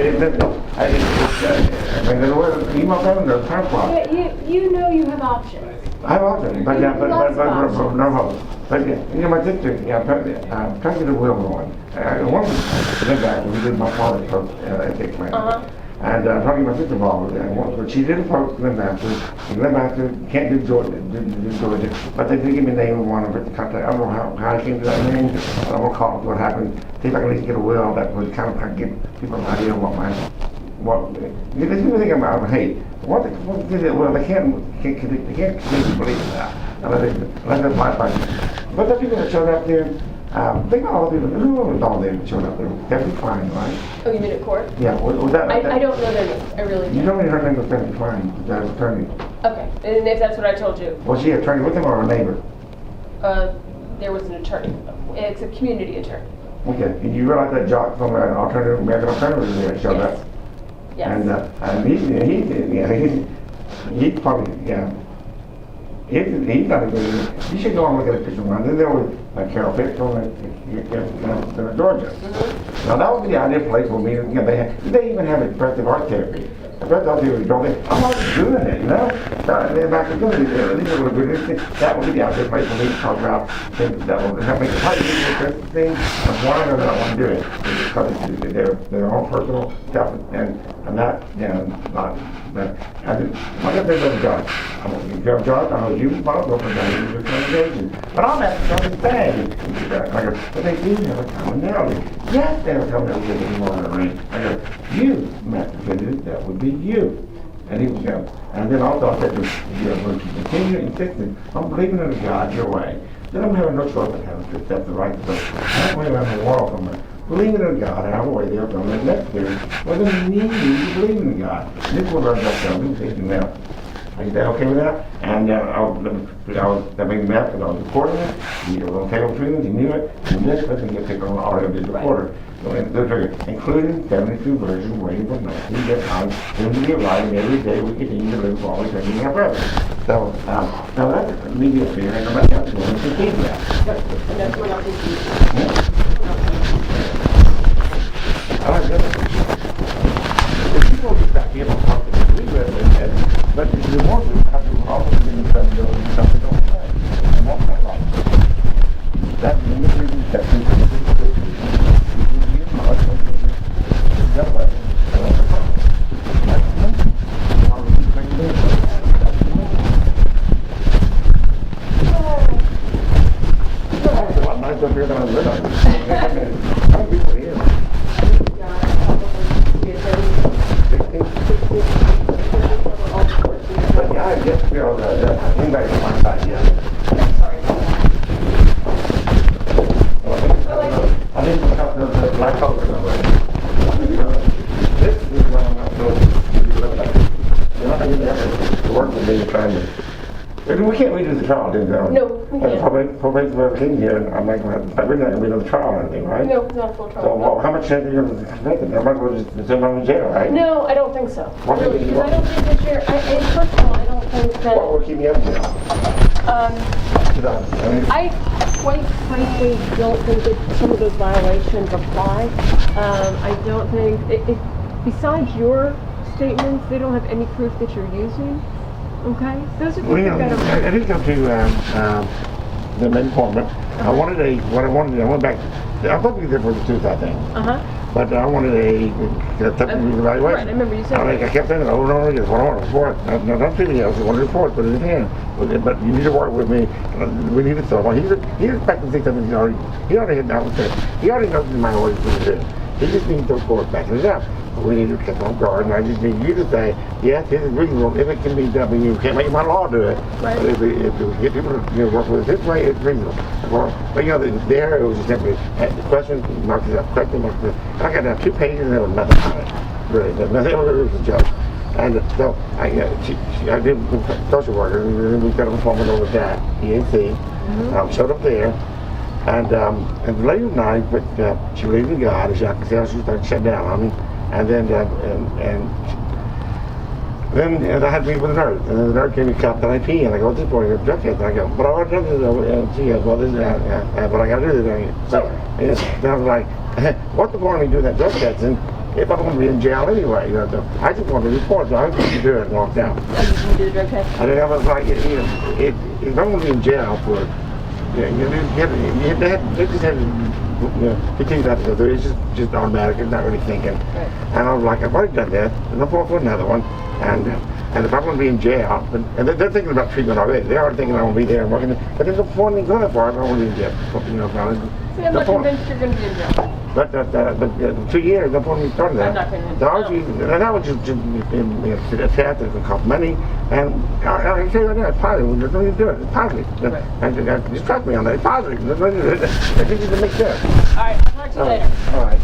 email them, there's time clock. Yeah, you know you have options. I have options, but yeah, but no hope. But you know, my sister, trying to get a will going. One of the guys, we did my father's post ethics man. And talking to my sister-in-law was there. But she did a post in Glen Master, can't do Georgia, but they did give me the name of one of the contact. I don't know how I came to that name. I don't want to call it what happened. See if I can at least get a will that would kind of give people an idea of there's people think about hate. What did it? Well, they can't completely believe that. Unless they're my party. But the people that showed up there, think of all the people, who was all there that showed up there? Debbie Klein, right? Oh, you mean at court? Yeah, was that? I don't know their names, I really You don't. told me her name was Debbie Klein, that was attorney. Okay, and if that's what I told you, Was she an attorney with him or a neighbor? there was an attorney. It's a community attorney. Okay, and you realize that Jock from an alternative, American Alternative was there that showed up? Yes. And he probably, yeah. He's not a good, you should go and look at a picture around. Then there was Carol Pitt in Georgia. Now that would be the ideal place for me. They even have expressive art therapy. Expressive art therapy, don't they? I'm not doing it, you know? They're back to doing it. At least it would have been, that would be the ideal place for me to talk about things that will help me. How do you do this thing? And why do they not want to do it? Because it's their own personal stuff, and that, you know, not. But I didn't, like I said, there's a judge. If you're a judge, I know you're responsible for that, your congregation. But I'm asking something bad. But they do have a commonality. Yes, they have a commonality with anyone in the ring. I go, you, Master Kennedy, that would be you. And he was going, and then also I said to him, you're going to continue insisting on believing in God your way. Then I'm having no choice but having to accept the right to go. I don't believe I'm a world from it. Believing in God, and I have a way there from the next year. Well, then you need to believe in God. This is what I'm going to do now. Are you okay with that? And that made me mad because I was recording it. He was on table between us, he knew it. And this person gets taken on audio digital recorder. So including 72 version waiting for nothing. That time, soon to be arriving every day we continue to live while we're taking our brother. So, now that's media fear, and nobody else wants to see that. And that's what I'll do. I like that. The people get back here and talk to me, but the more we have to also be in the go and something don't play. And won't play like that. The reason that nice up here than I live on. How many people here? But yeah, I guess, you know, anybody from my side, yeah. I think we'll have the black color number. This is what I'm not doing. You're not going to have to work with me trying to. We can't redo the trial, do we? No, we can't. Probably for king here, and I'm not going to have to, we're not going to redo the trial or anything, right? No, it's not a full trial. So, well, how much chance are you going to make it? Everybody will just send them in jail, right? No, I don't think so. What Really, do you because I want? don't think that first of all, I don't think that, What will keep me up there? I quite frankly don't think that some of those violations apply. I don't think, besides your statements, they don't have any proof that you're using, okay? Those are things that I didn't go to the main informant. I went back I'm supposed to be there for the tooth, I think. But I wanted a technical evaluation. Right, I remember you said I kept saying it over and over again. What I want a report. No, not anything else. I want a report. Put it in hand. But you need to work with me. We need to solve. Well, he's expecting to see something. He already had that. He already knows my orders to do. He just needs those forward back it up. We need to keep on guard, and I just need you to say, yes, this is reasonable. If it can be done, you can't make my law do it. Right. But if we get people to work with it this way, it's reasonable. Well, but there it was just simply the question, mark it up, question, mark it up. And I got down 2 pages and there was nothing on it. Really, nothing. It was a joke. And so I did social worker, and we got an appointment over at that EAC. Showed up there. And late at night, but she believed in God, as I could tell, she started to shut down on me. And then I had to meet with a nurse, and then the nurse gave me a cup that I pee, and I go, what's this for? You're a drug test. And I go, but I want to do this. And she goes, well, this is but I got to do this. So I was like, what's the point of me doing that drug test? And if I'm going to be in jail anyway, I just want to report, so I was going to do it and walk out. You do the drug test? And then I was like, if I'm going to be in jail for they just had to continue that to go through. It's just automatic. It's not really thinking. Right. And I was like, I've already done this. And I'm going for another one. And if I'm going to be in jail, and they're thinking about treatment already. They're already thinking I'm going to be there and working. But there's no point in going for it. I don't want to be in jail. See, I'm not convinced you're going to be in jail. But 2 years, no point in me starting that. I'm not convinced. And that was just a test that can cost money. And I can tell you right now, it's positive. There's nothing to do it. It's positive. Right. And just trust me on that. It's positive. There's nothing to do it. It just makes sense. All right, I'll talk to you later. All right.